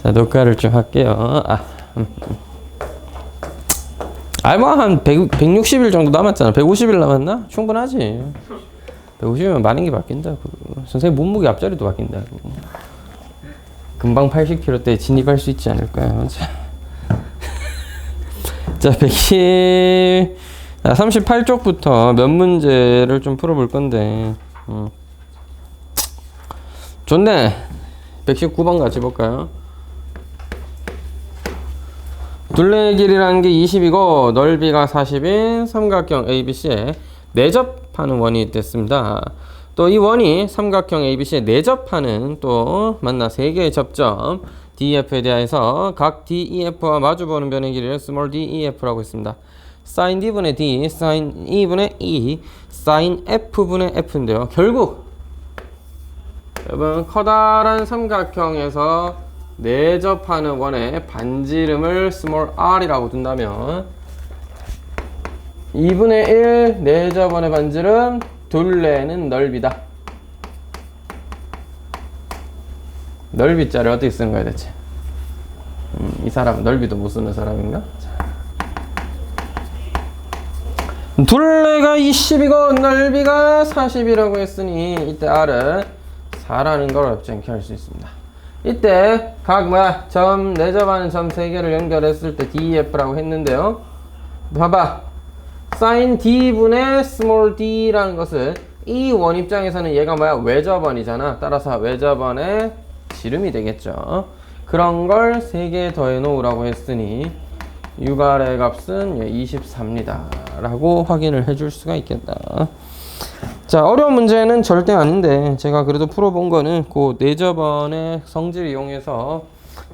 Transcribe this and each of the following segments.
자, 녹화를 좀 할게요. 뭐, 한 160일 정도 남았잖아. 150일 남았나? 충분하지. 150이면 많은 게 바뀐다고. 선생님 몸무게 앞자리도 바뀐다고. 금방 80kg대 진입할 수 있지 않을까요? 자, 38쪽부터 몇 문제를 좀 풀어볼 건데, 좋네. 119번 같이 볼까요? 둘레의 길이라는 게 20이고 넓이가 40인 삼각형 ABC에 내접하는 원이 됐습니다. 또 이 원이 삼각형 ABC에 내접하는 또 만나 3개의 접점 DEF에 대해서 각 DEF와 마주보는 변의 길이를 스몰 DEF라고 했습니다. sin D분의 D, sin E분의 E, sin F분의 F인데요. 결국 여러분 커다란 삼각형에서 내접하는 원의 반지름을 스몰 r이라고 둔다면 2분의 1 내접원의 반지름 둘레는 넓이다. 넓이자를 어떻게 쓰는 거야 대체? 이 사람 넓이도 못 쓰는 사람인가? 둘레가 20이고 넓이가 40이라고 했으니 이때 r은 4라는 걸 어렵지 않게 할 수 있습니다. 이때 각 점 내접하는 점 3개를 연결했을 때 DEF라고 했는데요. 봐봐. sin D분의 small d라는 것은 이 원 입장에서는 얘가 외접원이잖아. 따라서 외접원의 지름이 되겠죠. 그런 걸 3개 더해 놓으라고 했으니 6R의 값은 24입니다. 라고 확인을 해줄 수가 있겠다. 자, 어려운 문제는 절대 아닌데 제가 그래도 풀어본 거는 그 내접원의 성질을 이용해서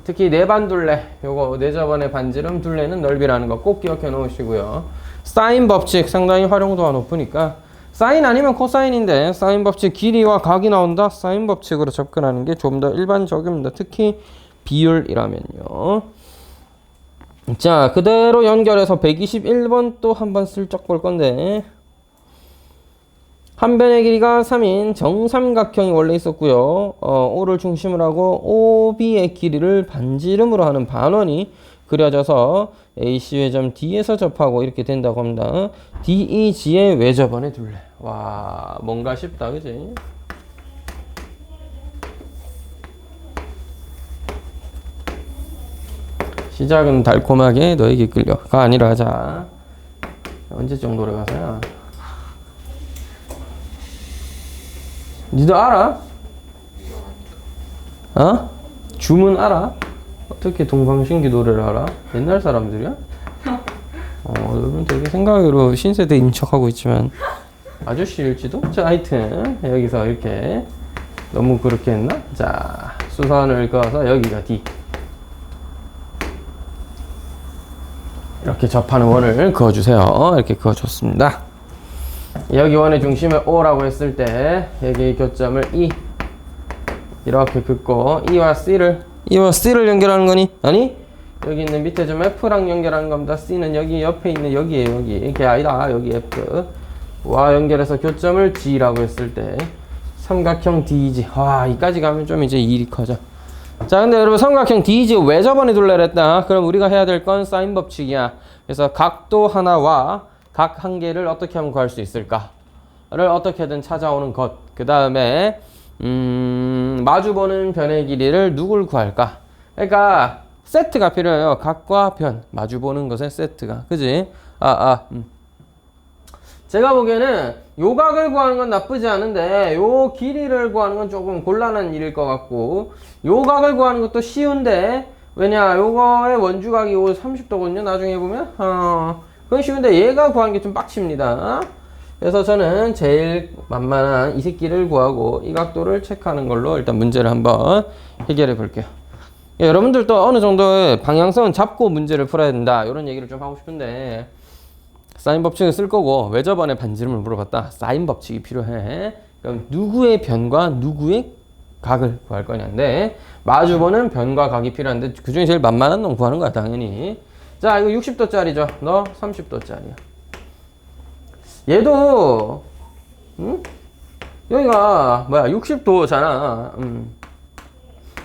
특히 내반둘레 요거 내접원의 반지름 둘레는 넓이라는 거 꼭 기억해 놓으시고요. 사인 법칙 상당히 활용도가 높으니까 사인 아니면 코사인인데 사인 법칙 길이와 각이 나온다. 사인 법칙으로 접근하는 게 좀 더 일반적입니다. 특히 비율이라면요. 자, 그대로 연결해서 121번 또 한번 슬쩍 볼 건데 한 변의 길이가 3인 정삼각형이 원래 있었고요. O를 중심으로 하고 OB의 길이를 반지름으로 하는 반원이 그려져서 AC 외점 D에서 접하고 이렇게 된다고 합니다. DEG의 외접원의 둘레. 와, 뭔가 쉽다, 그지? 시작은 달콤하게 너에게 끌려가 아니라 자 언제쯤 노래 가서야? 니도 알아? 주문 알아? 어떻게 동방신기 노래를 알아? 옛날 사람들이야? 여러분 되게 생각으로 신세대인 척하고 있지만 아저씨일지도? 자, 하여튼 여기서 이렇게 너무 그렇게 했나? 자, 수선을 그어서 여기가 D 이렇게 접하는 원을 그어주세요. 이렇게 그어줬습니다. 여기 원의 중심을 O라고 했을 때 여기 교점을 E 이렇게 긋고 E와 C를 연결하는 거니? 아니 여기 있는 밑에 점 F랑 연결하는 겁니다. C는 여기 옆에 있는 여기에요. 여기 이게 아니다. 여기 F와 연결해서 교점을 G라고 했을 때 삼각형 DEG. 와, 이까지 가면 좀 이제 일이 커져. 자, 근데 여러분 삼각형 DEG 외접원의 둘레를 했다. 그럼 우리가 해야 될 건 사인 법칙이야. 그래서 각도 하나와 각 한 개를 어떻게 하면 구할 수 있을까를 어떻게든 찾아오는 것. 그 다음에 마주보는 변의 길이를 누굴 구할까? 그러니까 세트가 필요해요. 각과 변 마주보는 것의 세트가. 그지? 제가 보기에는 요 각을 구하는 건 나쁘지 않은데 요 길이를 구하는 건 조금 곤란한 일일 것 같고 요 각을 구하는 것도 쉬운데 왜냐 요거의 원주각이 30도거든요. 나중에 보면 그건 쉬운데 얘가 구하는 게 좀 빡칩니다. 그래서 저는 제일 만만한 이 새끼를 구하고 이 각도를 체크하는 걸로 일단 문제를 한번 해결해 볼게요. 여러분들도 어느 정도의 방향성은 잡고 문제를 풀어야 된다. 이런 얘기를 좀 하고 싶은데 사인 법칙을 쓸 거고 외접원의 반지름을 물어봤다. 사인 법칙이 필요해. 그럼 누구의 변과 누구의 각을 구할 거냐인데 마주보는 변과 각이 필요한데 그 중에 제일 만만한 놈 구하는 거야 당연히. 자, 이거 60도짜리죠. 너 30도짜리야. 얘도 여기가 60도잖아.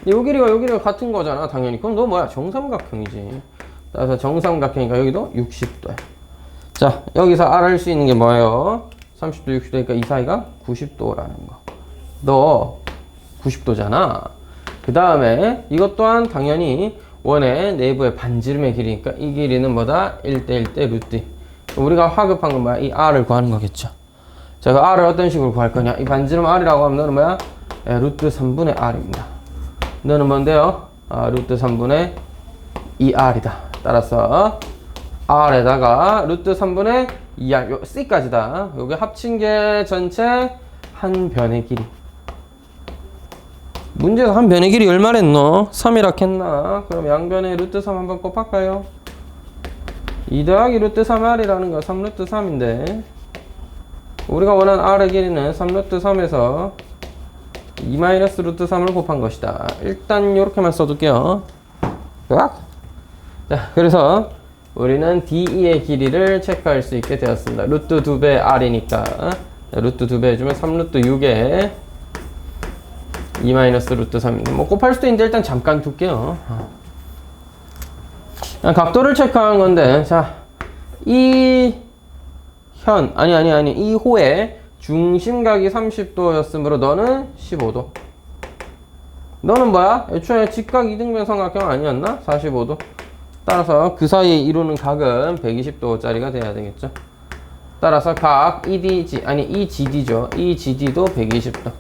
요 길이가 요 길이가 같은 거잖아 당연히. 그럼 너 뭐야? 정삼각형이지. 따라서 정삼각형이니까 여기도 60도야. 자 여기서 알아낼 수 있는 게 뭐예요? 30도 60도니까 이 사이가 90도라는 거. 너 90도잖아. 그 다음에 이것 또한 당연히 원의 내부의 반지름의 길이니까 이 길이는 뭐다? 1대 1대 루트. 우리가 화급한 건 뭐야? 이 r을 구하는 거겠죠. 자, 그 r을 어떤 식으로 구할 거냐? 이 반지름 r이라고 하면 너는 뭐야? 루트 3분의 r입니다. 너는 뭔데요? 루트 3분의 2r이다. 따라서 r에다가 루트 3분의 2r, 요 c까지다. 요게 합친 게 전체 한 변의 길이. 문제에서 한 변의 길이 얼마랬노? 3이라 했나? 그럼 양변에 루트 3 한번 곱할까요? 2 더하기 루트 3r이라는 거 3 루트 3인데 우리가 원하는 r의 길이는 3 루트 3에서 2 마이너스 루트 3을 곱한 것이다. 일단 요렇게만 써둘게요. 자, 그래서 우리는 DE의 길이를 체크할 수 있게 되었습니다. 루트 2배 r이니까 루트 2배 해주면 3 루트 6에 2 마이너스 루트 3. 뭐 곱할 수도 있는데 일단 잠깐 둘게요. 각도를 체크하는 건데, 자, 이 호의 중심각이 30도였으므로 너는 15도. 너는 뭐야? 애초에 직각 이등변 삼각형 아니었나? 45도. 따라서 그 사이에 이루는 각은 120도짜리가 돼야 되겠죠. 따라서 각 EGD죠. EGD도 120도.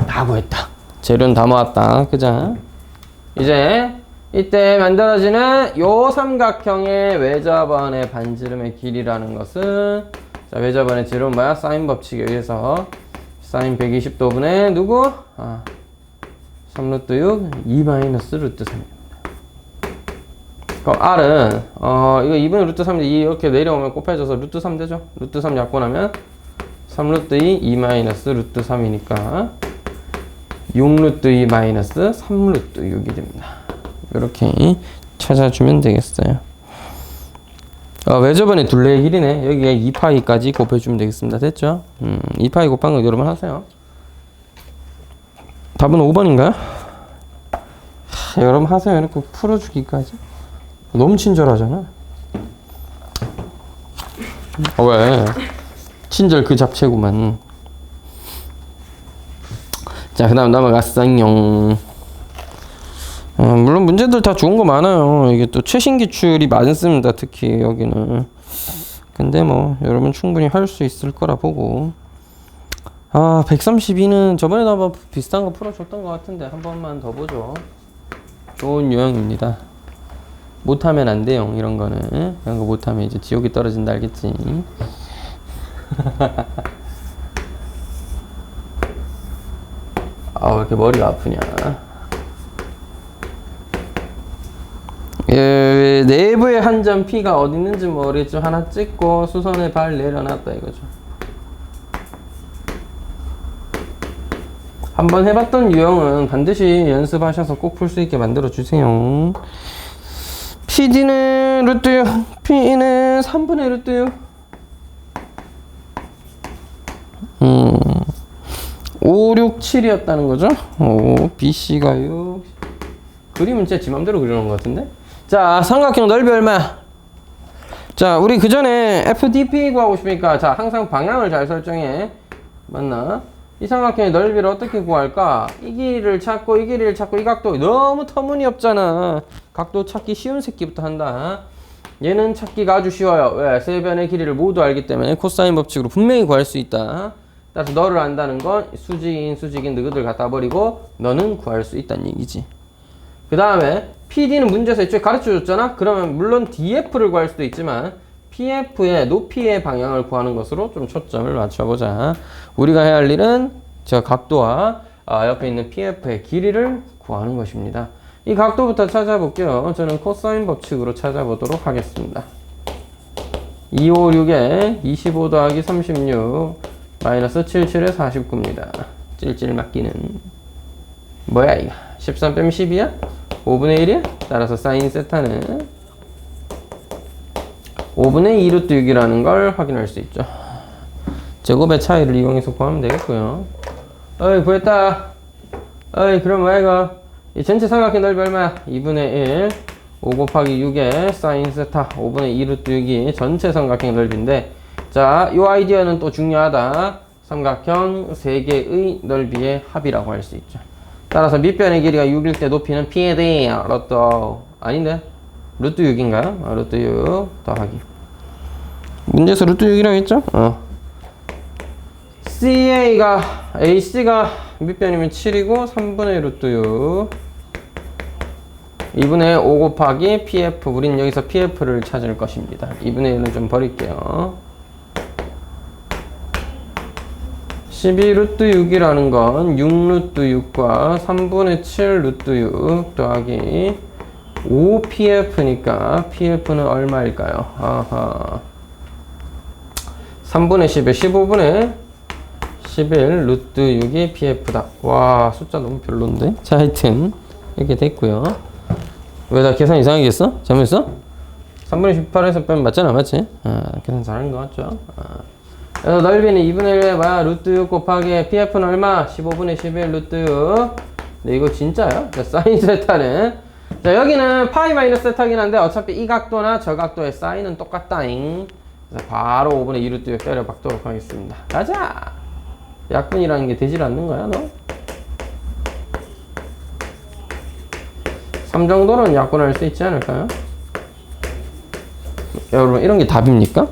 다 구했다. 재료는 다 모았다. 그죠? 이제 이때 만들어지는 요 삼각형의 외접원의 반지름의 길이라는 것은 자, 외접원의 지름은 뭐야? 사인 법칙에 의해서 사인 120도분의 누구? 3 루트 6, 2 마이너스 루트 3입니다. 그럼 R은 이거 2분의 루트 3인데 이렇게 내려오면 곱해져서 루트 3 되죠? 루트 3 약분하면 3 루트 2, 2 마이너스 루트 3이니까 6 루트 2 마이너스 3 루트 6이 됩니다. 이렇게 찾아주면 되겠어요. 외접원의 둘레의 길이네. 여기에 2파이까지 곱해주면 되겠습니다. 됐죠? 2파이 곱한 거 여러분 하세요. 답은 5번인가요? 여러분 하세요. 이렇게 풀어주기까지. 너무 친절하잖아. 왜? 친절 그 잡채구만. 자, 그 다음 넘어갔어요. 물론 문제들 다 좋은 거 많아요. 이게 또 최신 기출이 많습니다. 특히 여기는. 근데 뭐 여러분 충분히 할 수 있을 거라 보고. 132는 저번에도 한번 비슷한 거 풀어줬던 것 같은데 한 번만 더 보죠. 좋은 유형입니다. 못하면 안 돼요. 이런 거는. 이런 거 못하면 이제 지옥이 떨어진다 알겠지? 왜 이렇게 머리가 아프냐. 내부의 한 점 P가 어디 있는지 모르겠죠. 하나 찍고 수선에 발 내려놨다 이거죠. 한번 해봤던 유형은 반드시 연습하셔서 꼭 풀 수 있게 만들어 주세요. PD는 루트 6, P는 3분의 루트 6. 5, 6, 7이었다는 거죠. BC가 6. 그림은 진짜 지 맘대로 그려놓은 것 같은데. 자, 삼각형 넓이 얼마야? 자, 우리 그 전에 FDP 구하고 싶으니까 자, 항상 방향을 잘 설정해. 맞나? 이 삼각형의 넓이를 어떻게 구할까? 이 길이를 찾고 이 길이를 찾고 이 각도 너무 터무니없잖아. 각도 찾기 쉬운 새끼부터 한다. 얘는 찾기가 아주 쉬워요. 왜? 세 변의 길이를 모두 알기 때문에 코사인 법칙으로 분명히 구할 수 있다. 따라서 너를 안다는 건 수직인 너희들 갖다 버리고 너는 구할 수 있다는 얘기지. 그 다음에 PD는 문제에서 애초에 가르쳐줬잖아? 그러면 물론 DF를 구할 수도 있지만 PF의 높이의 방향을 구하는 것으로 좀 초점을 맞춰보자. 우리가 해야 할 일은 저 각도와 옆에 있는 PF의 길이를 구하는 것입니다. 이 각도부터 찾아볼게요. 저는 코사인 법칙으로 찾아보도록 하겠습니다. 256에 25 더하기 36 마이너스 77에 49입니다. 찔찔 맞기는 뭐야 이거? 13 빼면 10이야? 5분의 1이야? 따라서 사인 세타는 5분의 2 루트 6이라는 걸 확인할 수 있죠. 제곱의 차이를 이용해서 구하면 되겠고요. 어이 구했다. 어이 그럼 뭐야 이거? 이 전체 삼각형 넓이 얼마야? 2분의 1 5 곱하기 6에 사인 세타 5분의 2 루트 6이 전체 삼각형 넓이인데, 자, 이 아이디어는 또 중요하다. 삼각형 3개의 넓이의 합이라고 할 수 있죠. 따라서 밑변의 길이가 6일 때 높이는 P에 대해 루트 아닌데? 루트 6인가요? 루트 6 더하기. 문제에서 루트 6이라고 했죠? AC가 밑변이면 7이고 3분의 루트 6 2분의 5 곱하기 PF. 우린 여기서 PF를 찾을 것입니다. 2분의 1은 좀 버릴게요. 12 루트 6이라는 건 6 루트 6과 3분의 7 루트 6 더하기 5 PF니까 PF는 얼마일까요? 아하. 3분의 10에 15분의 11 루트 6이 PF다. 와, 숫자 너무 별론데? 자, 하여튼 이렇게 됐고요. 왜 나 계산 이상하게 했어? 잘못했어? 3분의 18에서 빼면 맞잖아, 맞지? 계산 잘하는 거 같죠? 그래서 넓이는 2분의 1에 뭐야? 루트 6 곱하기 PF는 얼마? 15분의 11 루트 6. 근데 이거 진짜야? 자, 사인 세타는, 자, 여기는 파이 마이너스 세타긴 한데 어차피 이 각도나 저 각도의 사인은 똑같다잉. 그래서 바로 5분의 2 루트 6 때려 박도록 하겠습니다. 가자! 약분이라는 게 되질 않는 거야, 너? 3 정도는 약분할 수 있지 않을까요? 여러분, 이런 게 답입니까?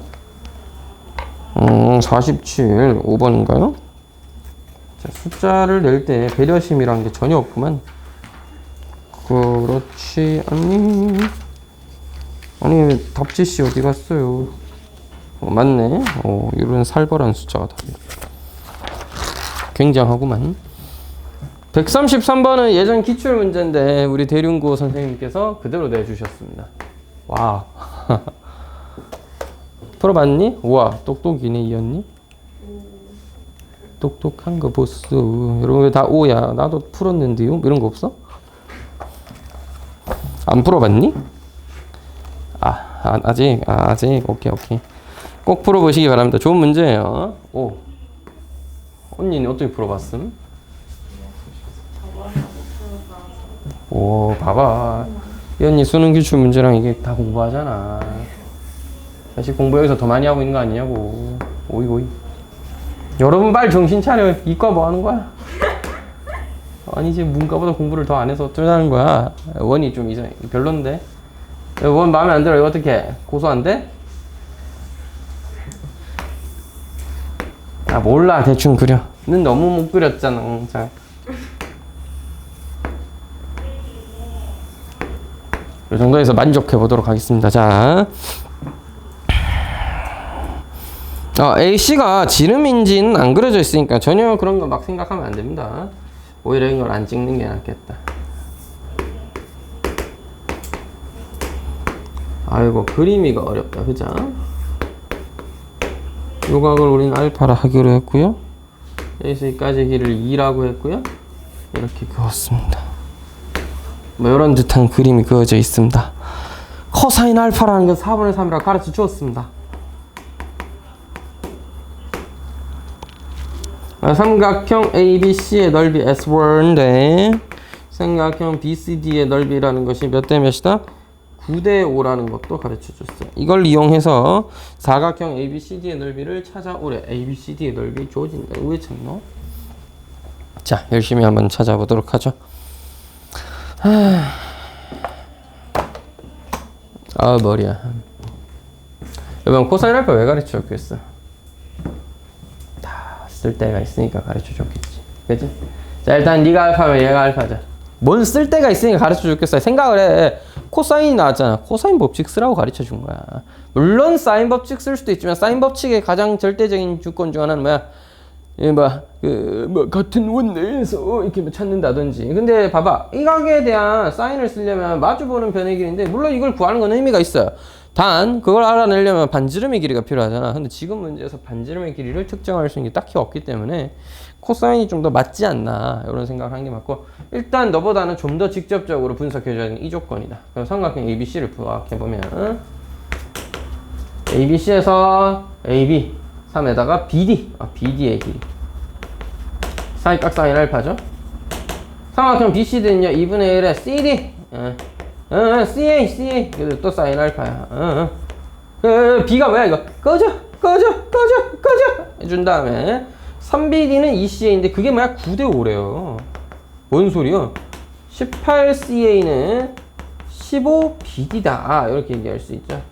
47, 5번인가요? 자, 숫자를 낼 때 배려심이라는 게 전혀 없구만. 그렇지, 아니, 답지씨 어디 갔어요? 맞네. 이런 살벌한 숫자가 답이야. 굉장하구만. 133번은 예전 기출 문제인데 우리 대륜고 선생님께서 그대로 내주셨습니다. 와. 풀어봤니? 우와, 똑똑이네 이 언니. 똑똑한 거 보소. 여러분 왜 다 오야? 나도 풀었는데요. 이런 거 없어? 안 풀어봤니? 아직. 오케이. 꼭 풀어보시기 바랍니다. 좋은 문제예요. 오. 언니는 어떻게 풀어봤음? 오, 봐봐. 이 언니 수능 기출 문제랑 이게 다 공부하잖아. 사실 공부 여기서 더 많이 하고 있는 거 아니냐고. 오이. 여러분 빨리 정신 차려. 이과 뭐 하는 거야? 아니, 지금 문과보다 공부를 더 안 해서 어쩌자는 거야. 원이 좀 이상해. 별론데? 원 마음에 안 들어. 이거 어떻게? 고소 안 돼? 몰라. 대충 그려. 는 너무 못 그렸잖아. 자. 이 정도에서 만족해 보도록 하겠습니다. 자. AC가 지름인지는 안 그려져 있으니까 전혀 그런 거 막 생각하면 안 됩니다. 오히려 이걸 안 찍는 게 낫겠다. 아이고, 그림이가 어렵다. 그죠? 요 각을 우리는 알파라 하기로 했고요. 여기서 여기까지 길을 2라고 했고요. 이렇게 그었습니다. 뭐 이런 듯한 그림이 그어져 있습니다. 코사인 알파라는 건 4분의 3이라고 가르쳐 주었습니다. 삼각형 ABC의 넓이 S1인데 삼각형 BCD의 넓이라는 것이 몇 대 몇이다? 9대 5라는 것도 가르쳐 줬어요. 이걸 이용해서 사각형 ABCD의 넓이를 찾아오래. ABCD의 넓이 조진다. 왜 참노? 자, 열심히 한번 찾아보도록 하죠. 머리야. 여러분, 코사인 알파 왜 가르쳐 줬겠어? 다 쓸데가 있으니까 가르쳐 줬겠지. 그치? 자, 일단 네가 알파면 얘가 알파자. 뭔 쓸데가 있으니까 가르쳐 줬겠어? 생각을 해. 코사인이 나왔잖아. 코사인 법칙 쓰라고 가르쳐 준 거야. 물론 사인 법칙 쓸 수도 있지만 사인 법칙의 가장 절대적인 주권 중 하나는 뭐야? 같은 원 내에서 이렇게 찾는다든지. 근데 봐봐, 이 각에 대한 사인을 쓰려면 마주보는 변의 길인데, 물론 이걸 구하는 건 의미가 있어요. 단 그걸 알아내려면 반지름의 길이가 필요하잖아. 근데 지금 문제에서 반지름의 길이를 특정할 수 있는 게 딱히 없기 때문에 코사인이 좀 더 맞지 않나, 이런 생각을 한 게 맞고, 일단 너보다는 좀 더 직접적으로 분석해줘야 되는 이 조건이다. 그럼 삼각형 ABC를 부각해보면 ABC에서 AB 3에다가 BD, BD의 길이 사이깍 사인 알파죠. 삼각형 BCD는요 2분의 1에 CD CA 그래도 또 사인 알파야. B가 뭐야 이거? 꺼져 해준 다음에 3BD는 2CA인데 그게 뭐야? 9대5래요. 뭔 소리야? 18CA는 15BD다 이렇게 얘기할 수 있죠.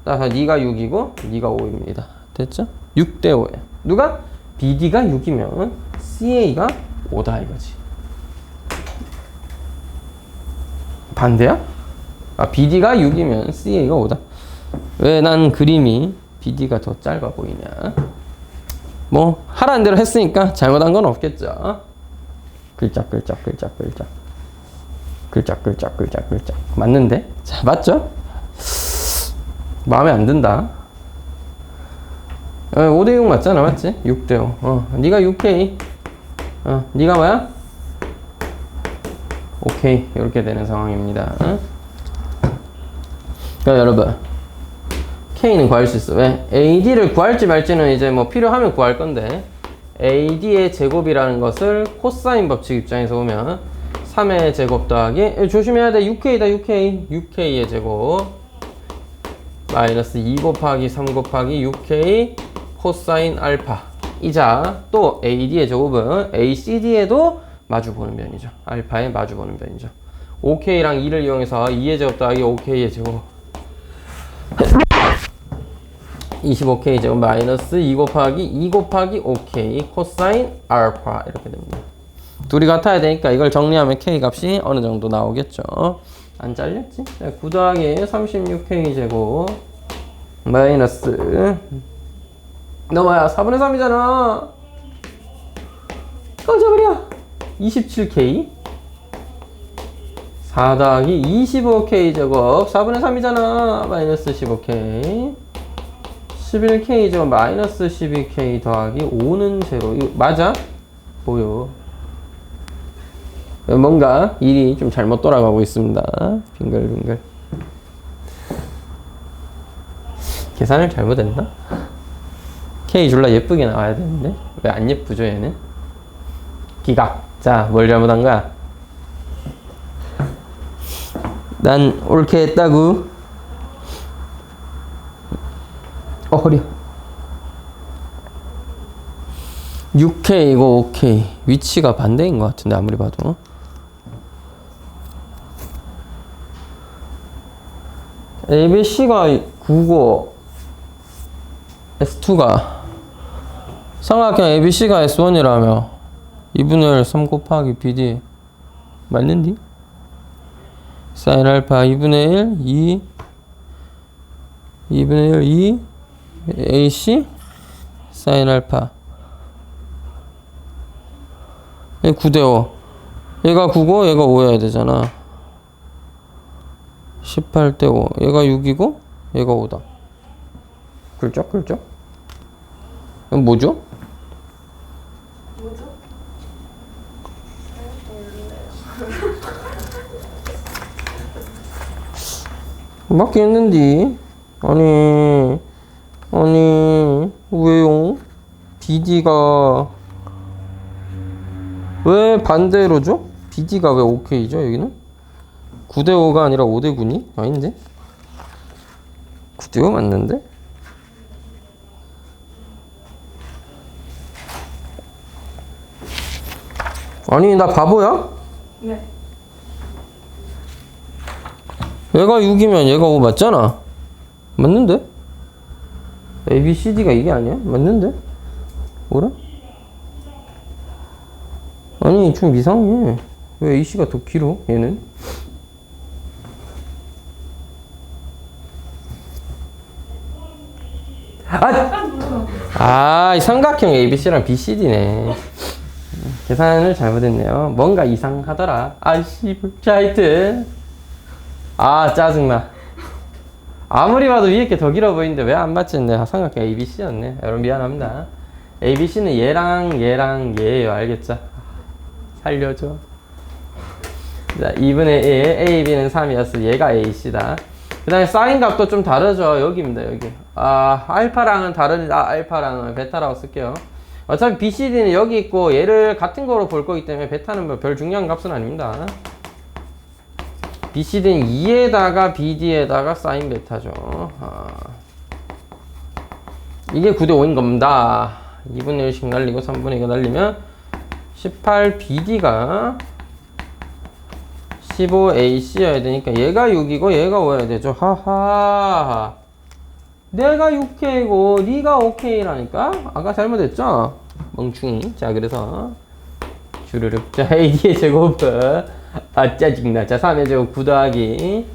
따라서 네가 6이고 네가 5입니다. 됐죠? 6대5야. 누가? BD가 6이면 CA가 5다 이거지. 반대야? BD가 6이면 CA가 5다. 왜 난 그림이 BD가 더 짧아 보이냐? 뭐 하라는 대로 했으니까 잘못한 건 없겠죠. 글자 맞는데? 자, 맞죠? 마음에 안 든다. 5대6 맞잖아, 맞지? 6대5. 네가 6K. 네가 뭐야? 오케이. 이렇게 되는 상황입니다. 그럼 여러분, K는 구할 수 있어. 왜? AD를 구할지 말지는 이제 뭐 필요하면 구할 건데, AD의 제곱이라는 것을 코사인 법칙 입장에서 보면 3의 제곱 더하기 조심해야 돼. 6K다 6K의 제곱 마이너스 2 곱하기 3 곱하기 6K 코사인 알파 이자 또 AD의 제곱은 ACD에도 마주보는 변이죠. 알파에 마주보는 변이죠. 5K랑 2를 이용해서 2의 제곱 더하기 5K의 제곱 25K 제곱 마이너스 2 곱하기 5K 코사인 알파 이렇게 됩니다. 둘이 같아야 되니까 이걸 정리하면 K 값이 어느 정도 나오겠죠. 안 잘렸지? 9 더하기 36K 제곱 마이너스 너 뭐야 4분의 3이잖아. 꺼져버려. 27K 4 더하기 25K 제곱 4분의 3이잖아. 마이너스 15K 11K 제곱 마이너스 12K 더하기 5는 제로. 이거 맞아? 보여. 뭔가 일이 좀 잘못 돌아가고 있습니다. 빙글빙글. 계산을 잘못했나? K 줄라 예쁘게 나와야 되는데 왜 안 예쁘죠 얘는? 기각. 자, 뭘 잘못한 거야? 난 옳게 했다구. 허리야. 6K이고 5K 위치가 반대인 것 같은데 아무리 봐도. ABC가 9고 S2가 삼각형 ABC가 S1이라며 2분의 1 3 곱하기 BD 맞는디? 사인 알파 2분의 1 2분의 1 AC 사인 알파 9대5 얘가 9고 얘가 5여야 되잖아. 18대5 얘가 6이고 얘가 5다. 굴쩍 이건 뭐죠? 맞긴 했는데 아니 왜요? BD가 왜 반대로죠? BD가 왜 OK죠 여기는? 9대5가 아니라 5대9니? 아닌데? 9대5 맞는데? 아니 나 바보야? 네. 얘가 6이면 얘가 5 맞잖아. 맞는데? A, B, C, D가 이게 아니야? 맞는데? 뭐라? 아니 좀 이상해. 왜 AC가 더 길어 얘는? 이 삼각형 ABC랑 BCD네. 계산을 잘못했네요. 뭔가 이상하더라. 자, 하여튼. 짜증나. 아무리 봐도 위에 게 더 길어 보이는데 왜 안 맞췄네. 삼각형 ABC였네. 여러분 미안합니다. ABC는 얘랑 얘예요. 알겠죠? 살려줘. 자, 2분의 1, AB는 3이었어. 얘가 AC다. 그 다음에 사인 값도 좀 다르죠. 여기입니다, 여기. 알파랑은 다르다. 알파랑은 베타라고 쓸게요. 어차피 BCD는 여기 있고 얘를 같은 거로 볼 거기 때문에 베타는 뭐 별 중요한 값은 아닙니다. BCD는 2에다가 BD에다가 사인 베타죠. 이게 9대 5인 겁니다. 2분의 1씩 날리고 3분의 2가 날리면 18BD가 15AC여야 되니까 얘가 6이고 얘가 5여야 되죠. 하하. 내가 6K고 네가 5K라니까? 아까 잘못했죠? 멍충이. 자, 그래서 주르륵. 자, AD의 제곱은 짜증나. 자, 3의 제곱 9 더하기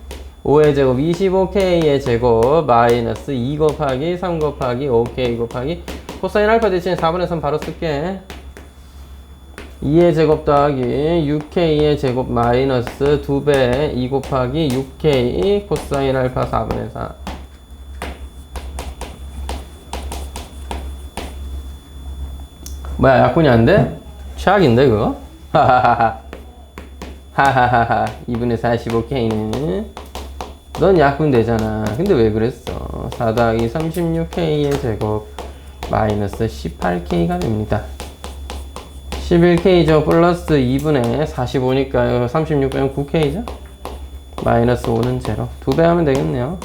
5의 제곱 25K의 제곱 마이너스 2 곱하기 3 곱하기 5K 곱하기 코사인 알파 대신에 4분의 3 바로 쓸게. 2의 제곱 더하기 6K의 제곱 마이너스 2배 2 곱하기 6K 코사인 알파 4분의 4. 뭐야, 약분이 안 돼? 최악인데 그거? 하하하하. 하하하하. 2분의 45K는 넌 약분 되잖아. 근데 왜 그랬어? 4 더하기 36K의 제곱 마이너스 18K가 됩니다. 11K죠. 플러스 2분의 45니까 36 빼면 9K죠. 마이너스 5는 제로. 2배 하면 되겠네요.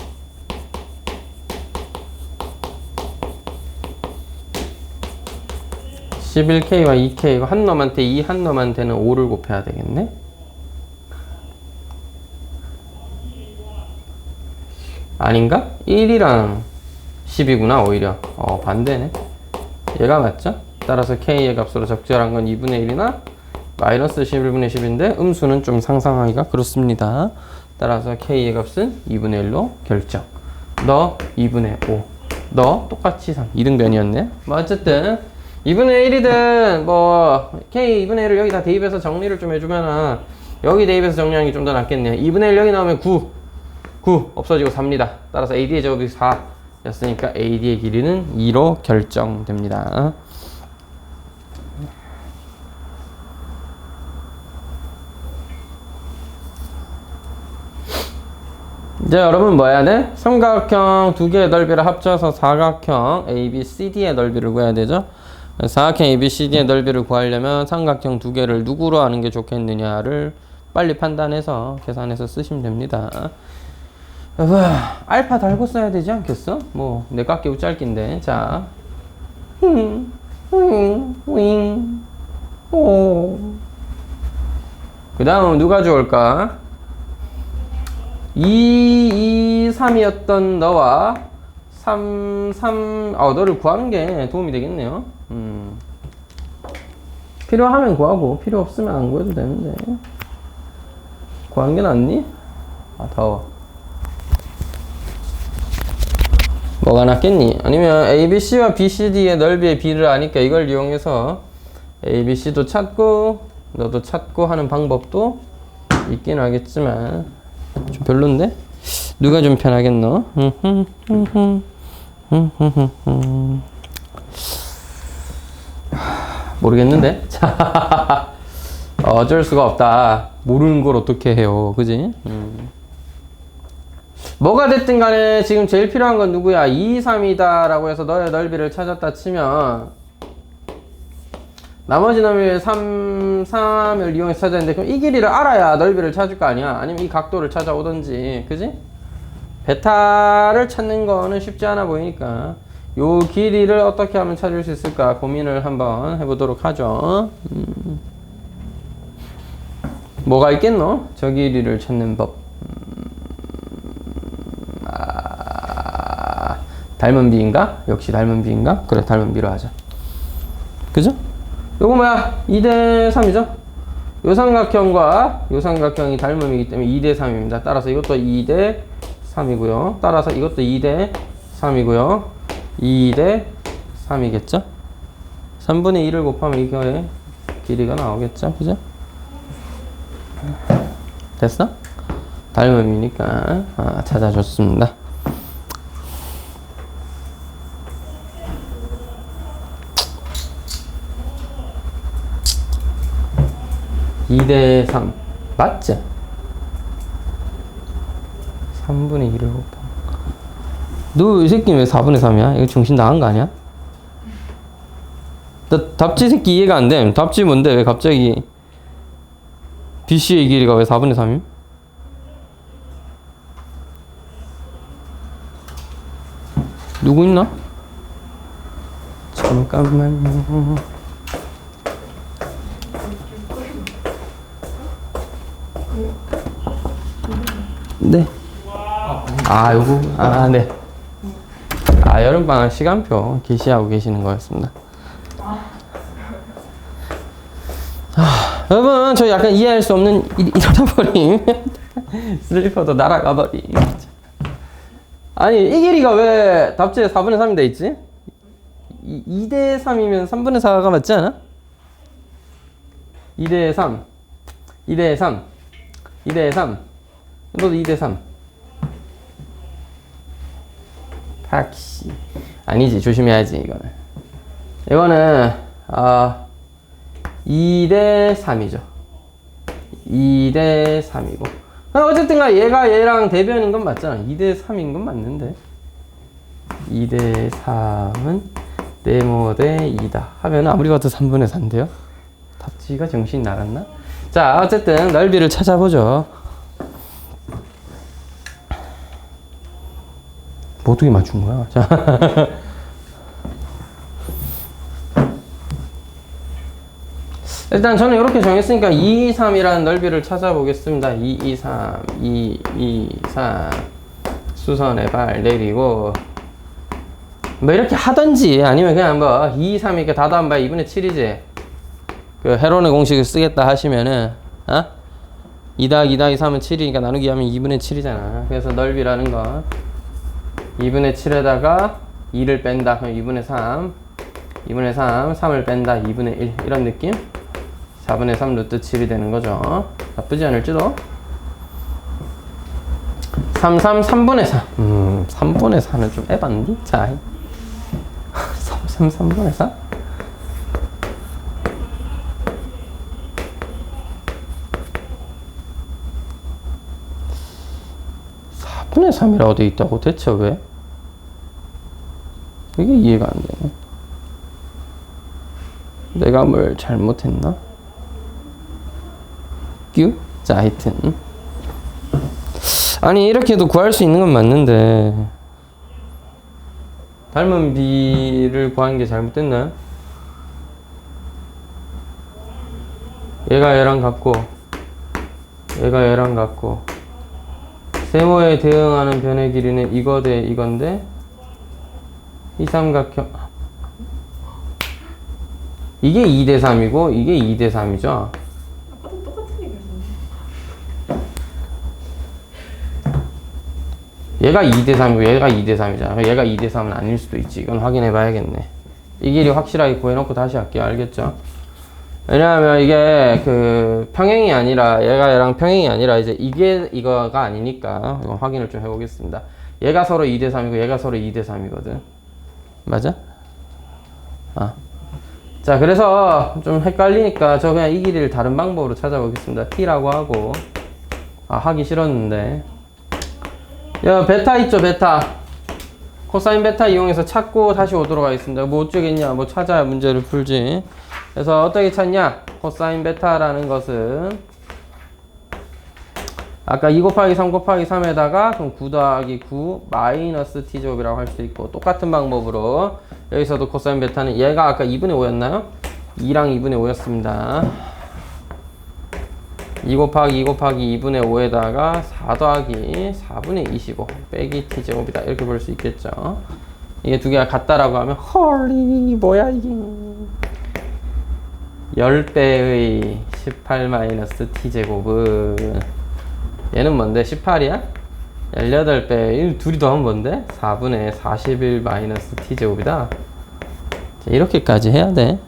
(11K와) (2K) 한 놈한테 2, 한 놈한테는 5를 곱해야 되겠네. 아닌가? 1이랑 10이구나 오히려. 반대네. 얘가 맞죠? 따라서 K의 값으로 적절한 건 2분의 1이나 마이너스 11분의 10인데 음수는 좀 상상하기가 그렇습니다. 따라서 K의 값은 2분의 1로 결정. 너 2분의 5. 너 똑같이 3. 이등변이었네. 뭐 어쨌든 2분의 1이든 뭐 K 2분의 1을 여기다 대입해서 정리를 좀 해주면은 여기 대입해서 정리하는 게 좀 더 낫겠네요. 2분의 1 여기 나오면 9 없어지고 4입니다. 따라서 AD의 제곱이 4 였으니까 AD의 길이는 2로 결정됩니다. 이제 여러분 뭐 해야 돼? 삼각형 두 개의 넓이를 합쳐서 사각형 ABCD의 넓이를 구해야 되죠. 사각형 ABCD의 넓이를 구하려면 삼각형 두 개를 누구로 하는 게 좋겠느냐를 빨리 판단해서 계산해서 쓰시면 됩니다. 알파 달고 써야 되지 않겠어? 뭐 내 깎기 짧긴데. 자, 그 다음 누가 좋을까? 2, 2, 3이었던 너와 3, 3, 너를 구하는 게 도움이 되겠네요. 필요하면 구하고 필요 없으면 안 구해도 되는데. 구하는 게 낫니? 더워. 뭐가 낫겠니? 아니면 ABC와 BCD의 넓이의 비를 아니까 이걸 이용해서 ABC도 찾고 너도 찾고 하는 방법도 있긴 하겠지만 좀 별론데? 누가 좀 편하겠노? 모르겠는데? 자, 어쩔 수가 없다. 모르는 걸 어떻게 해요, 그지? 뭐가 됐든 간에 지금 제일 필요한 건 누구야? 2, 3이다 라고 해서 너의 넓이를 찾았다 치면 나머지 넓이를 3, 3을 이용해서 찾았는데 그럼 이 길이를 알아야 넓이를 찾을 거 아니야? 아니면 이 각도를 찾아오든지, 그지? 베타를 찾는 거는 쉽지 않아 보이니까 요 길이를 어떻게 하면 찾을 수 있을까 고민을 한번 해보도록 하죠. 뭐가 있겠노? 저 길이를 찾는 법. 닮은 비인가? 역시 닮은 비인가? 그래, 닮은 비로 하자. 그죠? 요거 뭐야? 2대 3이죠? 요 삼각형과 요 삼각형이 닮음이기 때문에 2대 3입니다. 따라서 이것도 2대 3이고요. 따라서 이것도 2대 3이고요. 2대 3이겠죠? 3분의 2를 곱하면 이거의 길이가 나오겠죠? 그죠? 됐어? 닮음이니까 찾아줬습니다. (2대 3) 맞지? 3분의 2를 곱하. 너 이 새끼 왜 4분의 3이야? 이거 정신 나간 거 아니야? 나 답지 새끼 이해가 안 돼. 답지 뭔데? 왜 갑자기 BC의 길이가 왜 4분의 3임? 누구 있나? 잠깐만요. 네. 아, 요거. 아, 네. 아, 여름방학 시간표 게시하고 계시는 거였습니다. 아, 여러분, 저 약간 이해할 수 없는 일어나버림. 슬리퍼도 날아가버림. 아니, 이 길이가 왜 답지에 4분의 3이 돼 있지? 2대 3이면 3분의 4가 맞지 않아? 2대 3. 2대 3. 2대 3. 너도 2대 3. 박씨. 아니지, 조심해야지, 이거는. 이거는, 2대 3이죠. 2대 3이고. 어쨌든 얘가 얘랑 대변인 건 맞잖아. 2대 3인 건 맞는데. 2대 3은 네모 대 2다. 하면 아무리 봐도 3분의 4인데요. 답지가 정신이 나갔나? 자, 어쨌든 넓이를 찾아보죠. 뭐 어떻게 맞춘 거야? 자. 일단 저는 이렇게 정했으니까 2, 3이라는 넓이를 찾아보겠습니다. 2, 2, 3, 2, 2, 3 수선의 발 내리고 뭐 이렇게 하든지 아니면 그냥 뭐 2, 3이니까 다도 안 봐야 2분의 7이지. 그 헤론의 공식을 쓰겠다 하시면은 2 더하기 2 더하기 3은 7이니까 나누기 하면 2분의 7이잖아. 그래서 넓이라는 건 2분의 7에다가 2를 뺀다. 그럼 2분의 3 2분의 3, 3을 뺀다. 2분의 1 이런 느낌? 4분의 3 루트 7이 되는 거죠. 나쁘지 않을지도. 3, 3, 3분의 4. 3분의 4는 좀 에반디? 자, 3, 3분의 4? 분의 3이라고 돼 있다고? 대체 왜? 이게 이해가 안 되네. 내가 뭘 잘못했나? 자, 하여튼. 아니, 이렇게도 구할 수 있는 건 맞는데, 닮은 B를 구하는 게 잘못됐나요? 얘가 얘랑 같고, 얘가 얘랑 같고, 세모에 대응하는 변의 길이는 이거 대 이건데, 이 삼각형, 이게 2대 3이고, 이게 2대 3이죠? 아까도 똑같은 얘기 했었는데. 얘가 2대 3이고, 얘가 2대 3이잖아. 얘가 2대 3은 아닐 수도 있지. 이건 확인해 봐야겠네. 이 길이 확실하게 구해놓고 다시 할게요. 알겠죠? 왜냐하면 이게 그 평행이 아니라 얘가 얘랑 평행이 아니라 이제 이게 이거가 아니니까 이건 확인을 좀 해보겠습니다. 얘가 서로 2대 3이고 얘가 서로 2대 3이거든. 맞아? 자, 그래서 좀 헷갈리니까 저 그냥 이 길이를 다른 방법으로 찾아보겠습니다. t라고 하고 하기 싫었는데 야, 베타 있죠, 베타. 코사인 베타 이용해서 찾고 다시 오도록 하겠습니다. 뭐 어쩌겠냐, 뭐 찾아야 문제를 풀지. 그래서 어떻게 찾냐? 코사인 베타라는 것은 아까 2 곱하기 3 곱하기 3에다가 그럼 9 더하기 9 마이너스 t제곱이라고 할 수 있고, 똑같은 방법으로 여기서도 코사인 베타는 얘가 아까 2분의 5였나요? 2랑 2분의 5였습니다. 2 곱하기 2 곱하기 2분의 5에다가 4 더하기 4분의 25 빼기 t제곱이다. 이렇게 볼 수 있겠죠. 이게 두 개가 같다라고 하면 헐리 뭐야 이게 10배의 18-t제곱은 얘는 뭔데? 18이야? 18배 둘이 더하면 뭔데? 4분의 41-t제곱이다. 이렇게까지 해야 돼.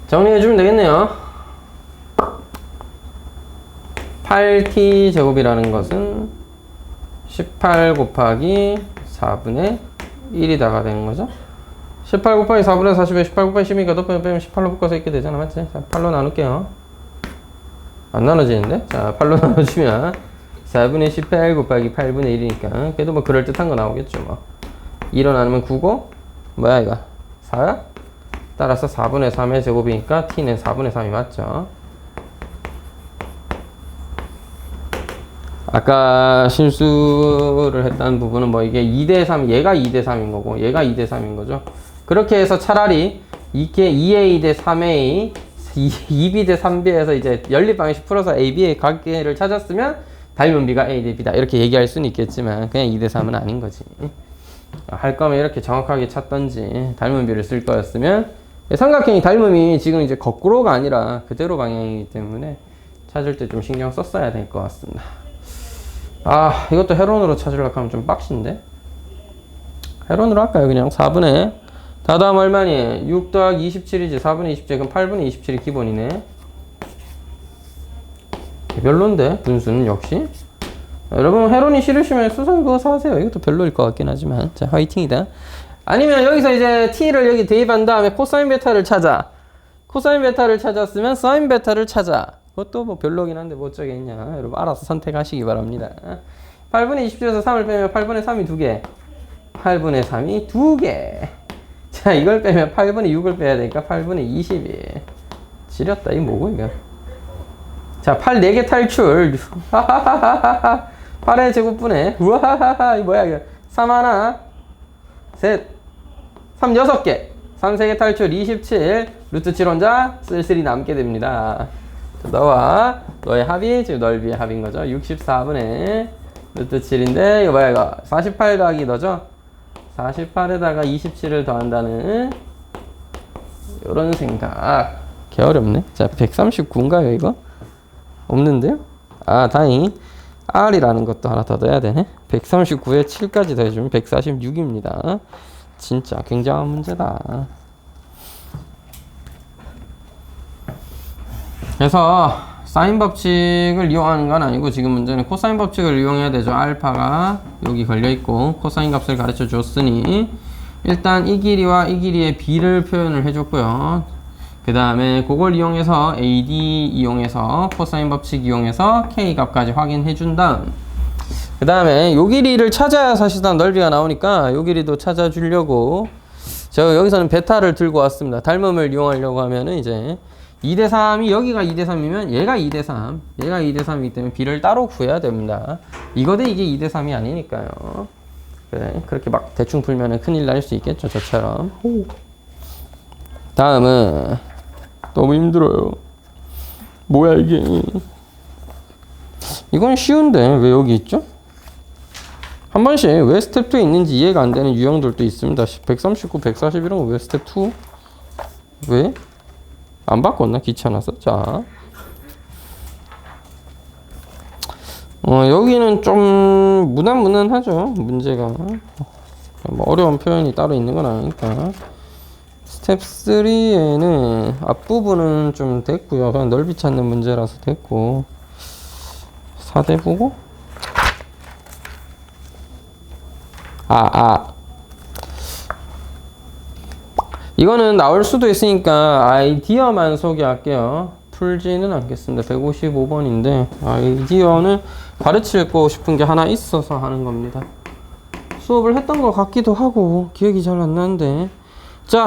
정리해주면 되겠네요. 8t제곱이라는 것은 18 곱하기 4분의 1이다가 되는 거죠. 18 곱하기 4분의 40에 18 곱하기 10이니까 너 빼면 18로 묶어서 있게 되잖아. 맞지? 자, 8로 나눌게요. 안 나눠지는데? 자, 8로 나눠주면 4분의 18 곱하기 8분의 1이니까 그래도 뭐 그럴듯한 거 나오겠죠. 뭐 2로 나누면 9고 뭐야 이거? 4야? 따라서 4분의 3의 제곱이니까 t는 4분의 3이 맞죠. 아까 실수를 했다는 부분은 뭐 이게 2대3, 얘가 2대3인 거고 얘가 2대3인 거죠. 그렇게 해서 차라리 이게 2a 대 3a 2b 대 3b에서 이제 연립방식 풀어서 a, b의 관계를 찾았으면 닮은 b가 a 대 b다 이렇게 얘기할 수는 있겠지만 그냥 2대 3은 아닌 거지. 할 거면 이렇게 정확하게 찾던지 닮은 b를 쓸 거였으면 삼각형이 닮음이 지금 이제 거꾸로가 아니라 그대로 방향이기 때문에 찾을 때 좀 신경 썼어야 될 것 같습니다. 아, 이것도 헤론으로 찾으려고 하면 좀 빡신데? 헤론으로 할까요? 그냥 4분의 다 다음 얼마니? 6 더하기 27이지. 4분의 27. 그럼 8분의 27이 기본이네. 별론데? 분수는 역시. 여러분 헤론이 싫으시면 수선 그거 사세요. 이것도 별로일 것 같긴 하지만. 자, 화이팅이다. 아니면 여기서 이제 t를 여기 대입한 다음에 코사인 베타를 찾아. 코사인 베타를 찾았으면 사인 베타를 찾아. 그것도 뭐 별로긴 한데 뭐 어쩌겠냐. 여러분 알아서 선택하시기 바랍니다. 8분의 27에서 3을 빼면 8분의 3이 2개. 8분의 3이 2개. 자, 이걸 빼면 8분의 6을 빼야 되니까 8분의 22. 지렸다. 이거 뭐고 이거. 자, 8 4개 탈출. 8의 제곱분의 우와하하. 이거 뭐야 이거. 3 하나. 셋. 3 6개. 3 3개 탈출 27. 루트 7 혼자 쓸쓸히 남게 됩니다. 너와 너의 합이 지금 넓이의 합인 거죠. 64분의 루트 7인데 이거 뭐야 이거 48 더하기 너죠. 48에다가 27을 더한다는 이런 생각. 개 어렵네. 자, 139인가요 이거? 없는데요? 아, 다행히 R이라는 것도 하나 더 넣어야 되네. 139에 7까지 더해주면 146입니다. 진짜 굉장한 문제다. 그래서 사인 법칙을 이용하는 건 아니고 지금 문제는 코사인 법칙을 이용해야 되죠. 알파가 여기 걸려있고 코사인 값을 가르쳐 줬으니 일단 이 길이와 이 길이의 비를 표현을 해줬고요. 그 다음에 그걸 이용해서 AD 이용해서 코사인 법칙 이용해서 K 값까지 확인해 준 다음 그 다음에 요 길이를 찾아야 사실상 넓이가 나오니까 요 길이도 찾아주려고 제가 여기서는 베타를 들고 왔습니다. 닮음을 이용하려고 하면은 이제 2대3이 여기가 2대3이면 얘가 2대3 얘가 2대3이기 때문에 B를 따로 구해야 됩니다. 이거 대 이게 2대3이 아니니까요. 그래, 그렇게 막 대충 풀면은 큰일 날 수 있겠죠. 저처럼. 다음은 너무 힘들어요. 뭐야 이게. 이건 쉬운데 왜 여기 있죠? 한 번씩 왜 스텝 2에 있는지 이해가 안 되는 유형들도 있습니다. 139, 140 이런 거 왜 스텝 2? 왜? 안 바꿨나? 귀찮아서. 자, 여기는 좀 무난무난하죠. 문제가 뭐 어려운 표현이 따로 있는 건 아니니까. 스텝 3에는 앞부분은 좀 됐고요. 그냥 넓이 찾는 문제라서 됐고 4대 보고 이거는 나올 수도 있으니까 아이디어만 소개할게요. 풀지는 않겠습니다. 155번인데 아이디어는 가르치고 싶은 게 하나 있어서 하는 겁니다. 수업을 했던 것 같기도 하고 기억이 잘 안 나는데. 자,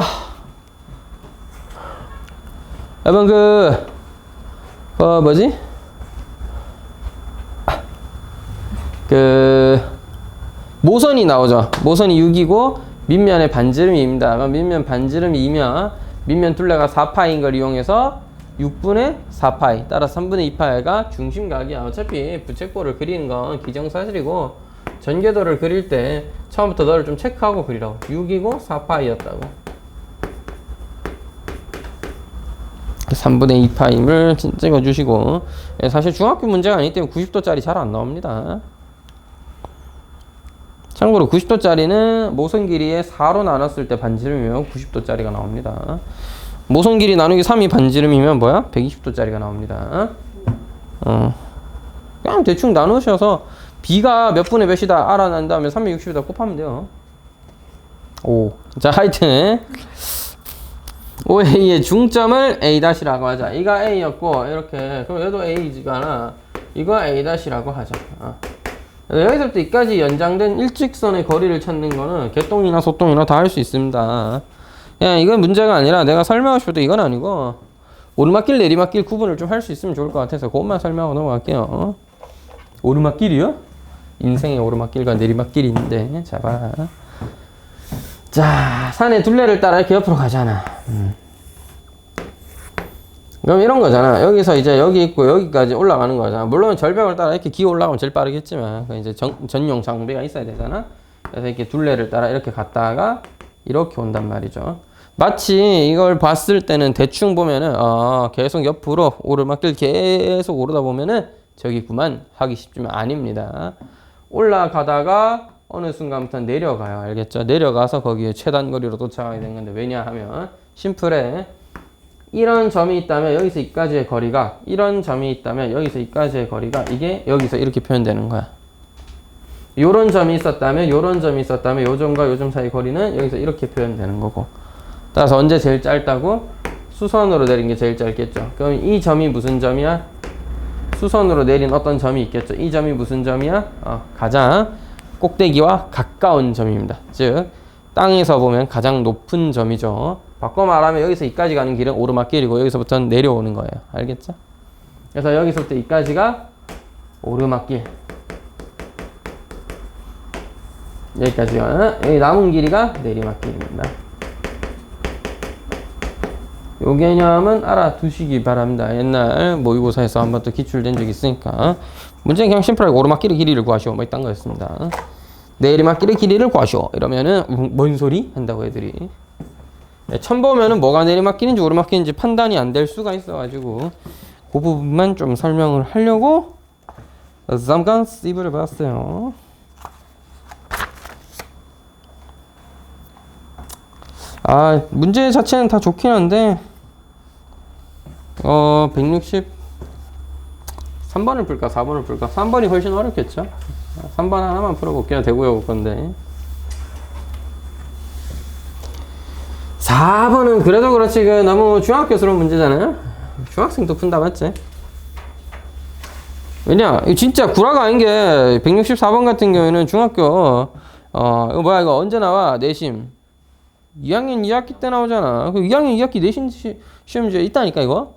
여러분 뭐지? 모선이 나오죠. 모선이 6이고 밑면의 반지름이 2입니다. 그럼 밑면 반지름이 2면 밑면 둘레가 4파인 걸 이용해서 6분의 4파이 따라서 3분의 2파이가 중심각이야. 어차피 부책보를 그리는 건 기정사실이고 전개도를 그릴 때 처음부터 너를 좀 체크하고 그리라고. 6이고 4파이였다고. 3분의 2파임을 찍어주시고 사실 중학교 문제가 아니기 때문에 90도짜리 잘 안 나옵니다. 참고로 90도짜리는 모선 길이에 4로 나눴을 때 반지름이면 90도짜리가 나옵니다. 모선 길이 나누기 3이 반지름이면 뭐야? 120도짜리가 나옵니다. 그냥 대충 나누셔서 B가 몇 분의 몇이다 알아낸 다음에 360에다 곱하면 돼요. 자, 하여튼 OA의 중점을 A-라고 하자. 이가 A였고 이렇게 그럼 얘도 A지가 이거 A-라고 하자. 여기서부터 여기까지 연장된 일직선의 거리를 찾는 거는 개똥이나 소똥이나 다 할 수 있습니다. 그냥 이건 문제가 아니라 내가 설명하고 싶을 때 이건 아니고 오르막길 내리막길 구분을 좀 할 수 있으면 좋을 것 같아서 그것만 설명하고 넘어갈게요. 오르막길이요? 인생의 오르막길과 내리막길이 있는데 자 봐. 자 산의 둘레를 따라 이렇게 옆으로 가잖아. 그럼 이런 거잖아. 여기서 이제 여기 있고 여기까지 올라가는 거잖아. 물론 절벽을 따라 이렇게 기어 올라가면 제일 빠르겠지만 그 이제 전용 장비가 있어야 되잖아. 그래서 이렇게 둘레를 따라 이렇게 갔다가 이렇게 온단 말이죠. 마치 이걸 봤을 때는 대충 보면은 계속 옆으로 오르막길 계속 오르다 보면은 저기구만 하기 쉽지만 아닙니다. 올라가다가 어느 순간부터 내려가요. 알겠죠? 내려가서 거기에 최단거리로 도착하게 된 건데 왜냐하면 심플해. 이런 점이 있다면 여기서 이까지의 거리가 이런 점이 있다면 여기서 이까지의 거리가 이게 여기서 이렇게 표현되는 거야. 요런 점이 있었다면 요런 점이 있었다면 요 점과 요 점 사이 거리는 여기서 이렇게 표현되는 거고 따라서 언제 제일 짧다고? 수선으로 내린 게 제일 짧겠죠. 그럼 이 점이 무슨 점이야? 수선으로 내린 어떤 점이 있겠죠. 이 점이 무슨 점이야? 가장 꼭대기와 가까운 점입니다. 즉 땅에서 보면 가장 높은 점이죠. 바꿔 말하면 여기서 이까지 가는 길은 오르막길이고 여기서부터는 내려오는 거예요. 알겠죠? 그래서 여기서부터 이까지가 오르막길. 여기까지가 여기 남은 길이가 내리막길입니다. 요 개념은 알아두시기 바랍니다. 옛날 모의고사에서 한번 또 기출된 적이 있으니까 문제는 그냥 심플하게 오르막길의 길이를 구하시오 뭐 이딴 거였습니다. 내리막길의 길이를 구하시오 이러면은 뭔 소리? 한다고 애들이 처음 보면은 뭐가 내리막길인지 오르막길인지 판단이 안 될 수가 있어가지고 그 부분만 좀 설명을 하려고 잠깐 씹을 봤어요. 문제 자체는 다 좋긴 한데 163번을 풀까 4번을 풀까 3번이 훨씬 어렵겠죠. 3번 하나만 풀어볼게요. 대구에 올 건데 4번은 그래도 그렇지 너무 중학교스러운 문제잖아요. 중학생도 푼다 맞지? 왜냐 이거 진짜 구라가 아닌 게 164번 같은 경우에는 중학교 이거 뭐야 이거 언제 나와? 내심 2학년 2학기 때 나오잖아. 그 2학년 2학기 내신 시험 문제 있다니까 이거.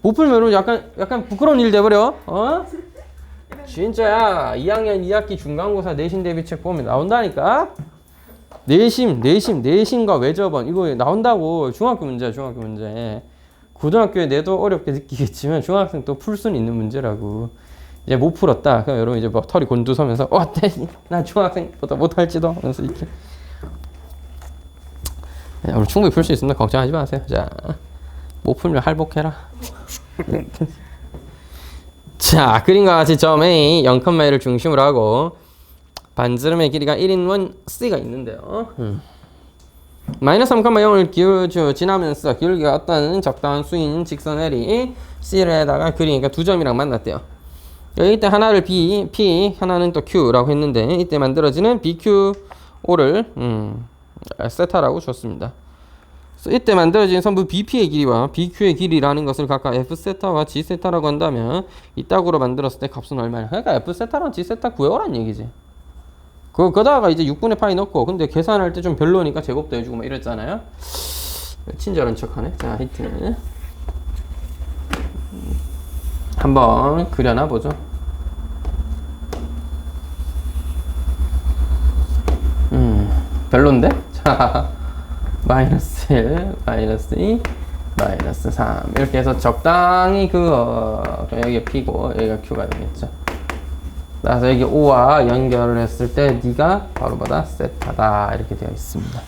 못 풀면 약간 부끄러운 일 돼버려. 진짜야. 2학년 2학기 중간고사 내신 대비책 보면 나온다니까. 내심과 외접원 이거 나온다고. 중학교 문제야 중학교 문제. 고등학교에 내도 어렵게 느끼겠지만 중학생 또 풀 수는 있는 문제라고. 이제 못 풀었다. 그럼 여러분 이제 막 털이 곤두서면서 나 중학생보다 못할지도 하면서 이렇게. 우리 충분히 풀 수 있습니다. 걱정하지 마세요. 자, 못 풀면 할복해라. 자, 그림과 같이 점 A 0,1을 중심으로 하고 반지름의 길이가 1인 C가 있는데요. 마이너스 3,0을 지나면서 기울기가 어떤 적당한 수인 직선 L이 C에다가 그리니까 두 점이랑 만났대요. 이때 하나를 B, P, 하나는 또 Q라고 했는데 이때 만들어지는 BQO를 세타라고 줬습니다. 그래서 이때 만들어진 선분 BP의 길이와 BQ의 길이라는 것을 각각 F세타와 G세타라고 한다면 이따구로 만들었을 때 값은 얼마냐? 그러니까 F세타랑 G세타 구해오란 얘기지. 그거다가 이제 6분의 파이 넣고 근데 계산할 때 좀 별로니까 제곱도 해주고 막 이랬잖아요. 친절한 척하네. 자, 하여튼 한번 그려놔 보죠. 별론데? 자, 마이너스 1, 마이너스 2, 마이너스 3 이렇게 해서 적당히 여기가 P고 여기가 Q가 되겠죠. 그래서 여기 O와 연결을 했을 때 D가 바로보다 세타다 이렇게 되어 있습니다.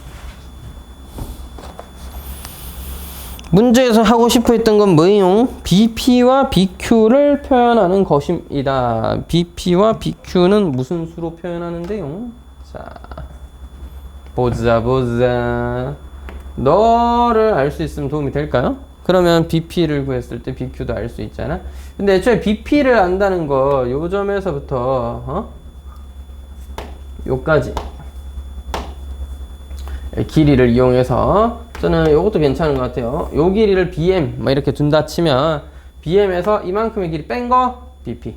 문제에서 하고 싶어 했던 건 뭐예요? BP와 BQ를 표현하는 것입니다. BP와 BQ는 무슨 수로 표현하는데요? 자, 보자. 너를 알 수 있으면 도움이 될까요? 그러면 BP를 구했을 때 BQ도 알 수 있잖아. 근데 애초에 BP를 안다는 거 요 점에서부터 요까지 길이를 이용해서 저는 요것도 괜찮은 것 같아요. 요 길이를 BM 뭐 이렇게 둔다 치면 BM에서 이만큼의 길이 뺀 거 BP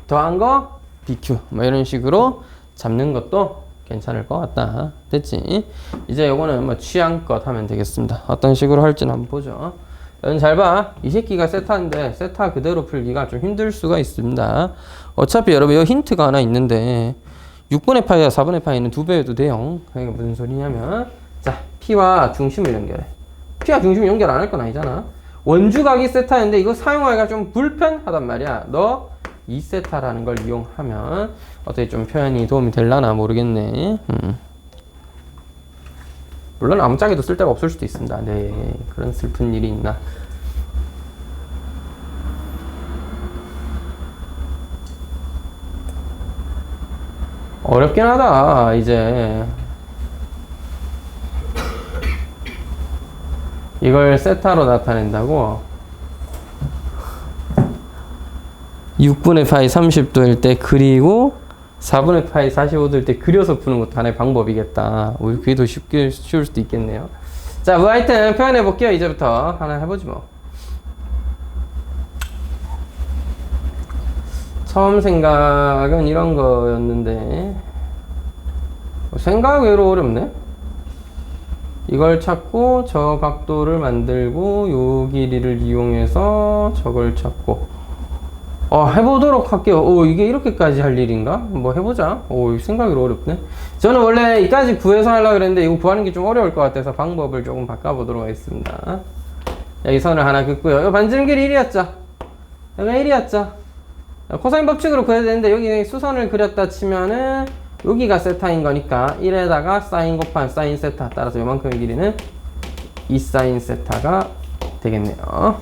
더한 거 BQ 뭐 이런 식으로 잡는 것도 괜찮을 것 같다. 됐지? 이제 요거는 뭐 취향껏 하면 되겠습니다. 어떤 식으로 할지는 한번 보죠. 여러분 잘 봐. 이 새끼가 세타인데 세타 그대로 풀기가 좀 힘들 수가 있습니다. 어차피 여러분 이 힌트가 하나 있는데 6분의 파이와 4분의 파이는 2배여도 돼요. 그러니까 무슨 소리냐면 자 P와 중심을 연결해. P와 중심을 연결 안 할 건 아니잖아. 원주각이 세타인데 이거 사용하기가 좀 불편하단 말이야. 너 2세타라는 걸 이용하면 어떻게 좀 표현이 도움이 될라나 모르겠네. 물론 아무짝에도 쓸 데가 없을 수도 있습니다. 네, 그런 슬픈 일이 있나. 어렵긴 하다. 이제 이걸 세타로 나타낸다고 6분의 파이 30도일 때 그리고 4분의 파이 45도일 때 그려서 푸는 것도 하나의 방법이겠다. 오히려 그게 더 쉬울 수도 있겠네요. 자, 뭐 하여튼 표현해 볼게요. 이제부터 하나 해보지 뭐. 처음 생각은 이런 거였는데 생각 외로 어렵네. 이걸 찾고 저 각도를 만들고 요 길이를 이용해서 저걸 찾고 해보도록 할게요. 이게 이렇게까지 할 일인가? 뭐 해보자. 생각이 어렵네. 저는 원래 이까지 구해서 하려고 그랬는데 이거 구하는 게 좀 어려울 것 같아서 방법을 조금 바꿔보도록 하겠습니다. 여기 선을 하나 긋고요. 이 반지름 길이 1이었죠? 여기가 1이었죠? 코사인 법칙으로 구해야 되는데 여기 수선을 그렸다 치면은 여기가 세타인 거니까 1에다가 사인 곱한 사인 세타 따라서 요만큼의 길이는 2사인 세타가 되겠네요.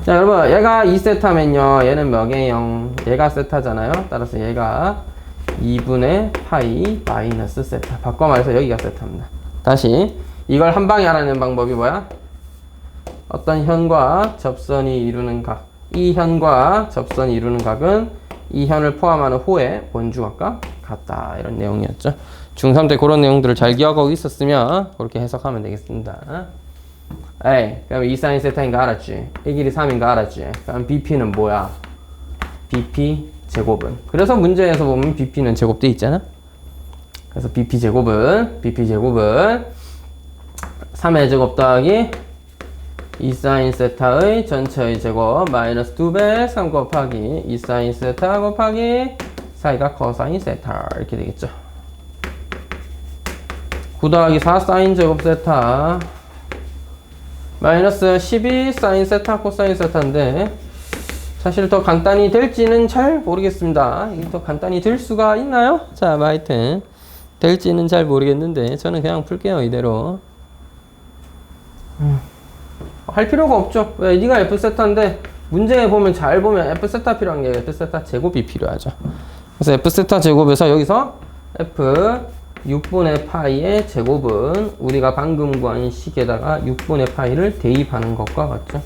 자 여러분 얘가 2세타면요 얘는 몇이에요? 얘가 세타잖아요. 따라서 얘가 2분의 파이 마이너스 세타. 바꿔 말해서 여기가 세타입니다. 다시 이걸 한 방에 알아내는 방법이 뭐야? 어떤 현과 접선이 이루는 각, 이 현과 접선이 이루는 각은 이 현을 포함하는 호의 원주각과 같다. 이런 내용이었죠. 중3 때 그런 내용들을 잘 기억하고 있었으면 그렇게 해석하면 되겠습니다. 그럼 2사인 세타인 거 알았지? 이 길이 3인 거 알았지? 그럼 BP는 뭐야? BP 제곱은. 그래서 문제에서 보면 BP는 제곱돼 있잖아? 그래서 BP 제곱은 3의 제곱 더하기 2사인 세타의 전체의 제곱 마이너스 2배 3 곱하기 2사인 세타 곱하기 사이가 코사인 세타 이렇게 되겠죠. 9 더하기 4사인 제곱 세타 마이너스 12 사인 세타 코사인 세타인데 사실 더 간단히 될지는 잘 모르겠습니다. 이게 더 간단히 될 수가 있나요? 자, 뭐 하여튼 될지는 잘 모르겠는데 저는 그냥 풀게요. 이대로 할 필요가 없죠. 왜? 네가 F세타인데 문제에 보면 잘 보면 F세타 필요한 게 F세타 제곱이 필요하죠. 그래서 F세타 제곱에서 여기서 F 6분의 파이의 제곱은 우리가 방금 구한 식에다가 6분의 파이를 대입하는 것과 같죠.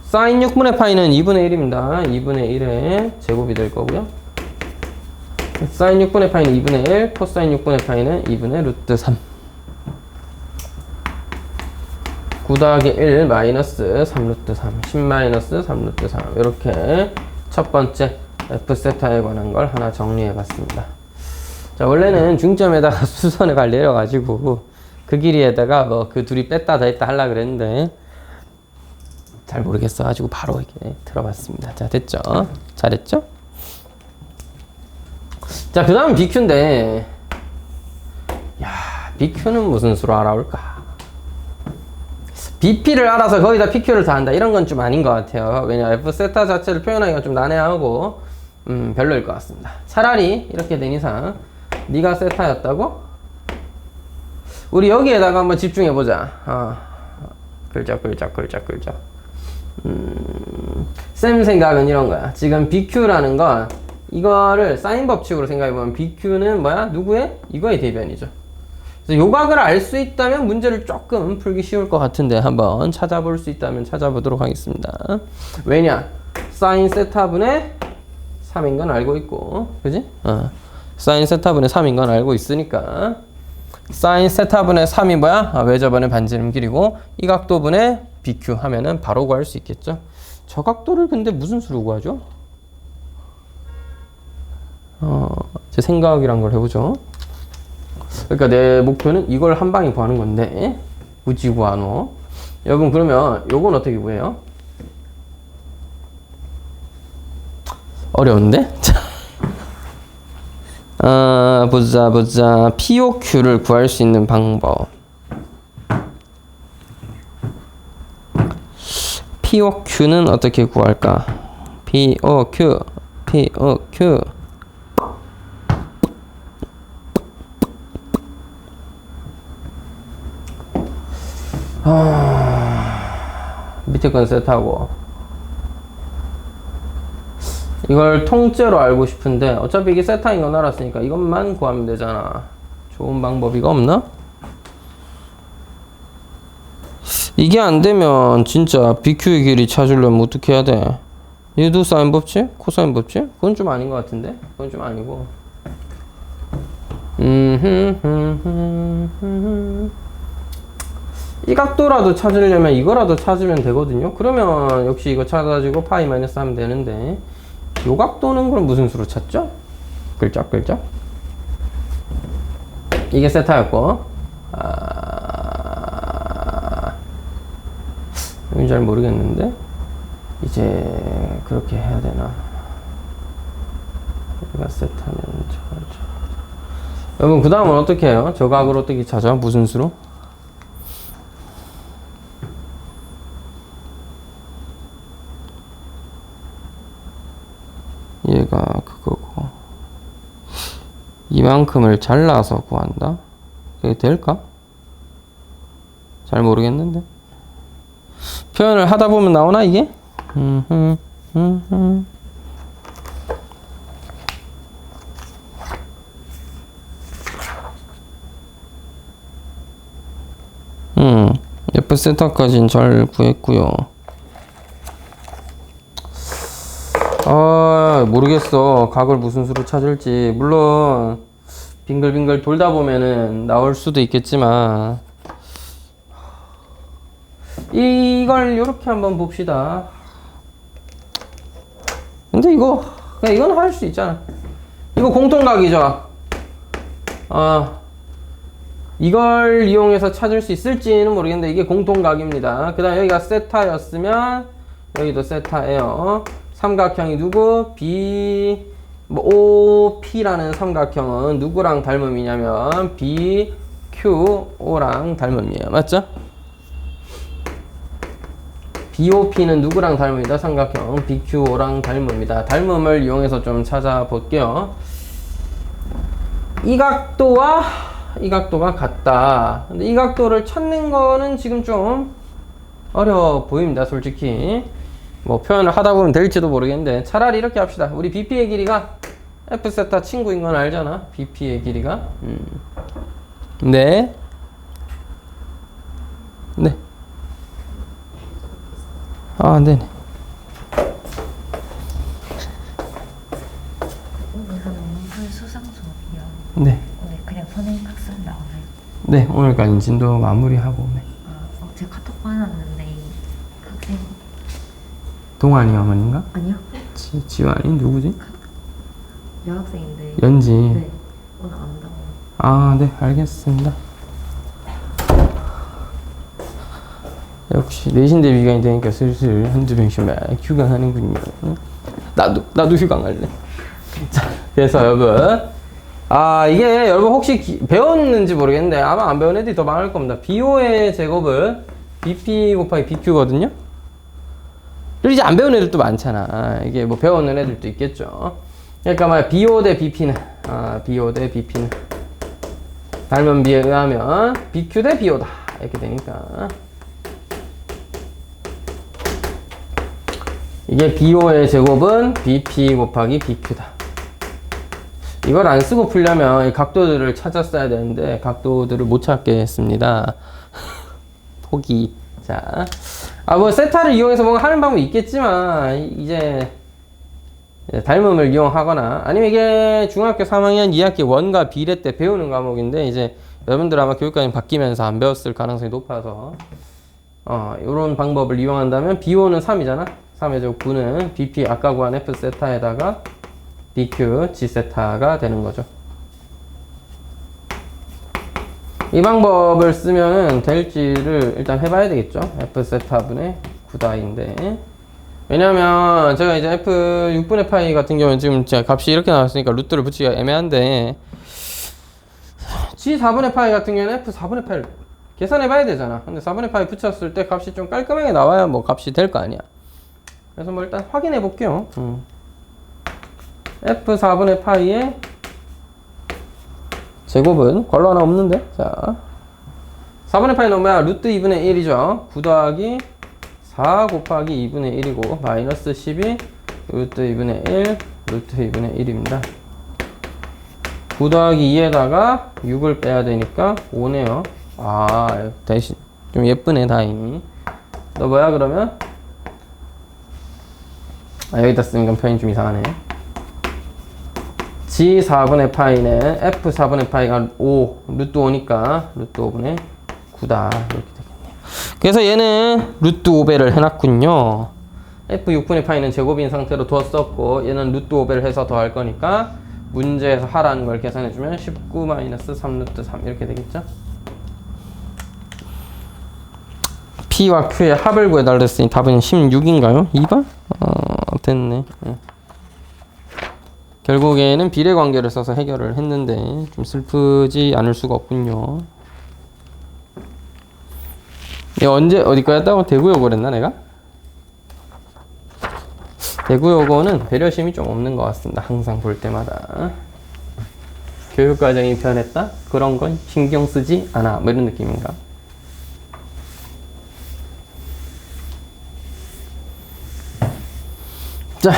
사인 6분의 파이는 2분의 1입니다. 2분의 1의 제곱이 될 거고요. 사인 6분의 파이는 2분의 1, 코사인 6분의 파이는 2분의 루트 3. 9 더하기 1 마이너스 3 루트 3, 10 마이너스 3 루트 3. 이렇게 첫 번째 F세타에 관한 걸 하나 정리해 봤습니다. 자, 원래는 중점에다가 수선을 내려가지고 그 길이에다가 뭐 그 둘이 뺐다 더했다 하려고 그랬는데 잘 모르겠어 가지고 바로 이렇게 들어봤습니다. 자, 됐죠? 잘했죠? 자, 그 다음 BQ인데 야, BQ는 무슨 수로 알아올까? BP를 알아서 거기다 PQ를 더한다 이런 건 좀 아닌 것 같아요. 왜냐 F세타 자체를 표현하기가 좀 난해하고 별로일 것 같습니다. 차라리 이렇게 된 이상 네가 세타였다고? 우리 여기에다가 한번 집중해보자. 글적. 쌤 생각은 이런 거야. 지금 BQ라는 건 이거를 사인 법칙으로 생각해보면 BQ는 뭐야? 누구의? 이거의 대변이죠. 그래서 요각을 알 수 있다면 문제를 조금 풀기 쉬울 것 같은데 한번 찾아볼 수 있다면 찾아보도록 하겠습니다. 왜냐? 사인 세타분의 3인 건 알고 있고, 그지? 사인 세타분의 3인 건 알고 있으니까 사인 세타분의 3이 뭐야? 외접원의 반지름 길이고 이 각도분의 BQ 하면은 바로 구할 수 있겠죠. 저 각도를 근데 무슨 수로 구하죠? 제 생각이란 걸 해보죠. 그러니까 내 목표는 이걸 한 방에 구하는 건데 굳이 구하노. 여러분 그러면 요건 어떻게 구해요? 어려운데? 보자. POQ를 구할 수 있는 방법. POQ는 어떻게 구할까? POQ. 밑에 건 세트하고 이걸 통째로 알고 싶은데 어차피 이게 세타인 건 알았으니까 이것만 구하면 되잖아. 좋은 방법이가 없나? 이게 안 되면 진짜 BQ의 길이 찾으려면 어떻게 해야 돼? 얘도 사인 법칙? 코사인 법칙? 그건 좀 아닌 것 같은데? 그건 좀 아니고. 이 각도라도 찾으려면 이거라도 찾으면 되거든요. 그러면 역시 이거 찾아가지고 파이 마이너스 하면 되는데 요 각도는 그럼 무슨 수로 찾죠? 글쩍 이게 세타였고 이건 잘 모르겠는데 이제 그렇게 해야 되나? 여기가 세타면 여러분 그 다음은 어떻게 해요? 저 각을 어떻게 찾아? 무슨 수로? 얘가 그거고 이만큼을 잘라서 구한다? 그게 될까? 잘 모르겠는데 표현을 하다 보면 나오나 이게? F세타까지는 잘 구했고요. 모르겠어. 각을 무슨 수로 찾을지. 물론 빙글빙글 돌다 보면은 나올 수도 있겠지만 이걸 이렇게 한번 봅시다. 근데 이거 그냥 이건 할 수 있잖아. 이거 공통각이죠. 이걸 이용해서 찾을 수 있을지는 모르겠는데 이게 공통각입니다. 그 다음 여기가 세타였으면 여기도 세타예요. 삼각형이 누구? OP라는 삼각형은 누구랑 닮음이냐면 BQO랑 닮음이에요. 맞죠? BOP는 누구랑 닮음이다? 삼각형 BQO랑 닮음이다. 닮음을 이용해서 좀 찾아볼게요. 이 각도와 이 각도가 같다. 근데 이 각도를 찾는 거는 지금 좀 어려워 보입니다. 솔직히 뭐 표현을 하다 보면 될지도 모르겠는데 차라리 이렇게 합시다. 우리 BP의 길이가 F세타 친구인 건 알잖아. BP의 길이가 네. 네네. 오늘 하는 문풀 수상 수업이요. 네. 오늘 그냥 선행학습 나오나요? 네, 오늘까지 진도 마무리하고 네. 제가 카톡 받았는데 학생 동환이 어머니인가? 아니요? 지환이 누구지? 여학생인데 연지. 네 오늘 안 온다고. 네, 알겠습니다. 역시 내신 대비가 되니까 슬슬 한두 명씩 막 휴강하는군요. 나도 휴강할래. 자, 그래서 여러분 이게 여러분 혹시 배웠는지 모르겠는데 아마 안 배운 애들이 더 많을 겁니다. BO의 제곱은 BP 곱하기 BQ거든요. 그리고 이제 안 배운 애들도 많잖아. 이게 뭐 배우는 애들도 있겠죠. 그러니까 BO 대 BP는 BO 대 BP는 닮은 비에 의하면 BQ 대 BO다 이렇게 되니까 이게 BO의 제곱은 BP 곱하기 BQ다. 이걸 안 쓰고 풀려면 이 각도들을 찾았어야 되는데 각도들을 못 찾겠습니다. 포기. 자, 뭐 세타를 이용해서 뭔가 하는 방법이 있겠지만 이제 닮음을 이용하거나 아니면 이게 중학교 3학년 2학기 원과 비례 때 배우는 과목인데 이제 여러분들 아마 교육관이 바뀌면서 안 배웠을 가능성이 높아서 이런 방법을 이용한다면 BO는 3이잖아. 3의 제곱 9는 BP 아까 구한 F 세타에다가 dq g 세타가 되는 거죠. 이 방법을 쓰면 될지를 일단 해봐야 되겠죠. f 세타분의 9다인데, 왜냐면 제가 이제 f 6분의 파이 같은 경우는 지금 제가 값이 이렇게 나왔으니까 루트를 붙이기가 애매한데, g 4분의 파이 같은 경우는 f 4분의 파이를 계산해 봐야 되잖아. 근데 4분의 파이 붙였을 때 값이 좀 깔끔하게 나와야 뭐 값이 될 거 아니야. 그래서 뭐 일단 확인해 볼게요. f 4분의 파이의 제곱은 괄호 하나 없는데, 자 4분의 파이는 뭐야? 루트 2분의 1이죠 9 더하기 4 곱하기 2분의 1이고 마이너스 12 루트 2분의 1 루트 2분의 1입니다 9 더하기 2에다가 6을 빼야 되니까 5네요. 아 대신 좀 예쁘네 다행히. 너 뭐야 그러면? 아 여기다 쓰는 건 표현이 좀 이상하네. g 4분의 파이는 f 4분의 파이가 5 루트 5니까 루트 5분의 9다 이렇게 되겠네요. 그래서 얘는 루트 5배를 해놨군요. f 6분의 파이는 제곱인 상태로 두었었고 얘는 루트 5배를 해서 더할 거니까 문제에서 하라는 걸 계산해주면 19 마이너스 3 루트 3 이렇게 되겠죠. P와 Q의 합을 구해달라 했으니 답은 16인가요? 2번? 됐네. 결국에는 비례관계를 써서 해결을 했는데 좀 슬프지 않을 수가 없군요. 얘 언제 어디까지 했다고? 대구여고 그랬나 내가? 대구여고는 배려심이 좀 없는 것 같습니다. 항상 볼 때마다 교육과정이 변했다? 그런 건 신경 쓰지 않아 뭐 이런 느낌인가? 자,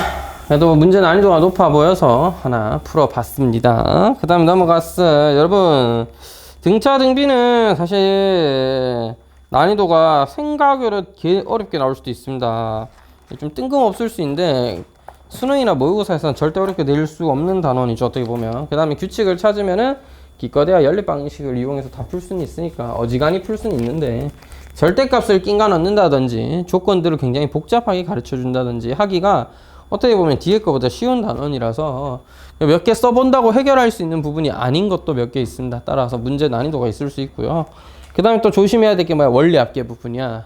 그래도 문제 난이도가 높아 보여서 하나 풀어봤습니다. 그 다음 넘어갔어요. 여러분, 등차 등비는 사실 난이도가 생각외로 어렵게 나올 수도 있습니다. 좀 뜬금없을 수 있는데 수능이나 모의고사에서는 절대 어렵게 낼 수 없는 단원이죠. 어떻게 보면. 그 다음에 규칙을 찾으면은 기껏해야 연립 방식을 이용해서 다 풀 수는 있으니까 어지간히 풀 수는 있는데 절대값을 낀가 넣는다든지 조건들을 굉장히 복잡하게 가르쳐 준다든지 하기가 어떻게 보면 뒤에 거보다 쉬운 단원이라서 몇 개 써본다고 해결할 수 있는 부분이 아닌 것도 몇 개 있습니다. 따라서 문제 난이도가 있을 수 있고요. 그 다음에 또 조심해야 될 게 뭐야? 원리합계 부분이야.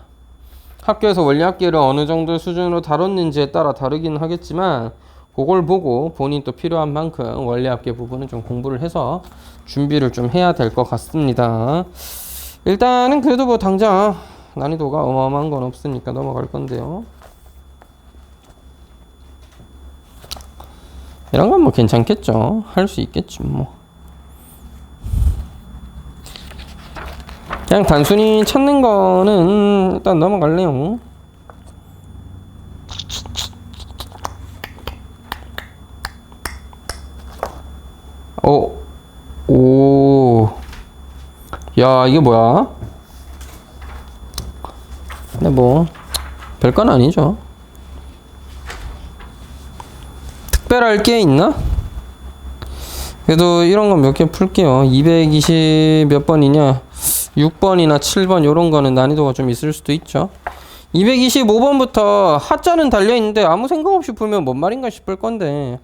학교에서 원리합계를 어느 정도 수준으로 다뤘는지에 따라 다르긴 하겠지만 그걸 보고 본인 또 필요한 만큼 원리합계 부분은 좀 공부를 해서 준비를 좀 해야 될 것 같습니다. 일단은 그래도 뭐 당장 난이도가 어마어마한 건 없으니까 넘어갈 건데요. 이런 건 뭐 괜찮겠죠. 할 수 있겠지 뭐. 그냥 단순히 찾는 거는 일단 넘어갈래요. 오. 야, 이게 뭐야? 근데 뭐 별건 아니죠. 특별할 게 있나? 그래도 이런 건 몇 개 풀게요. 220 몇 번이냐? 6번이나 7번 요런 거는 난이도가 좀 있을 수도 있죠. 225번부터 하자는 달려있는데 아무 생각 없이 풀면 뭔 말인가 싶을 건데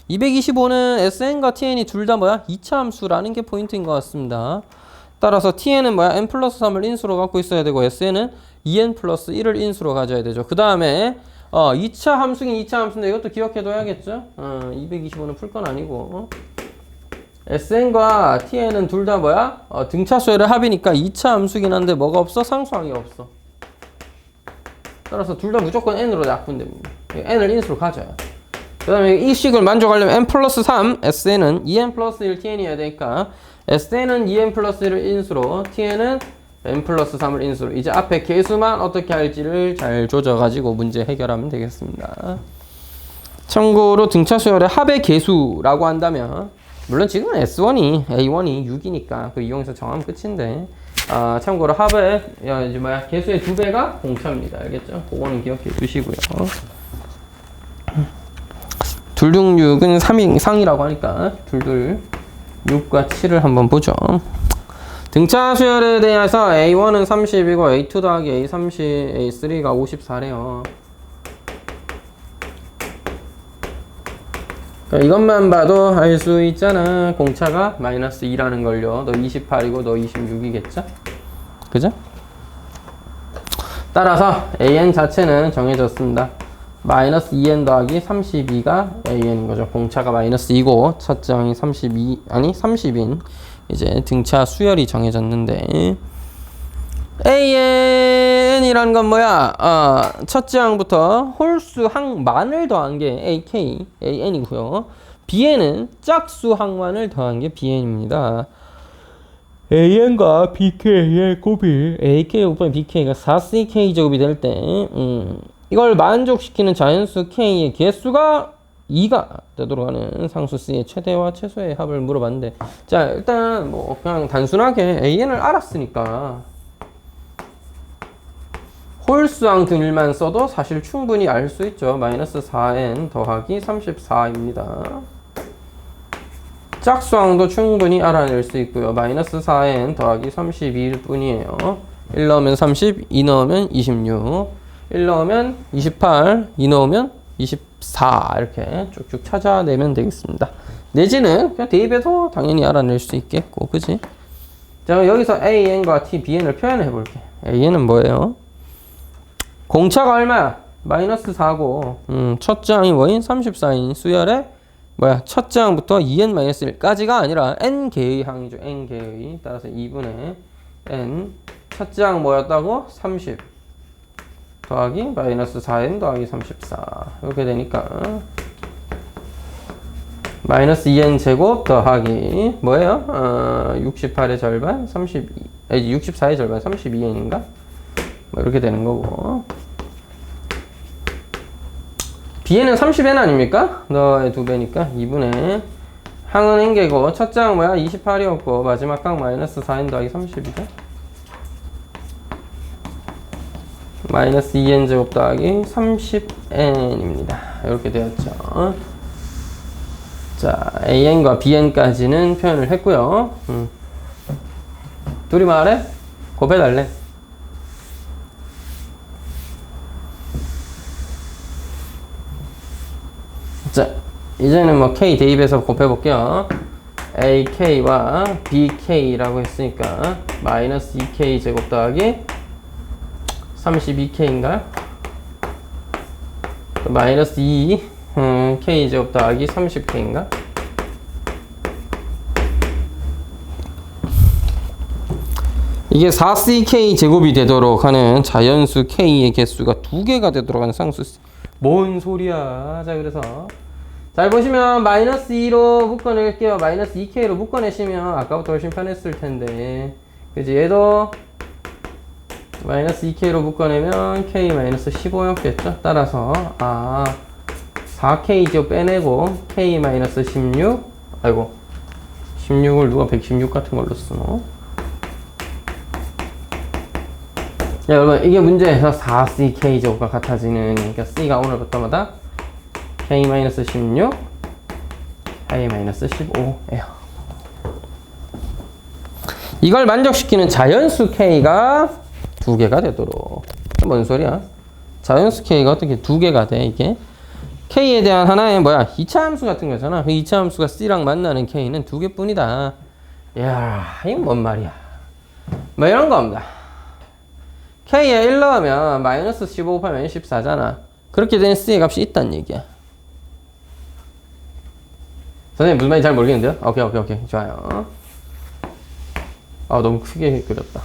225는 SN과 TN이 둘 다 뭐야? 2차 함수라는 게 포인트인 것 같습니다. 따라서 TN은 뭐야? n 플러스 3을 인수로 갖고 있어야 되고 SN은 2n 플러스 1을 인수로 가져야 되죠. 그 다음에 2차 함수긴 2차 함수인데 이것도 기억해둬야겠죠? 225는 풀 건 아니고 SN과 TN은 둘 다 뭐야? 등차수열의 합이니까 2차 함수긴 한데 뭐가 없어? 상수항이 없어. 따라서 둘 다 무조건 n으로 약분됩니다. n을 인수로 가져요. 그 다음에 이 식을 만족하려면 n 플러스 3, SN은 2n 플러스 1 TN이어야 되니까 SN은 2n 플러스 1을 인수로 TN은 n 플러스 3을 인수로 이제 앞에 계수만 어떻게 할지를 잘 조져가지고 문제 해결하면 되겠습니다. 참고로 등차수열의 합의 계수라고 한다면 물론 지금은 S1이 A1이 6이니까 그 이용해서 정하면 끝인데 참고로 합의 이제 뭐야 계수의 2배가 공차입니다. 알겠죠? 그거는 기억해 두시고요. 266은 3이 상이라고 하니까 226과 7을 한번 보죠. 등차 수열에 대해서 A1은 30이고 A2 더하기 A 30, A3가 54래요. 그러니까 이것만 봐도 알 수 있잖아. 공차가 마이너스 2라는 걸요. 너 28이고 너 26이겠죠? 그죠? 따라서 AN 자체는 정해졌습니다. 마이너스 2N 더하기 32가 AN인 거죠. 공차가 마이너스 2고 첫 장이 30인 이제 등차 수열이 정해졌는데 AN이라는 건 뭐야? 첫 장부터 홀수 항만을 더한 게 AK, AN이고요. BN은 짝수 항만을 더한 게 BN입니다. AN과 BK의 곱이 AK 곱하기 BK가 4CK 제곱이 될 때 이걸 만족시키는 자연수 K의 개수가 2가 되도록 하는 상수 C의 최대와 최소의 합을 물어봤는데 자 일단 뭐 그냥 단순하게 AN을 알았으니까 홀수항 등일만 써도 사실 충분히 알 수 있죠. 마이너스 4n 더하기 34입니다. 짝수항도 충분히 알아낼 수 있고요. 마이너스 4n 더하기 32일 뿐이에요. 1 넣으면 30, 2 넣으면 26, 1 넣으면 28, 2 넣으면 24 이렇게 쭉쭉 찾아내면 되겠습니다. 내지는 그냥 대입해서 당연히 알아낼 수 있겠고, 그지? 자, 여기서 AN과 T, BN을 표현해 볼게. AN은 뭐예요? 공차가 얼마야? 마이너스 4고 첫 장이 뭐인? 34인 수열에 뭐야? 첫 장부터 2n-1까지가 아니라 n개의 항이죠. n개의. 따라서 2분의 n 첫 장 뭐였다고? 30 더하기 마이너스 4n 더하기 34 이렇게 되니까 마이너스 2n 제곱 더하기 뭐예요? 68의 절반 64의 절반 32n인가? 뭐 이렇게 되는 거고 B는 30n 아닙니까? 너의 2배니까 2분의 항은 n개고 첫 장 뭐야? 28이었고 마지막 항 마이너스 4n 더하기 30이죠 마이너스 2n 제곱 더하기 30n입니다 이렇게 되었죠. 자, AN과 BN까지는 표현을 했고요. 둘이 말해? 곱해달래. 자, 이제는 뭐 K 대입해서 곱해볼게요. AK와 BK라고 했으니까 마이너스 2K 제곱 더하기 32K인가요? 마이너스 2 K 제곱 더하기 30K인가? 이게 4CK 제곱이 되도록 하는 자연수 K의 개수가 2개가 되도록 하는 상수 C. 뭔 소리야. 자, 그래서 잘 보시면 마이너스 2로 묶어낼게요. 마이너스 2K로 묶어내시면 아까부터 훨씬 편했을 텐데 그치? 얘도 마이너스 2K로 묶어내면 K 마이너스 15였겠죠? 따라서 4K 죠 빼내고 K 마이너스 16 아이고 16을 누가 116 같은 걸로 쓰노? 자, 여러분 이게 문제에서 4CK 제곱과 같아지는 그러니까 C가 오늘부터마다 K 마이너스 16 K 마이너스 15예요. 이걸 만족시키는 자연수 K가 2개가 되도록. 뭔 소리야? 자연수 K가 어떻게 2개가 돼, 이게? K에 대한 하나의 뭐야? 2차 함수 같은 거잖아. 그 2차 함수가 C랑 만나는 K는 2개뿐이다. 이야, 이건 뭔 말이야? 뭐 이런 겁니다. K에 1 넣으면 마이너스 15 곱하면 14잖아. 그렇게 된 C의 값이 있다는 얘기야. 선생님, 무슨 말인지 잘 모르겠는데요? 오케이. 좋아요. 너무 크게 그렸다.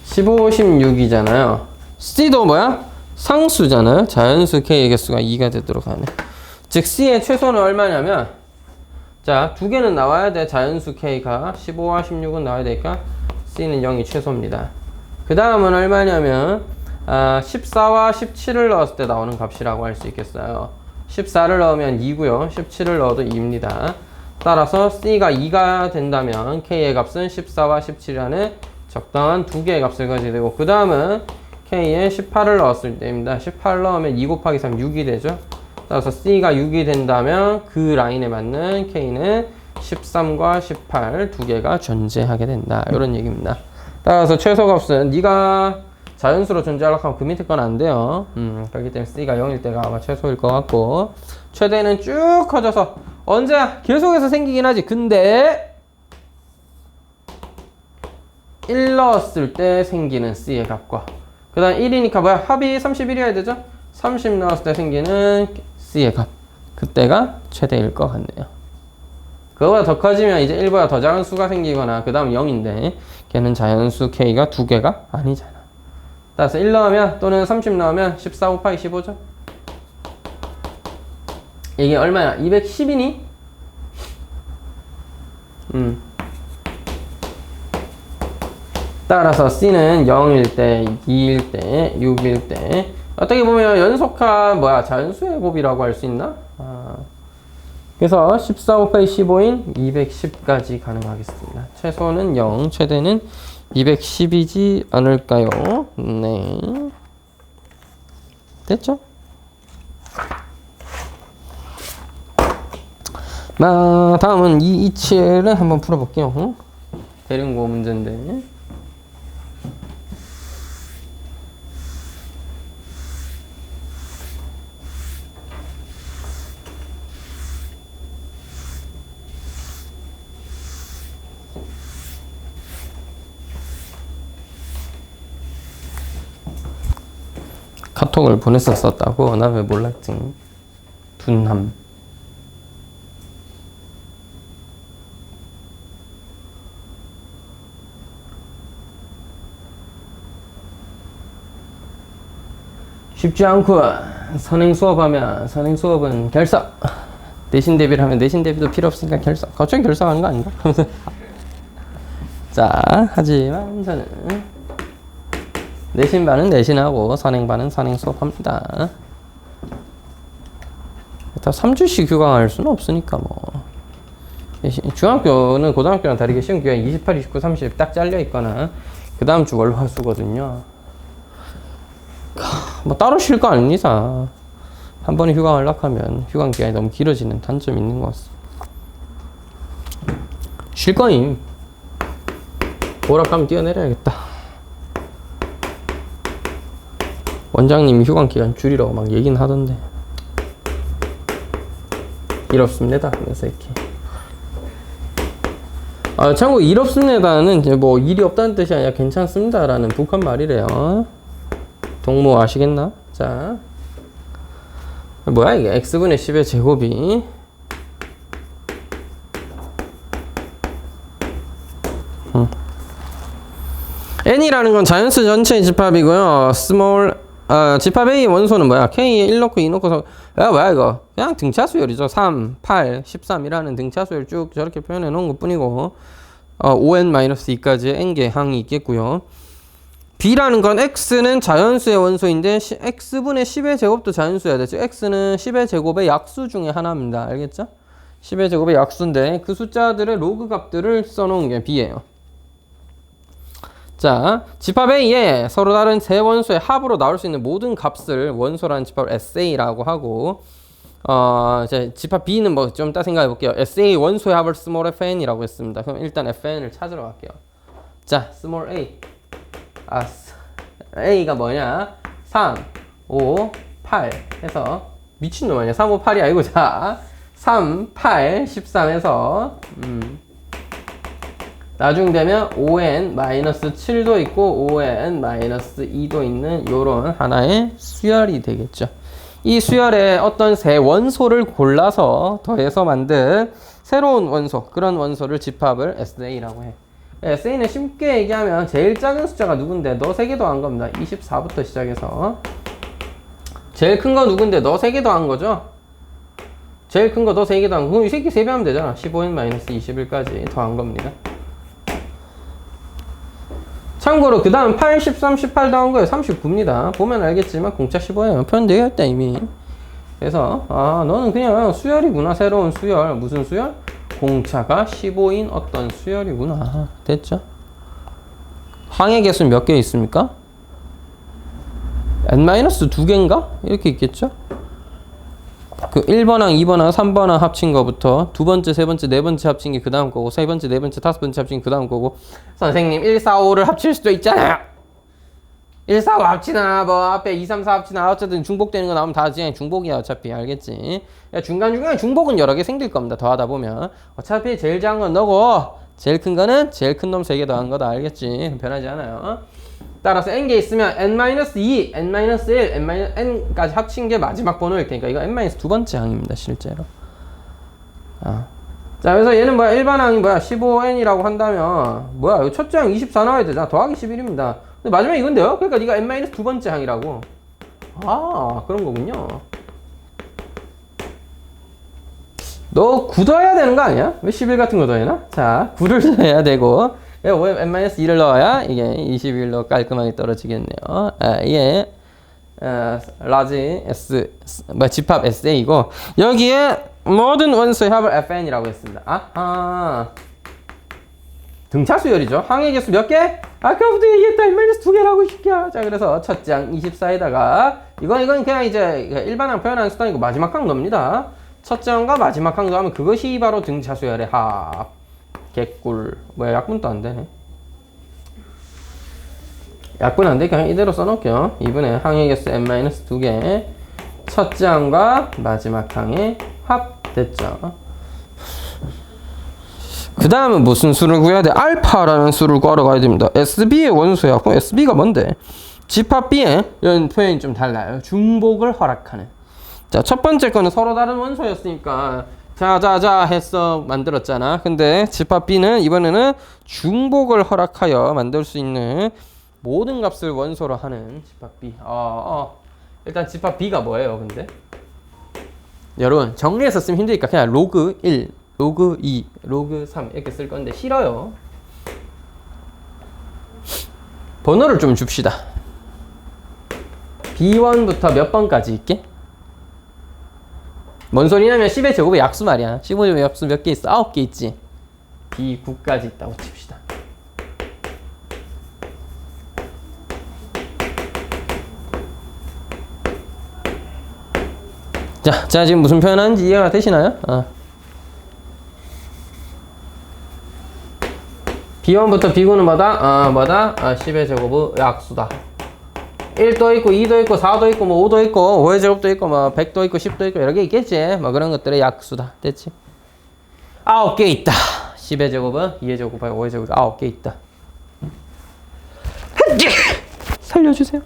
15, 16이잖아요. C도 뭐야? 상수잖아요. 자연수 K의 개수가 2가 되도록 하네. 즉 C의 최소는 얼마냐면 자, 2개는 나와야 돼. 자연수 K가 15와 16은 나와야 되니까 C는 0이 최소입니다. 그 다음은 얼마냐면 14와 17을 넣었을 때 나오는 값이라고 할 수 있겠어요. 14를 넣으면 2고요. 17을 넣어도 2입니다. 따라서 C가 2가 된다면 K의 값은 14와 17이라는 적당한 2개의 값을 가지게 되고 그 다음은 K에 18을 넣었을 때입니다. 18 넣으면 2 곱하기 3 6이 되죠. 따라서 C가 6이 된다면 그 라인에 맞는 K는 13과 18 2개가 존재하게 된다. 이런 얘기입니다. 따라서 최소값은 네가 자연수로 존재하려고 하면 그 밑에 건 안 돼요. 그렇기 때문에 C가 0일 때가 아마 최소일 것 같고, 최대는 쭉 커져서 언제야? 계속해서 생기긴 하지. 근데 1 넣었을 때 생기는 C의 값과 그 다음 1이니까 뭐야? 합이 31이어야 되죠? 30 넣었을 때 생기는 C의 값, 그때가 최대일 것 같네요. 그거보다 더 커지면 이제 1보다 더 작은 수가 생기거나 그 다음 0인데 걔는 자연수 K가 2개가 아니잖아. 따라서 1 넣으면 또는 30 넣으면 14 곱하기 15죠. 이게 얼마야? 210이니? 따라서 C는 0일 때, 2일 때, 6일 때, 어떻게 보면 연속한 자연수의 곱이라고 할 수 있나? 그래서 14 곱하기 15인 210까지 가능하겠습니다. 최소는 0, 최대는 210이지 않을까요? 네. 됐죠? 다음은 227을 한번 풀어볼게요. 대륜고 문제인데. 카톡을 보냈었다고? 나 왜 몰랐지? 둔함. 쉽지 않고 선행 수업하면 선행 수업은 결석, 내신 대비를 하면 내신 대비도 필요 없으니까 결석. 갑자기 결석하는 거 아닌가? 자, 하지만 저는 내신 반은 내신하고 선행 반은 선행 수업합니다. 3주씩 휴강할 수는 없으니까 뭐. 중학교는 고등학교랑 다르게 시험 기간이 28, 29, 30 딱 잘려 있거나 그 다음 주 월, 화, 수거든요. 뭐 따로 쉴 거 아닙니다. 한 번에 휴강하려고 하면 휴강 기간이 너무 길어지는 단점이 있는 것 같습니다. 쉴 거임. 오락가면 뛰어내려야겠다. 원장님이 휴강 기간 줄이라고 막 얘기는 하던데. 일 없습니다. 그래서 이렇게. 참고 일 없습니다는 이제 뭐 일이 없다는 뜻이 아니라 괜찮습니다라는 북한 말이래요. 동무 아시겠나? 자, 뭐야 이게? x분의 10의 제곱이 n이라는 건 자연수 전체의 집합이고요. 집합 A 원소는 뭐야? K에 1 넣고 2 넣고서 뭐야 이거? 그냥 등차수열이죠. 3, 8, 13이라는 등차수열 쭉 저렇게 표현해 놓은 것 뿐이고 5n-2까지의 n개 항이 있겠고요. B라는 건 X는 자연수의 원소인데 X분의 10의 제곱도 자연수여야 되죠. X는 10의 제곱의 약수 중에 하나입니다. 알겠죠? 10의 제곱의 약수인데 그 숫자들의 로그 값들을 써놓은 게 B예요. 자, 집합 A에 서로 다른 세 원소의 합으로 나올 수 있는 모든 값을 원소라는 집합을 SA라고 하고 이제 집합 B는 뭐 좀 이따 생각해 볼게요. SA 원소의 합을 small fn이라고 했습니다. 그럼 일단 fn을 찾으러 갈게요. 자, small a. A가 뭐냐? 3, 5, 8 해서 미친놈 아니야? 3, 5, 8이 아니고 자 3, 8, 13에서 나중 되면 5n-7도 있고 5n-2도 있는 요런 하나의 수열이 되겠죠. 이 수열에 어떤 세 원소를 골라서 더해서 만든 새로운 원소, 그런 원소를 집합을 SA라고 해. SA는 쉽게 얘기하면 제일 작은 숫자가 누군데 너 3개 더한 겁니다. 24부터 시작해서 제일 큰 거 누군데 너 3개 더한 거죠. 제일 큰 거 너 3개 더한 거. 그럼 이 새끼 3배하면 되잖아. 15n-21까지 더한 겁니다. 참고로 그 다음 8, 13, 18 더한 거에 39입니다. 보면 알겠지만 공짜 15예요. 표현 되겠다 이미. 그래서 너는 그냥 수열이구나. 새로운 수열. 무슨 수열? 공차가 15인 어떤 수열이구나. 됐죠? 항의 개수는 몇 개 있습니까? n-2개인가? 이렇게 있겠죠? 그 1번항, 2번항, 3번항 합친 거부터 두 번째, 세 번째, 네 번째 합친 게 그 다음 거고, 세 번째, 네 번째, 다섯 번째 합친 게 그 다음 거고, 선생님 1, 4, 5를 합칠 수도 있잖아요. 1, 4, 5 합치나 뭐 앞에 2, 3, 4 합치나 어쨌든 중복되는 거 나오면 다 그냥 중복이야 어차피 알겠지? 야, 중간중간에 중복은 여러 개 생길 겁니다 더하다 보면 어차피 제일 작은 건 너고 제일 큰 거는 제일 큰 놈 3개 더한 거다 알겠지? 변하지 않아요. 따라서 n개 있으면 n-2, n-1, n-n까지 합친 게 마지막 번호일 테니까 이거 n-두 번째 항입니다 실제로. 자 그래서 얘는 뭐야 일반항이 뭐야 15n이라고 한다면 뭐야 이거 첫째 항 24 나와야 되잖아. 더하기 11입니다. 근데 마지막에 이건데요? 그러니까 네가 n-두 번째 항이라고. 아 그런 거군요. 너 9 더해야 되는 거 아니야? 왜 11 같은 거 더해나? 자 9를 더해야 되고 왜 n-2를 넣어야 이게 21로 깔끔하게 떨어지겠네요. 이게 라지 S 뭐 집합 SA이고 여기에 모든 원소의 합을 FN이라고 했습니다. 아하 등차 수열이죠. 항의 개수 몇 개? 아까부터 얘기했다. n-두 개라고 이 새끼야. 자 그래서 첫째 항 24에다가 이건 그냥 이제 일반항 표현하는 수단이고 마지막 항 넣습니다. 첫째 항과 마지막 항 더하면 그것이 바로 등차 수열의 합. 개꿀. 뭐야 약분도 안 되네. 약분 안 되니까 그냥 이대로 써놓을게요. 이번에 항의 개수 n-두 개. 첫째 항과 마지막 항의 합 됐죠. 그 다음은 무슨 수를 구해야 돼? 알파라는 수를 구하러 가야 됩니다. SB의 원소야. 그럼 SB가 뭔데? 집합 B에 이런 표현이 좀 달라요. 중복을 허락하는. 자, 첫 번째 거는 서로 다른 원소였으니까 자 해서 만들었잖아. 근데 집합 B는 이번에는 중복을 허락하여 만들 수 있는 모든 값을 원소로 하는 집합 B. 일단 집합 B가 뭐예요, 근데? 여러분, 정리해서 쓰면 힘드니까 그냥 로그 1, 로그 2, 로그 3 이렇게 쓸 건데 싫어요. 번호를 좀 줍시다. B1부터 몇 번까지 있게? 뭔 소리냐면 10의 제곱의 약수 말이야. 15의 약수 몇 개 있어? 9개 있지. B9까지 있다고 칩시다. 자 지금 무슨 표현하는지 이해가 되시나요? B1부터 B9는 뭐다? 10의 제곱의 약수다. 1도 있고 2도 있고 4도 있고 뭐 5도 있고 5의 제곱도 있고 뭐 100도 있고 10도 있고 여러 개 있겠지. 뭐 그런 것들의 약수다. 됐지? 9개 있다. 10의 제곱은 2의 제곱, 5의 제곱 9개 있다. 살려주세요.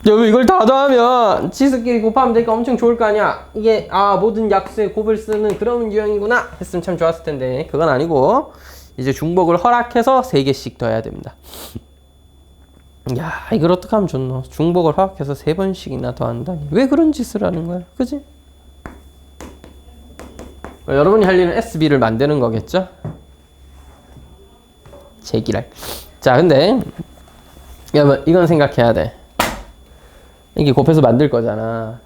여러분 이걸 다 더하면 지수끼리 곱하면 되니까 엄청 좋을 거 아니야. 이게 모든 약수의 곱을 쓰는 그런 유형이구나 했으면 참 좋았을 텐데 그건 아니고 이제 중복을 허락해서 3개씩 더해야 됩니다. 야 이걸 어떻게 하면 좋노? 중복을 허락해서 3번씩이나 더한다니 왜 그런 짓을 하는 거야? 그지? 여러분이 할 일은 SB를 만드는 거겠죠? 제기랄. 자 근데 여러분 이건 생각해야 돼. 이게 곱해서 만들 거잖아.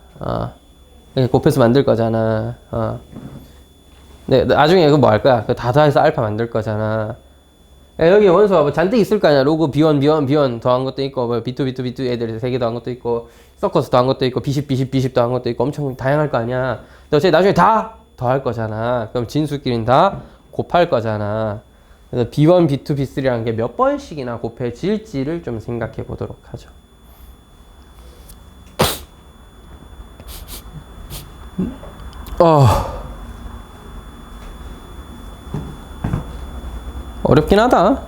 이게 곱해서 만들 거잖아. 네, 나중에 이거 뭐 할 거야? 다 더해서 알파 만들 거잖아. 여기 원소가 뭐 잔뜩 있을 거 아니야. 로그 B1 더한 것도 있고, 뭐 B2 애들이 3개 더한 것도 있고, 서커스 더한 것도 있고, B10 더한 것도 있고, 엄청 다양할 거 아니야. 근데 어차피 나중에 다 더할 거잖아. 그럼 진수끼리는 다 곱할 거잖아. 그래서 B1, B2, B3라는 게 몇 번씩이나 곱해질지를 좀 생각해 보도록 하죠. 어렵긴 하다.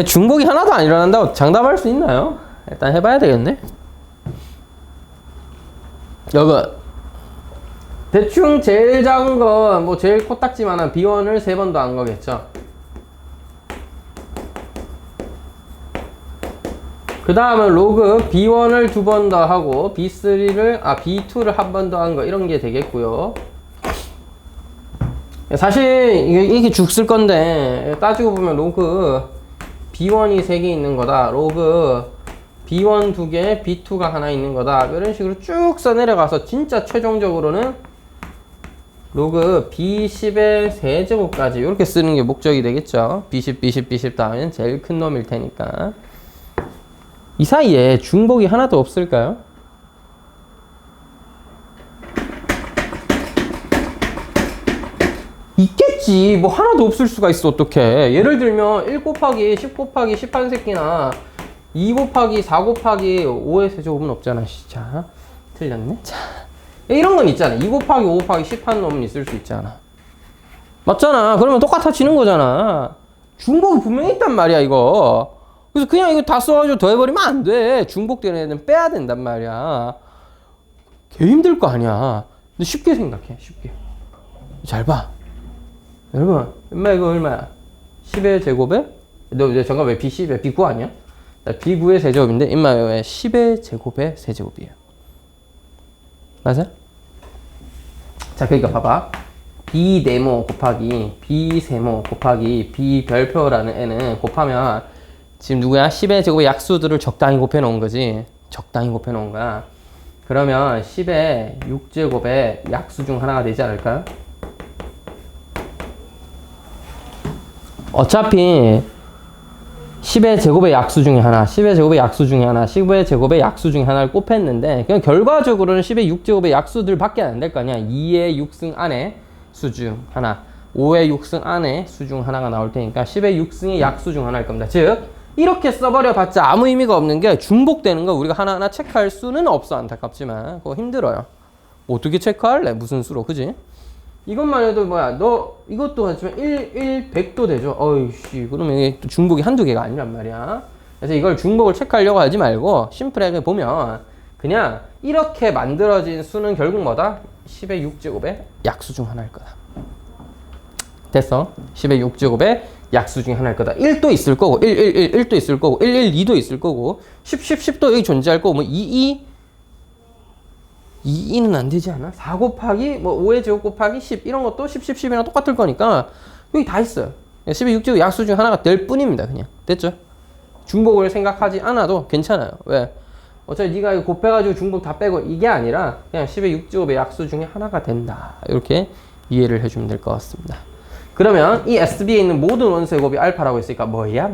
중복이 하나도 안 일어난다고 장담할 수 있나요? 일단 해봐야 되겠네. 여러분 대충 제일 작은 거 뭐 제일 코딱지만한 B1을 3번 더한 거겠죠. 그 다음은 로그 B1을 2번 더하고 B2를 한 번 더한 거 이런 게 되겠고요. 사실 이게 죽 쓸 건데 따지고 보면 로그 B1이 3개 있는 거다. 로그 B1 2개, B2가 하나 있는 거다. 이런 식으로 쭉 써내려가서 진짜 최종적으로는 로그 B10의 세제곱까지 이렇게 쓰는 게 목적이 되겠죠. B10 다음엔 제일 큰 놈일 테니까. 이 사이에 중복이 하나도 없을까요? 있겠지? 있지. 뭐 하나도 없을 수가 있어. 어떡해. 예를 들면 1 곱하기 10 곱하기 10 한 새끼나 2 곱하기 4 곱하기 5의 세제곱은 없잖아. 진짜 틀렸네. 자, 이런 건 있잖아. 2 곱하기 5 곱하기 10 한 놈은 있을 수 있잖아. 맞잖아. 그러면 똑같아지는 거잖아. 중복이 분명히 있단 말이야 이거. 그래서 그냥 이거 다 써가지고 더해버리면 안 돼. 중복되는 애는 빼야 된단 말이야. 개 힘들 거 아니야. 근데 쉽게 생각해. 쉽게. 잘 봐. 여러분, 엄마 이거 얼마야? 10의 제곱에? 너 잠깐 왜 B10에 B9 아니야? B9의 세제곱인데 임마 왜 10의 제곱의 세제곱이에요? 맞아? 자, 그러니까 봐봐. B 네모 곱하기 B 세모 곱하기 B 별표라는 애는 곱하면 지금 누구야? 10의 제곱의 약수들을 적당히 곱해 놓은 거지. 적당히 곱해 놓은 거야. 그러면 10의 6제곱의 약수 중 하나가 되지 않을까요? 어차피 10의 제곱의 약수 중에 하나, 10의 제곱의 약수 중에 하나, 10의 제곱의 약수 중에 하나를 곱했는데 그냥 결과적으로는 10의 6제곱의 약수들 밖에 안 될 거 아니야. 2의 6승 안에 수 중 하나, 5의 6승 안에 수 중 하나가 나올 테니까 10의 6승의 약수 중 하나일 겁니다. 즉 이렇게 써버려 봤자 아무 의미가 없는 게 중복되는 거 우리가 하나하나 체크할 수는 없어. 안타깝지만 그거 힘들어요. 어떻게 체크할래? 무슨 수로, 그지? 이것만 해도 뭐야, 너 이것도 하지만 1, 100도 되죠. 어이씨, 그러면 이게 또 중복이 한두 개가 아니란 말이야. 그래서 이걸 중복을 체크하려고 하지 말고 심플하게 보면 그냥 이렇게 만들어진 수는 결국 뭐다? 10의 6제곱의 약수 중 하나일 거다. 됐어? 10의 6제곱의 약수 중에 하나일 거다. 1도 있을 거고 1도 있을 거고 2도 있을 거고 10도 여기 존재할 거고 뭐 2는 안 되지 않아? 4 곱하기 뭐 5의 제곱 곱하기 10 이런 것도 10이랑 똑같을 거니까 여기 다 있어요. 10의 6제곱 약수 중 하나가 될 뿐입니다. 그냥 됐죠? 중복을 생각하지 않아도 괜찮아요. 왜? 어차피 네가 이거 곱해가지고 중복 다 빼고 이게 아니라 그냥 10의 6제곱의 약수 중에 하나가 된다. 이렇게 이해를 해주면 될 것 같습니다. 그러면 이 SB에 있는 모든 원소의 곱이 알파라고 했으니까 뭐야?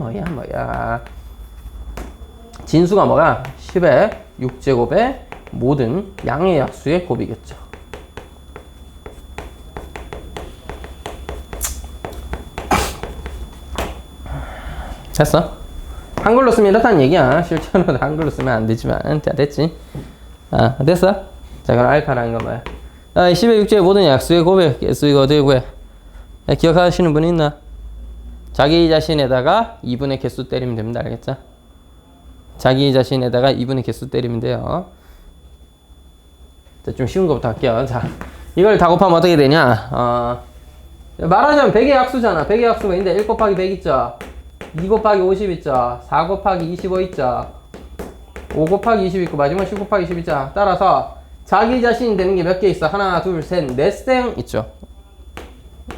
진수가 뭐야? 10의 6제곱의 모든 양의 약수의 곱이겠죠. 됐어? 한글로 쓰면 이렇다는 얘기야. 실제로는 한글로 쓰면 안 되지만 됐지? 아, 됐어? 자, 그럼 알파라는 건 뭐야? 10의 6제의 모든 약수의 곱의 개수 이거 어떻게 구해? 기억하시는 분 있나? 자기 자신에다가 2분의 개수 때리면 됩니다. 알겠죠? 자기 자신에다가 2분의 개수 때리면 돼요. 자, 좀 쉬운 것부터 할게요. 자, 이걸 다 곱하면 어떻게 되냐? 말하자면 100의 약수잖아. 100의 약수가 있는데 1 곱하기 100 있죠? 2 곱하기 50 있죠? 4 곱하기 25 있죠? 5 곱하기 20 있고 마지막 10 곱하기 10 있죠? 따라서 자기 자신이 되는 게 몇 개 있어? 하나, 둘, 셋, 넷 생 있죠?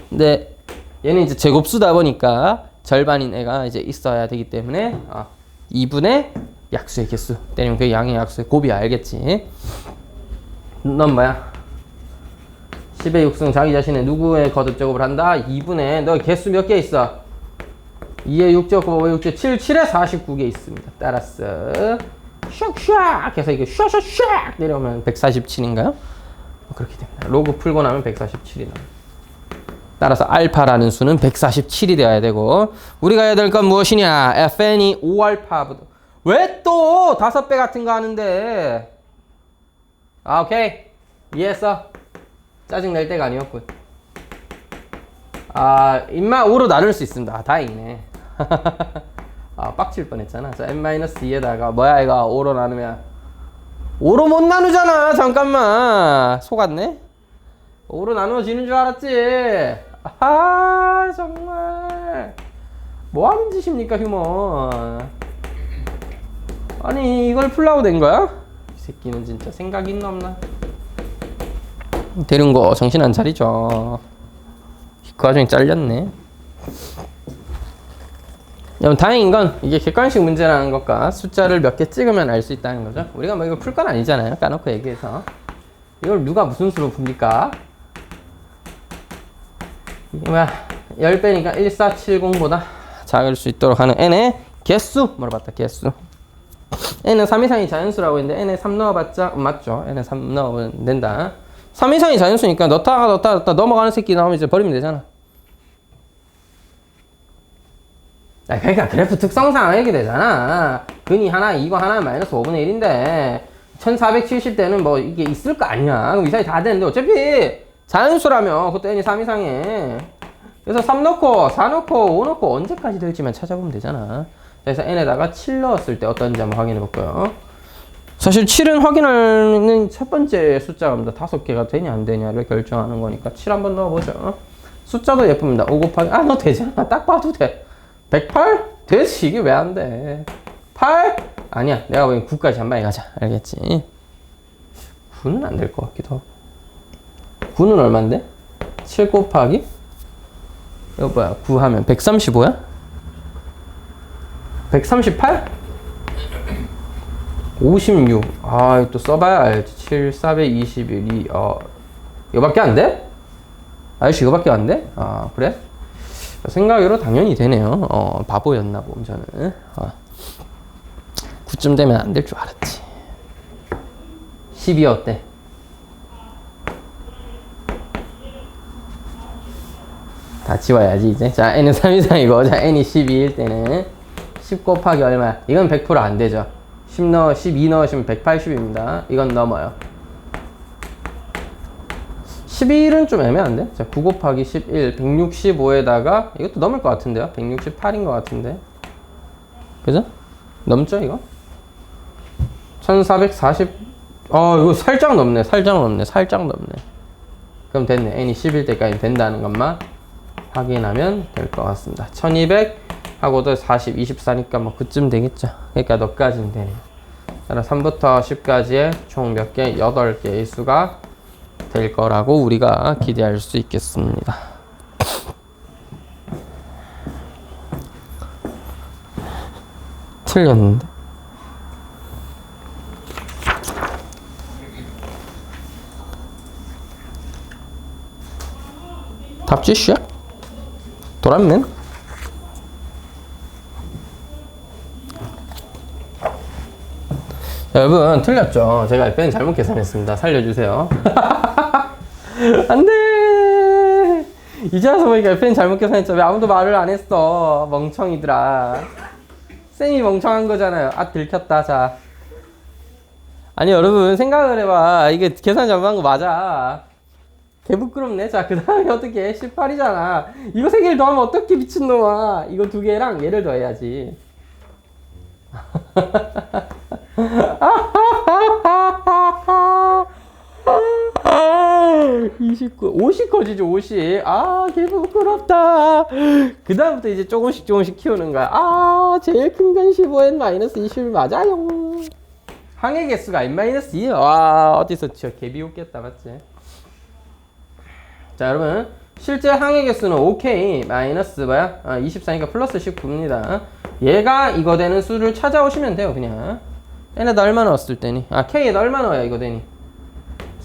근데 얘는 이제 제곱수다 보니까 절반인 애가 이제 있어야 되기 때문에 2분의 약수의 개수 때리면 그게 양의 약수의 곱이야. 알겠지? 넌 뭐야? 10의 6승 자기 자신의 누구의 거듭 제곱을 한다? 2분의 너 개수 몇 개 있어? 2의 6제곱, 5의 6제곱, 7에 49개 있습니다. 따라서 샥샥 해서 이게 샥샥샥 내려오면 147인가요? 그렇게 됩니다. 로그 풀고 나면 147이 나옵니다. 따라서 알파라는 수는 147이 되어야 되고 우리가 해야 될 건 무엇이냐? fn이 5알파보다 왜 또 5배 같은 거 하는데? 오케이. 이해했어? 짜증 낼 때가 아니었군. 인마 5로 나눌 수 있습니다. 다행이네. 빡칠 뻔했잖아. 자, n-2에다가 뭐야 이거 5로 나누면 5로 못 나누잖아. 잠깐만 속았네. 5로 나누어지는 줄 알았지. 정말 뭐하는 짓입니까 휴먼. 아니 이걸 풀라고 된 거야? 이 새끼는 진짜 생각이 있나 없나? 되는 거 정신 안 차리죠. 그 와중에 잘렸네. 여러분 다행인 건 이게 객관식 문제라는 것과 숫자를 몇 개 찍으면 알 수 있다는 거죠. 우리가 뭐 이거 풀 건 아니잖아요. 까놓고 얘기해서. 이걸 누가 무슨 수로 풉니까? 이게 뭐야 10배니까 1470보다 작을 수 있도록 하는 n의 개수 물어봤다. 개수. n은 3 이상이 자연수라고 했는데 n에 3 넣어봤자 맞죠? n에 3 넣으면 된다. 3 이상이 자연수니까 넣다가 넘어가는 새끼 나오면 이제 버리면 되잖아. 그러니까 그래프 특성상 이렇게 되잖아. 근이 하나, 이거 하나 마이너스 5분의 1인데 1470대는 뭐 이게 있을 거 아니야. 그럼 이 사이 다 되는데 어차피 자연수라면 그것도 n이 3 이상해. 그래서 3 넣고 4 넣고 5 넣고 언제까지 될지만 찾아보면 되잖아. 그래서 n에다가 7 넣었을 때 어떤지 한번 확인해 볼까요? 사실 7은 확인하는 첫 번째 숫자입니다. 5개가 되냐 안 되냐를 결정하는 거니까 7 한번 넣어보죠. 숫자도 예쁩니다. 5 곱하기 너 되잖아. 딱 봐도 돼. 108? 되지. 이게 왜 안 돼? 8? 아니야. 내가 보기엔 9까지 한 방에 가자. 알겠지? 9는 안 될 것 같기도 하고. 9는 얼만데? 7 곱하기? 이거 뭐야? 9 하면 135야? 138? 56. 또 써봐야 알지. 7, 421, 2, 이거밖에 안 돼? 아저씨, 이거밖에 안 돼? 그래? 생각으로 당연히 되네요. 바보였나 봄, 저는. 9쯤 되면 안 될 줄 알았지. 12 어때? 다 지워야지, 이제. 자, n은 3 이상이고, 자, n이 12일 때는 10 곱하기 얼마? 이건 100% 안 되죠. 12 넣으시면 180입니다. 이건 넘어요. 11은 좀 애매한데? 자, 9 곱하기 11, 165에다가, 이것도 넘을 것 같은데요? 168인 것 같은데. 그죠? 넘죠, 이거? 1440, 이거 살짝 넘네. 그럼 됐네. n이 10일 때까지 된다는 것만 확인하면 될 것 같습니다. 1200 하고도 40, 24니까 뭐 그쯤 되겠죠. 그러니까 너까지는 되네요. 따라 3부터 10까지의 총 몇 개? 8개의 수가 될 거라고 우리가 기대할 수 있겠습니다. 틀렸는데? 답지슈야? 도란맨? 여러분 틀렸죠? 제가 FN 잘못 계산했습니다. 살려주세요. 안돼. 이제 와서 보니까 FN 잘못 계산했죠. 왜 아무도 말을 안 했어? 멍청이들아. 쌤이 멍청한 거잖아요. 들켰다. 자, 아니 여러분 생각을 해봐. 이게 계산 잘못한 거 맞아. 개부끄럽네. 자, 그 다음에 어떻게 18이잖아. 이거 3개를 더하면 어떻게 미친놈아. 이거 2개랑 얘를 더해야지. 29, 50 커지죠, 50. 개부끄럽다. 그 다음부터 이제 조금씩 키우는 거야. 제일 큰 건 15n-21 맞아요. 항의 개수가 n-2. 어디서 개 비웃겠다, 맞지? 자, 여러분. 실제 항의 개수는 5K 마이너스 뭐야? 24니까 플러스 19입니다. 얘가 이거 되는 수를 찾아오시면 돼요, 그냥. n에다 얼마 넣었을 때니? k에다 얼마 넣어야 이거 되니?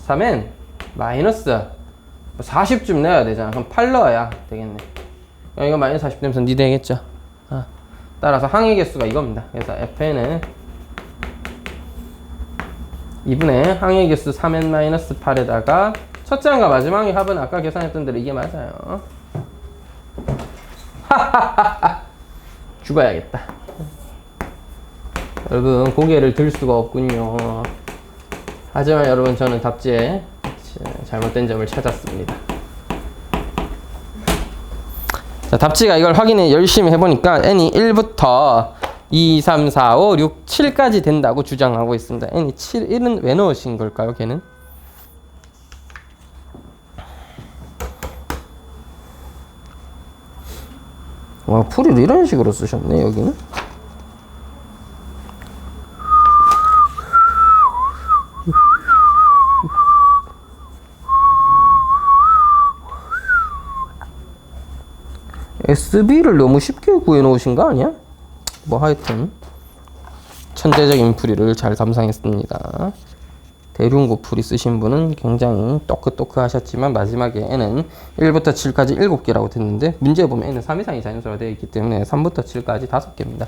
3n 마이너스 40쯤 넣어야 되잖아. 그럼 8 넣어야 되겠네. 이거 마이너스 40 되면서 니 되겠죠? 따라서 항의 개수가 이겁니다. 그래서 fn은 2분의 항의 개수 3n 마이너스 8에다가 첫째 항과 마지막의 합은 아까 계산했던 대로 이게 맞아요. 죽어야겠다. 여러분 고개를 들 수가 없군요. 하지만 여러분 저는 답지에 잘못된 점을 찾았습니다. 자, 답지가 이걸 확인해 열심히 해보니까 n이 1부터 2, 3, 4, 5, 6, 7까지 된다고 주장하고 있습니다. n이 7, 1은 왜 넣으신 걸까요, 걔는? 풀이를 이런 식으로 쓰셨네, 여기는. SB를 너무 쉽게 구해 놓으신 거 아니야? 뭐 하여튼 천재적인 풀이를 잘 감상했습니다. 대륜고 풀이 쓰신 분은 굉장히 또크또크 하셨지만 마지막에 n은 1부터 7까지 7개라고 됐는데 문제에 보면 n은 3 이상이 자연수로 되어 있기 때문에 3부터 7까지 5개입니다.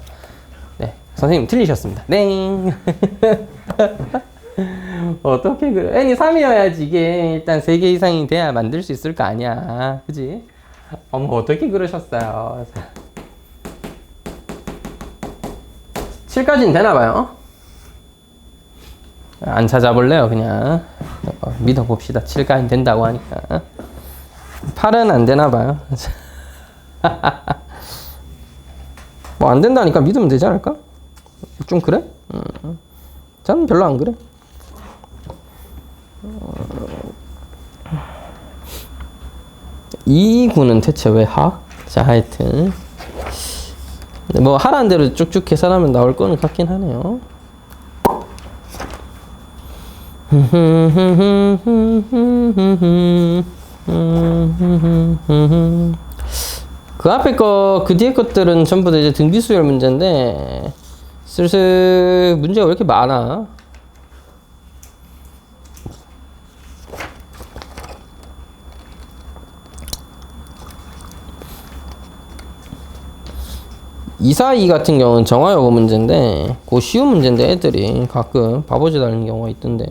네, 선생님 틀리셨습니다. 땡. 어떻게 그래? n이 3이어야지 이게 일단 3개 이상이 돼야 만들 수 있을 거 아니야. 그지? 어머 어떻게 그러셨어요? 7까지는 되나봐요. 안 찾아볼래요 그냥. 믿어봅시다. 7까지는 된다고 하니까. 8은 안 되나봐요. 뭐 안 된다니까 믿으면 되지 않을까? 좀 그래? 저는 별로 안 그래. 이 구는 대체 왜 하? 자, 하여튼 뭐 하라는 대로 쭉쭉 계산하면 나올 거는 같긴 하네요. 그 앞에 거, 그 뒤에 것들은 전부 다 이제 등비수열 문제인데 슬슬 문제가 왜 이렇게 많아? 이사이 같은 경우는 정화여고 문제인데 그 쉬운 문제인데 애들이 가끔 바보짓 하는 경우가 있던데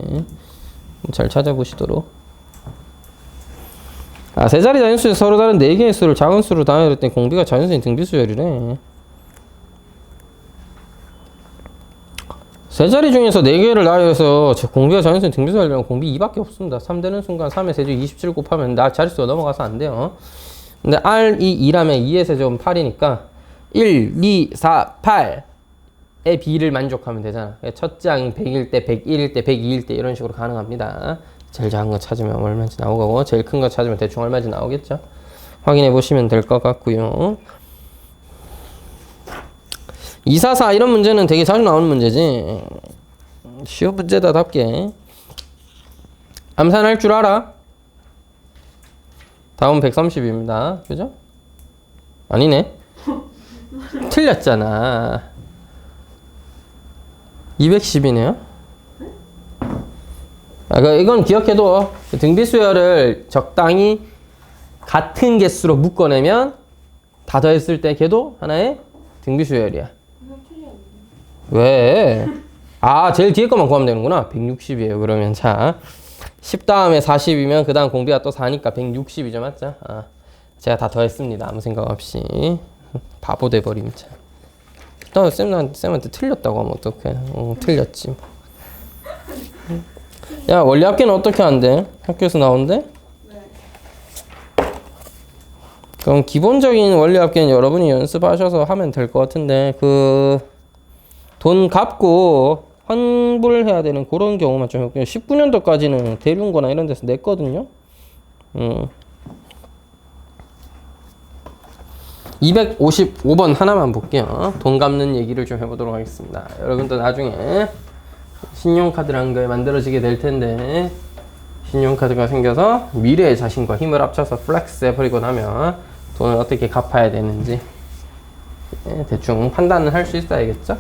잘 찾아보시도록. 아, 세 자리 자연수에 서로 다른 4개의 수를 작은 수로 나열할 때 공비가 자연수인 등비수열이래. 세 자리 중에서 4개를 나열해서 공비가 자연수인 등비수열이라면 공비 2밖에 없습니다. 3되는 순간 3의 세조 27 곱하면 자릿수가 넘어가서 안 돼요. 근데 R, 2, 2라면 2의 세조는 8이니까 1, 2, 4, 8의 B를 만족하면 되잖아. 첫 장 100일 때, 101일 때, 102일 때 이런 식으로 가능합니다. 제일 작은 거 찾으면 얼마인지 나오고 제일 큰 거 찾으면 대충 얼마인지 나오겠죠. 확인해 보시면 될 것 같고요. 2, 4, 4 이런 문제는 되게 자주 나오는 문제지. 쉬운 문제다답게 암산할 줄 알아? 다음 130입니다. 그죠? 아니네. 틀렸잖아. 210이네요. 이건 기억해둬. 등비수열을 적당히 같은 개수로 묶어내면 다 더했을 때 걔도 하나의 등비수열이야. 왜? 아, 제일 뒤에 것만 구하면 되는구나. 160이에요. 그러면 자, 10 다음에 40이면 그 다음 공비가 또 4니까 160이죠. 맞죠? 아, 제가 다 더했습니다. 아무 생각 없이. 바보 돼버림 참. 또 쌤한테 틀렸다고 하면 어떡해. 틀렸지. 야, 원리 합계는 어떻게 한대? 학교에서 나온대? 네. 그럼 기본적인 원리 합계는 여러분이 연습하셔서 하면 될 것 같은데 돈 갚고 환불해야 되는 그런 경우만 좀 해볼게요. 19년도까지는 대륜거나 이런 데서 냈거든요. 255번 하나만 볼게요. 돈 갚는 얘기를 좀 해보도록 하겠습니다. 여러분도 나중에 신용카드라는 게 만들어지게 될 텐데 신용카드가 생겨서 미래의 자신과 힘을 합쳐서 플렉스 해버리고 나면 돈을 어떻게 갚아야 되는지 대충 판단을 할 수 있어야겠죠?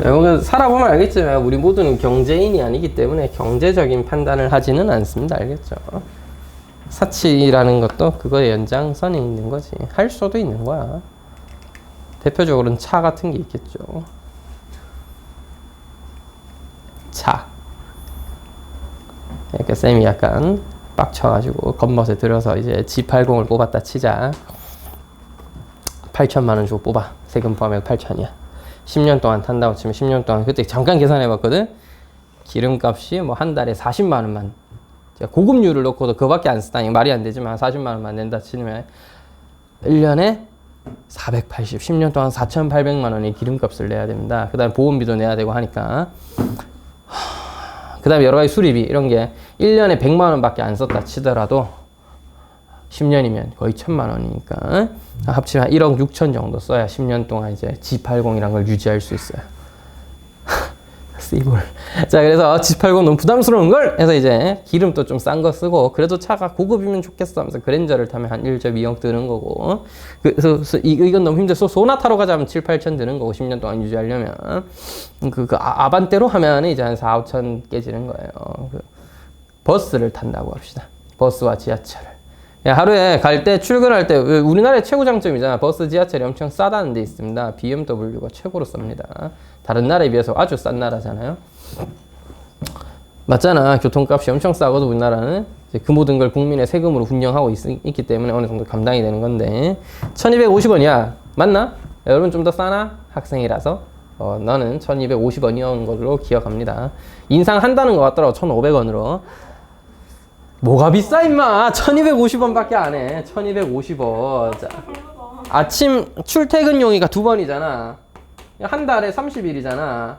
여러분 살아보면 알겠지만 우리 모두는 경제인이 아니기 때문에 경제적인 판단을 하지는 않습니다. 알겠죠? 사치라는 것도 그거의 연장선에 있는 거지. 할 수도 있는 거야. 대표적으로는 차 같은 게 있겠죠. 차. 그러니까 쌤이 약간 빡쳐가지고 겉멋에 들어서 이제 G80을 뽑았다 치자. 8천만 원 주고 뽑아. 세금 포함해서 8천이야. 10년 동안 탄다고 치면 10년 동안 그때 잠깐 계산해봤거든. 기름값이 뭐 한 달에 40만 원만. 고급류를 넣고도 그거밖에 안 쓰다니 말이 안 되지만 40만 원만 낸다 치면 1년에 480, 10년 동안 4,800만 원의 기름값을 내야 됩니다. 그 다음에 보험비도 내야 되고 하니까. 그 다음에 여러 가지 수리비 이런 게 1년에 100만 원밖에 안 썼다 치더라도 10년이면 거의 1,000만 원이니까 합치면 1억 6천 정도 써야 10년 동안 이제 G80이란 걸 유지할 수 있어요. 씨볼. 자, 그래서 G80 너무 부담스러운 걸 해서 이제 기름도 좀 싼 거 쓰고 그래도 차가 고급이면 좋겠어 하면서 그랜저를 타면 한 1.2억 드는 거고 그래서 이건 너무 힘들어서 소나타로 가자면 7, 8천 드는 거고 10년 동안 유지하려면 아반떼로 하면 이제 한 4, 5천 깨지는 거예요. 버스를 탄다고 합시다. 버스와 지하철을. 하루에 갈 때 출근할 때 우리나라의 최고 장점이잖아. 버스 지하철이 엄청 싸다는 데 있습니다. BMW가 최고로 쌉니다. 다른 나라에 비해서 아주 싼 나라잖아요. 맞잖아. 교통값이 엄청 싸거든 우리나라는. 이제 그 모든 걸 국민의 세금으로 운영하고 있기 때문에 어느 정도 감당이 되는 건데 1250원이야. 맞나? 여러분 좀 더 싸나? 학생이라서 너는 1250원이었던 걸로 기억합니다. 인상한다는 것 같더라고. 1500원으로. 뭐가 비싸 임마. 1250원밖에 안 해. 1250원. 자, 아침 출퇴근용이가 2번이잖아. 한 달에 30일이잖아.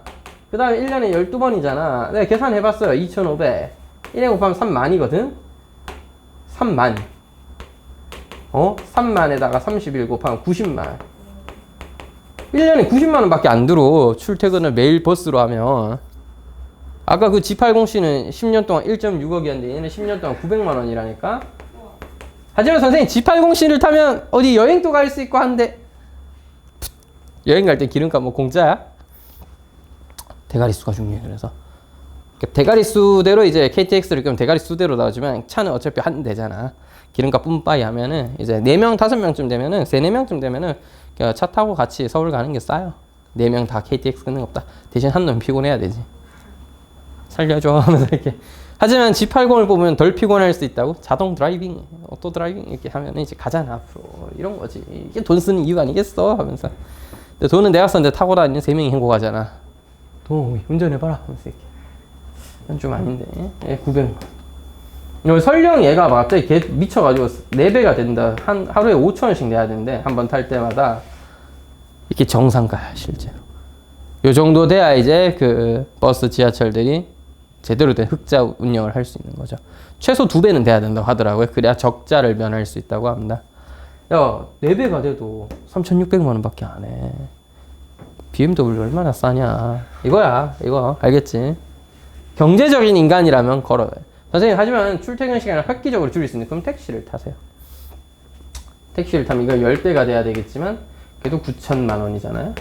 그 다음에 1년에 12번이잖아. 내가 계산해봤어요. 2500. 1에 곱하면 3만이거든? 3만. 3만에다가 30일 곱하면 90만. 1년에 90만원 밖에 안 들어. 출퇴근을 매일 버스로 하면. 아까 그 G80C는 10년 동안 1.6억이었는데 얘는 10년 동안 900만원이라니까? 하지만 선생님 G80C를 타면 어디 여행도 갈 수 있고 한데 여행 갈 때 기름값 뭐 공짜야? 대가리 수가 중요해. 그래서 대가리 수대로 이제 KTX를 끄면 대가리 수대로 나오지만 차는 어차피 한 대잖아. 기름값 뿜빠이 하면은 이제 4명 5명쯤 되면은 3-4명쯤 되면은 차 타고 같이 서울 가는 게 싸요. 4명 다 KTX 끊는 거 없다. 대신 한 놈 피곤해야 되지. 살려줘 하면서 이렇게. 하지만 G80을 뽑으면 덜 피곤할 수 있다고. 자동 드라이빙, 오토 드라이빙 이렇게 하면 이제 가잖아 앞으로. 이런 거지. 이게 돈 쓰는 이유가 아니겠어 하면서. 근데 돈은 내가 썼는데 타고 다니는 3명이 행복하잖아. 돈 운전해봐라 하면서 이렇게. 이건 좀 아닌데. 900만. 설령 얘가 갑자기 개 미쳐가지고 4배가 된다. 하루에 5,000원씩 내야 되는데 한 번 탈 때마다 이렇게 정상가야 실제로. 요 정도 돼야 이제 그 버스 지하철들이 제대로 된 흑자 운영을 할 수 있는 거죠. 최소 2배는 돼야 된다고 하더라고요. 그래야 적자를 면할 수 있다고 합니다. 야, 4배가 돼도 3,600만 원 밖에 안 해. BMW 얼마나 싸냐. 이거야, 이거. 알겠지? 경제적인 인간이라면 걸어요. 선생님, 하지만 출퇴근 시간을 획기적으로 줄일 수 있는 그럼 택시를 타세요. 택시를 타면 이거 10배가 돼야 되겠지만 그래도 9천만 원이잖아요.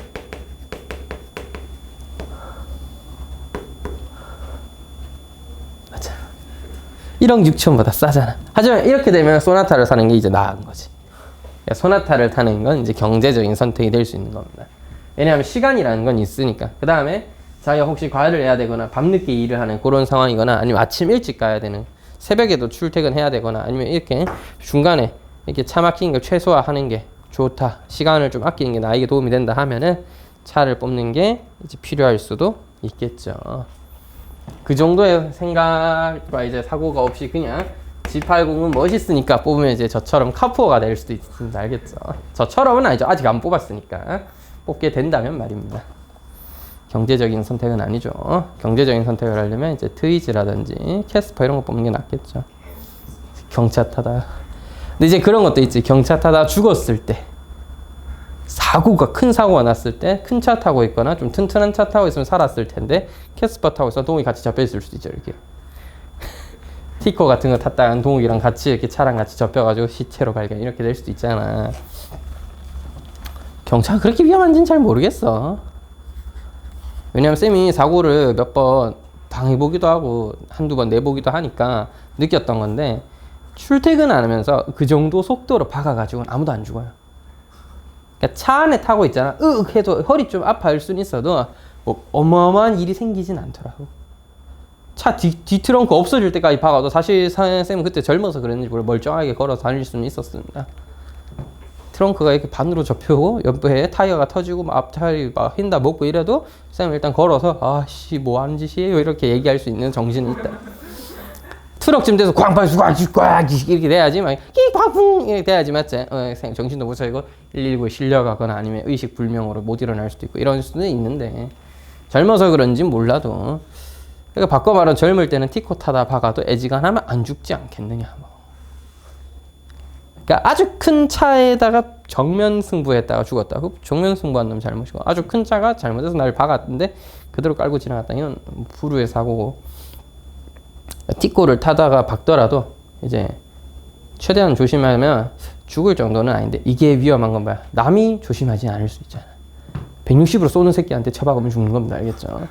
맞아. 1억 6천보다 싸잖아. 하지만 이렇게 되면 소나타를 사는 게 이제 나은 거지. 소나타를 타는 건 이제 경제적인 선택이 될 수 있는 겁니다. 왜냐하면 시간이라는 건 있으니까. 그 다음에 자기가 혹시 과외를 해야 되거나 밤늦게 일을 하는 그런 상황이거나 아니면 아침 일찍 가야 되는 새벽에도 출퇴근해야 되거나 아니면 이렇게 중간에 이렇게 차 막히는 걸 최소화하는 게 좋다. 시간을 좀 아끼는 게 나에게 도움이 된다 하면은 차를 뽑는 게 이제 필요할 수도 있겠죠. 그 정도의 생각과 이제 사고가 없이 그냥 G80은 멋있으니까 뽑으면 이제 저처럼 카푸어가 될 수도 있습니다. 알겠죠? 저처럼은 아니죠. 아직 안 뽑았으니까. 뽑게 된다면 말입니다. 경제적인 선택은 아니죠. 경제적인 선택을 하려면 이제 트위즈라든지 캐스퍼 이런 거 뽑는 게 낫겠죠. 경차 타다. 근데 이제 그런 것도 있지. 경차 타다 죽었을 때. 큰 사고가 났을 때 큰 차 타고 있거나 좀 튼튼한 차 타고 있으면 살았을 텐데 캐스퍼 타고 있으면 동욱이 같이 접혀 있을 수도 있죠. 이렇게. 티코 같은 거 탔다가 동욱이랑 같이 이렇게 차랑 같이 접혀가지고 시체로 발견 이렇게 될 수도 있잖아. 경차가 그렇게 위험한지는 잘 모르겠어. 왜냐면 쌤이 사고를 몇 번 당해보기도 하고 한두 번 내보기도 하니까 느꼈던 건데 출퇴근 안 하면서 그 정도 속도로 박아가지고는 아무도 안 죽어요. 그러니까 차 안에 타고 있잖아. 으윽 해도 허리 좀 아파할 수는 있어도 뭐 어마어마한 일이 생기진 않더라고. 차 뒤 트렁크 없어질 때까지 박아도 사실 쌤은 그때 젊어서 그랬는지 몰라 멀쩡하게 걸어 다닐 수는 있었습니다. 트렁크가 이렇게 반으로 접히고 옆에 타이어가 터지고 막 앞타이어 막 휜다 먹고 이래도 쌤은 일단 걸어서 아씨 뭐 하는 짓이에요 이렇게 얘기할 수 있는 정신은 있다. 트럭쯤 돼서 광파수가 이렇게 돼야지 막 끼광풍 이렇게 돼야지 맞지? 정신도 못 차리고 119에 실려가거나 아니면 의식 불명으로 못 일어날 수도 있고 이런 수는 있는데 젊어서 그런지 몰라도 그러니까 바꿔 말하면 젊을 때는 티코 타다 박아도 애지간하면 안 죽지 않겠느냐 뭐. 그러니까 아주 큰 차에다가 정면 승부했다가 죽었다. 그 정면 승부한 놈 잘못이고 아주 큰 차가 잘못해서 나를 박았는데 그대로 깔고 지나갔다. 이건 불우의 사고고 티코를 타다가 박더라도 이제 최대한 조심하면 죽을 정도는 아닌데 이게 위험한 건 뭐야? 남이 조심하지 않을 수 있잖아. 160으로 쏘는 새끼한테 쳐박으면 죽는 겁니다. 알겠죠?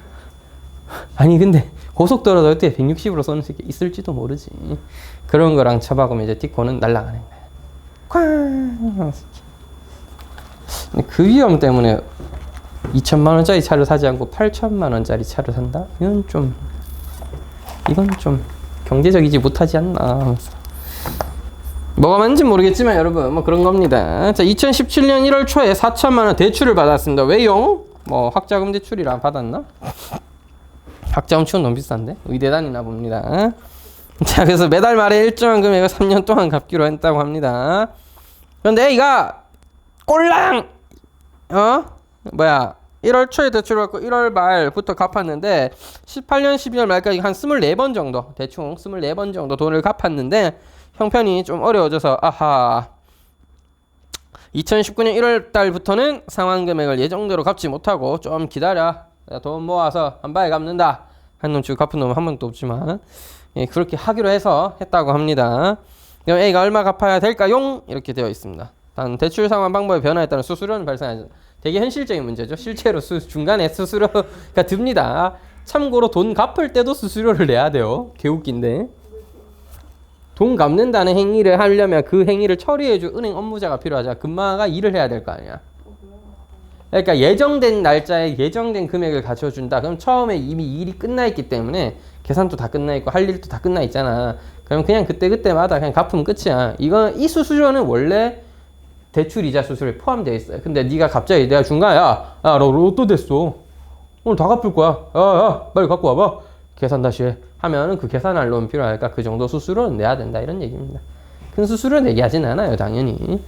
아니 근데 고속도로도 어떻게 160으로 쏘는 새끼 있을지도 모르지. 그런 거랑 쳐박으면 이제 티코는 날아가는 거야. 쾅! 그 위험 때문에 2천만 원짜리 차를 사지 않고 8천만 원짜리 차를 산다? 이건 좀 이건 좀 경제적이지 못하지 않나 하면서. 뭐가 맞는지 모르겠지만 여러분 뭐 그런 겁니다. 자, 2017년 1월 초에 4천만 원 대출을 받았습니다. 왜요? 뭐 학자금 대출이라 받았나? 학자금 치곤 너무 비싼데? 의대 다니나 봅니다. 자, 그래서 매달 말에 일정한 금액을 3년 동안 갚기로 했다고 합니다. 그런데 A가 꼴랑 1월 초에 대출을 받고 1월 말부터 갚았는데 18년 12월 말까지 한 24번 정도, 대충 24번 정도 돈을 갚았는데 형편이 좀 어려워져서 2019년 1월 달부터는 상환 금액을 예정대로 갚지 못하고 좀 기다려, 돈 모아서 한 방에 갚는다. 한 놈 지금 갚은 놈은 한 번도 없지만 그렇게 하기로 해서 했다고 합니다. 그럼 A가 얼마 갚아야 될까요? 이렇게 되어 있습니다. 단 대출 상환 방법의 변화에 따른 수수료는 발생하죠. 되게 현실적인 문제죠. 실제로 중간에 수수료가 듭니다. 참고로 돈 갚을 때도 수수료를 내야 돼요. 개웃긴데. 돈 갚는다는 행위를 하려면 그 행위를 처리해줄 은행 업무자가 필요하잖아. 금마가 일을 해야 될 거 아니야. 그러니까 예정된 날짜에 예정된 금액을 가져준다. 그럼 처음에 이미 일이 끝나 있기 때문에 계산도 다 끝나 있고 할 일도 다 끝나 있잖아. 그럼 그냥 그때마다 그냥 갚으면 끝이야. 이 수수료는 원래 대출이자 수수료에 포함되어 있어요. 근데 네가 갑자기 내가 중간에 너 로또 됐어. 오늘 다 갚을 거야. 빨리 갖고 와봐. 계산 다시 해. 하면은 그 계산할 놈 필요하니까 그 정도 수수료는 내야 된다. 이런 얘기입니다. 큰 수수료 내게 하진 않아요. 당연히.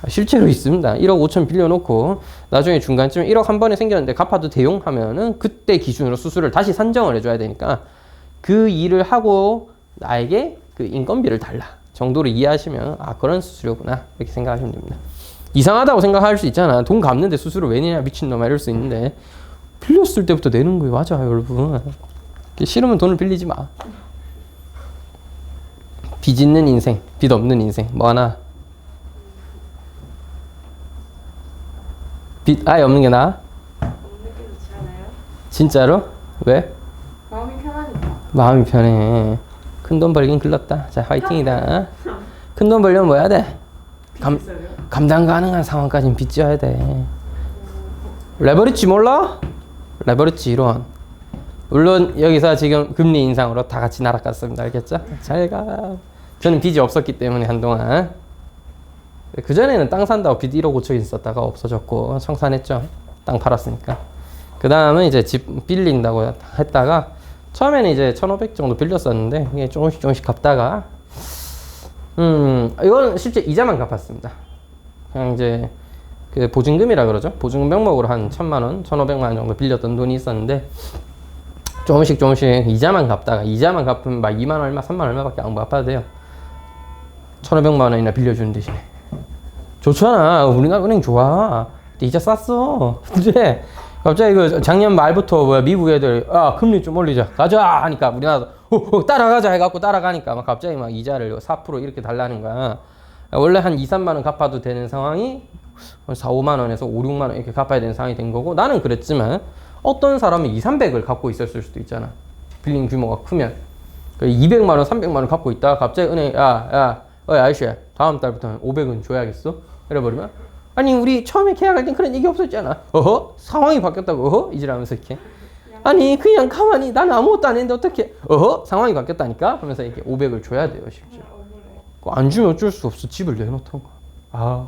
실제로 있습니다. 1억 5천 빌려놓고 나중에 중간쯤에 1억 한 번에 생겼는데 갚아도 돼용 하면은 그때 기준으로 수수료를 다시 산정을 해줘야 되니까 그 일을 하고 나에게 그 인건비를 달라 정도로 이해하시면 그런 수수료구나 이렇게 생각하시면 됩니다. 이상하다고 생각할 수 있잖아. 돈 갚는데 수수료 왜 내냐 미친놈아 이럴 수 있는데 빌렸을 때부터 내는 거예요. 맞아요 여러분. 싫으면 돈을 빌리지 마. 빚 있는 인생, 빚 없는 인생 뭐 하나? 빚 아예 없는 게 나아? 없는 게 좋지 않아요? 진짜로? 왜? 마음이 편하니까. 마음이 편해. 큰 돈 벌긴 글렀다. 자, 화이팅이다. 큰 돈 벌려면 뭐 해야 돼? 감당 가능한 상황까지는 빚져야 돼. 레버리지 몰라? 레버리지 이론. 물론 여기서 지금 금리 인상으로 다 같이 날아갔습니다. 알겠죠? 잘 가. 저는 빚이 없었기 때문에 한동안. 그전에는 땅 산다고 빚 1억 5천 있었다가 없어졌고 청산했죠. 땅 팔았으니까. 그 다음은 이제 집 빌린다고 했다가 처음에는 이제 1,500 정도 빌렸었는데 이게 조금씩 갚다가 이건 실제 이자만 갚았습니다. 그냥 이제 그 보증금이라 그러죠. 보증금 명목으로 한 1,000만 원, 1,500만 원 정도 빌렸던 돈이 있었는데 조금씩 이자만 갚으면 막 2만 얼마, 3만 얼마밖에 안 갚아도 돼요. 1,500만 원이나 빌려주는 대신에. 좋잖아. 우리나라 은행 좋아. 근데 이자 쌌어. 근데 갑자기 그 작년 말부터 미국 애들 금리 좀 올리자. 가자 하니까 우리나라도 따라가자 해갖고 따라가니까 막 갑자기 막 이자를 4% 이렇게 달라는 거야. 원래 한 2, 3만 원 갚아도 되는 상황이 4, 5만 원에서 5, 6만 원 이렇게 갚아야 되는 상황이 된 거고 나는 그랬지만 어떤 사람은 2, 300을 갖고 있었을 수도 있잖아. 빌린 규모가 크면 200만 원, 300만 원 갖고 있다. 갑자기 은행 아저씨 다음 달부터 500은 줘야겠어? 이래버리면 아니 우리 처음에 계약할 땐 그런 얘기 없었잖아. 상황이 바뀌었다고 이지라면서 이렇게 아니 그냥 가만히 나는 아무것도 안 했는데 어떻게 상황이 바뀌었다니까 하면서 이렇게 500을 줘야 돼요. 실제로 안 주면 어쩔 수 없어. 집을 내놓던 거.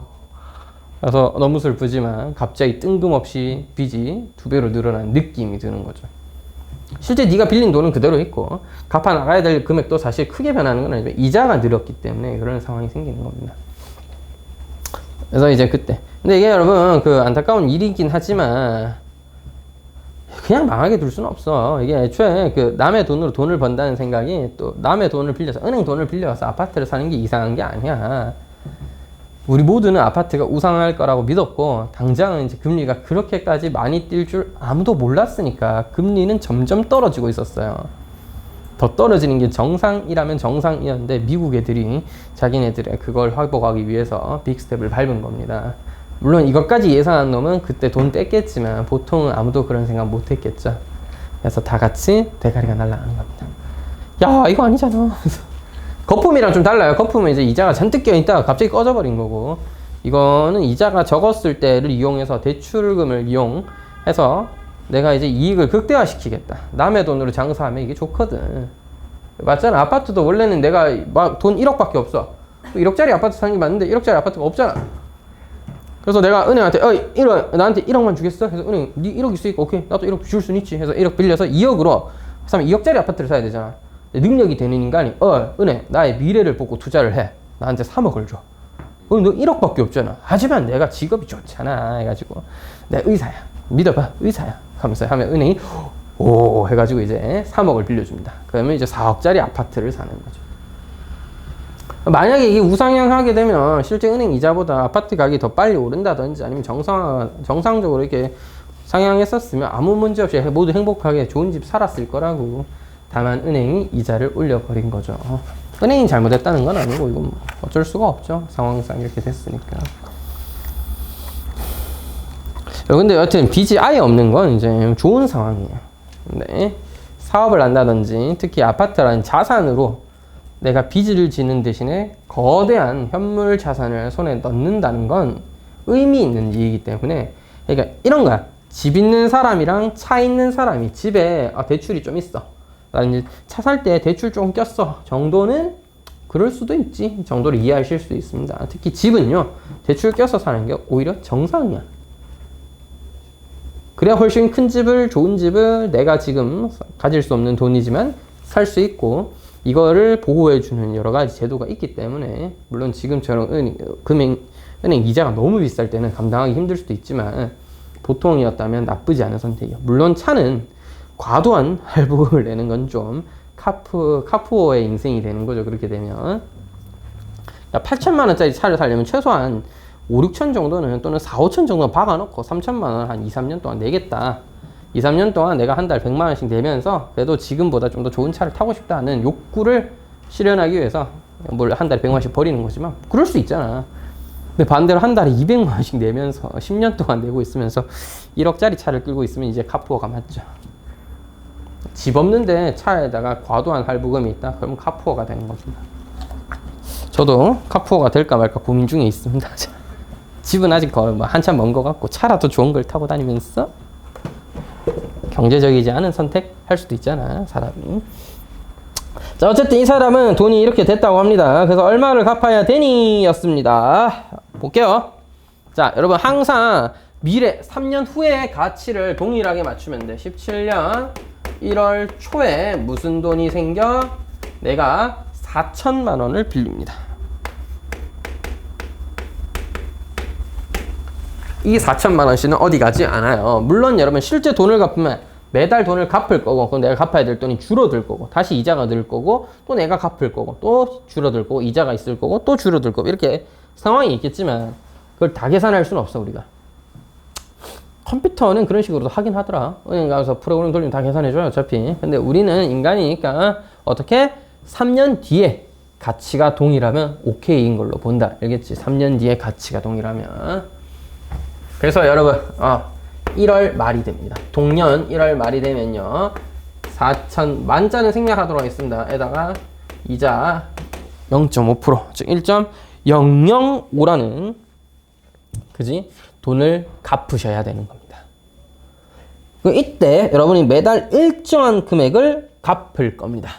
그래서 너무 슬프지만 갑자기 뜬금없이 빚이 2배로 늘어난 느낌이 드는 거죠. 실제 네가 빌린 돈은 그대로 있고 갚아 나가야 될 금액도 사실 크게 변하는 건 아니지만 이자가 늘었기 때문에 그런 상황이 생기는 겁니다. 그래서 이제 그때 근데 이게 여러분 그 안타까운 일이긴 하지만 그냥 망하게 둘 수는 없어. 이게 애초에 그 남의 돈으로 돈을 번다는 생각이 또 남의 돈을 빌려서 은행 돈을 빌려서 아파트를 사는 게 이상한 게 아니야. 우리 모두는 아파트가 우상할 거라고 믿었고 당장은 이제 금리가 그렇게까지 많이 뛸 줄 아무도 몰랐으니까 금리는 점점 떨어지고 있었어요. 더 떨어지는 게 정상이라면 정상이었는데 미국 애들이 자기네들의 그걸 회복하기 위해서 빅스텝을 밟은 겁니다. 물론 이것까지 예상한 놈은 그때 돈 뗐겠지만 보통은 아무도 그런 생각 못 했겠죠. 그래서 다 같이 대가리가 날아가는 겁니다. 야 이거 아니잖아. 거품이랑 좀 달라요. 거품은 이제 이자가 잔뜩 껴있다가 갑자기 꺼져버린 거고 이거는 이자가 적었을 때를 이용해서 대출금을 이용해서 내가 이제 이익을 극대화시키겠다. 남의 돈으로 장사하면 이게 좋거든. 맞잖아. 아파트도 원래는 내가 막 돈 1억밖에 없어. 1억짜리 아파트 사는 게 맞는데 1억짜리 아파트가 없잖아. 그래서 내가 은행한테 1억, 나한테 1억만 주겠어? 그래서 은행 네 1억 있으니까 오케이 나도 1억 줄 수는 있지. 해서 1억 빌려서 2억으로 사면 2억짜리 아파트를 사야 되잖아. 능력이 되는 인간이 은행 나의 미래를 보고 투자를 해. 나한테 3억을 줘. 너 1억밖에 없잖아. 하지만 내가 직업이 좋잖아 해가지고 내가 의사야. 믿어봐. 의사야. 하면서 하면 은행이 오 해가지고 이제 3억을 빌려줍니다. 그러면 이제 4억짜리 아파트를 사는 거죠. 만약에 이게 우상향하게 되면 실제 은행 이자보다 아파트 가격이 더 빨리 오른다든지 아니면 정상적으로 이렇게 상향했었으면 아무 문제 없이 모두 행복하게 좋은 집 살았을 거라고. 다만 은행이 이자를 올려버린 거죠. 은행이 잘못했다는 건 아니고 이건 뭐 어쩔 수가 없죠. 상황상 이렇게 됐으니까. 근데 여하튼 빚이 아예 없는 건 이제 좋은 상황이에요. 네. 사업을 한다든지 특히 아파트라는 자산으로 내가 빚을 지는 대신에 거대한 현물 자산을 손에 넣는다는 건 의미 있는 일이기 때문에 그러니까 이런 거야. 집 있는 사람이랑 차 있는 사람이 집에 대출이 좀 있어. 나 이제 차 살 때 대출 좀 꼈어. 정도는 그럴 수도 있지. 정도를 이해하실 수 있습니다. 특히 집은요. 대출 껴서 사는 게 오히려 정상이야. 그래야 훨씬 큰 집을 좋은 집을 내가 지금 가질 수 없는 돈이지만 살 수 있고 이거를 보호해주는 여러 가지 제도가 있기 때문에 물론 지금처럼 은행 이자가 너무 비쌀 때는 감당하기 힘들 수도 있지만 보통이었다면 나쁘지 않은 선택이에요. 물론 차는 과도한 할부금을 내는 건 좀 카푸어의 인생이 되는 거죠. 그렇게 되면 8천만 원짜리 차를 사려면 최소한 5, 6천 정도는 또는 4, 5천 정도 박아놓고 3천만 원 한 2, 3년 동안 내겠다. 2, 3년 동안 내가 한 달 100만 원씩 내면서 그래도 지금보다 좀 더 좋은 차를 타고 싶다는 욕구를 실현하기 위해서 뭘 한 달에 100만 원씩 버리는 거지만 그럴 수 있잖아. 근데 반대로 한 달에 200만 원씩 내면서 10년 동안 내고 있으면서 1억짜리 차를 끌고 있으면 이제 카푸어가 맞죠. 집 없는데 차에다가 과도한 할부금이 있다? 그러면 카푸어가 되는 겁니다. 저도 카푸어가 될까 말까 고민 중에 있습니다. 집은 아직 한참 먼 것 같고 차라도 좋은 걸 타고 다니면서 경제적이지 않은 선택 할 수도 있잖아, 사람이. 자, 어쨌든 이 사람은 돈이 이렇게 됐다고 합니다. 그래서 얼마를 갚아야 되니? 였습니다. 볼게요. 자, 여러분 항상 미래 3년 후의 가치를 동일하게 맞추면 돼. 17년 1월 초에 무슨 돈이 생겨? 내가 4천만 원을 빌립니다. 이 4천만 원씩은 어디 가지 않아요. 물론 여러분 실제 돈을 갚으면 매달 돈을 갚을 거고 그럼 내가 갚아야 될 돈이 줄어들 거고 다시 이자가 늘 거고 또 내가 갚을 거고 또 줄어들 거고 이자가 있을 거고 또 줄어들 거고 이렇게 상황이 있겠지만 그걸 다 계산할 수는 없어 우리가. 컴퓨터는 그런 식으로도 하긴 하더라. 은행 가서 프로그램 돌리면 다 계산해줘요 어차피. 근데 우리는 인간이니까 어떻게 3년 뒤에 가치가 동일하면 오케이인 걸로 본다. 알겠지? 3년 뒤에 가치가 동일하면. 그래서 여러분 1월 말이 됩니다. 동년 1월 말이 되면요 4천 만짜는 생략하도록 하겠습니다. 에다가 이자 0.5% 즉 1.005라는 그지 돈을 갚으셔야 되는 겁니다. 이때 여러분이 매달 일정한 금액을 갚을 겁니다.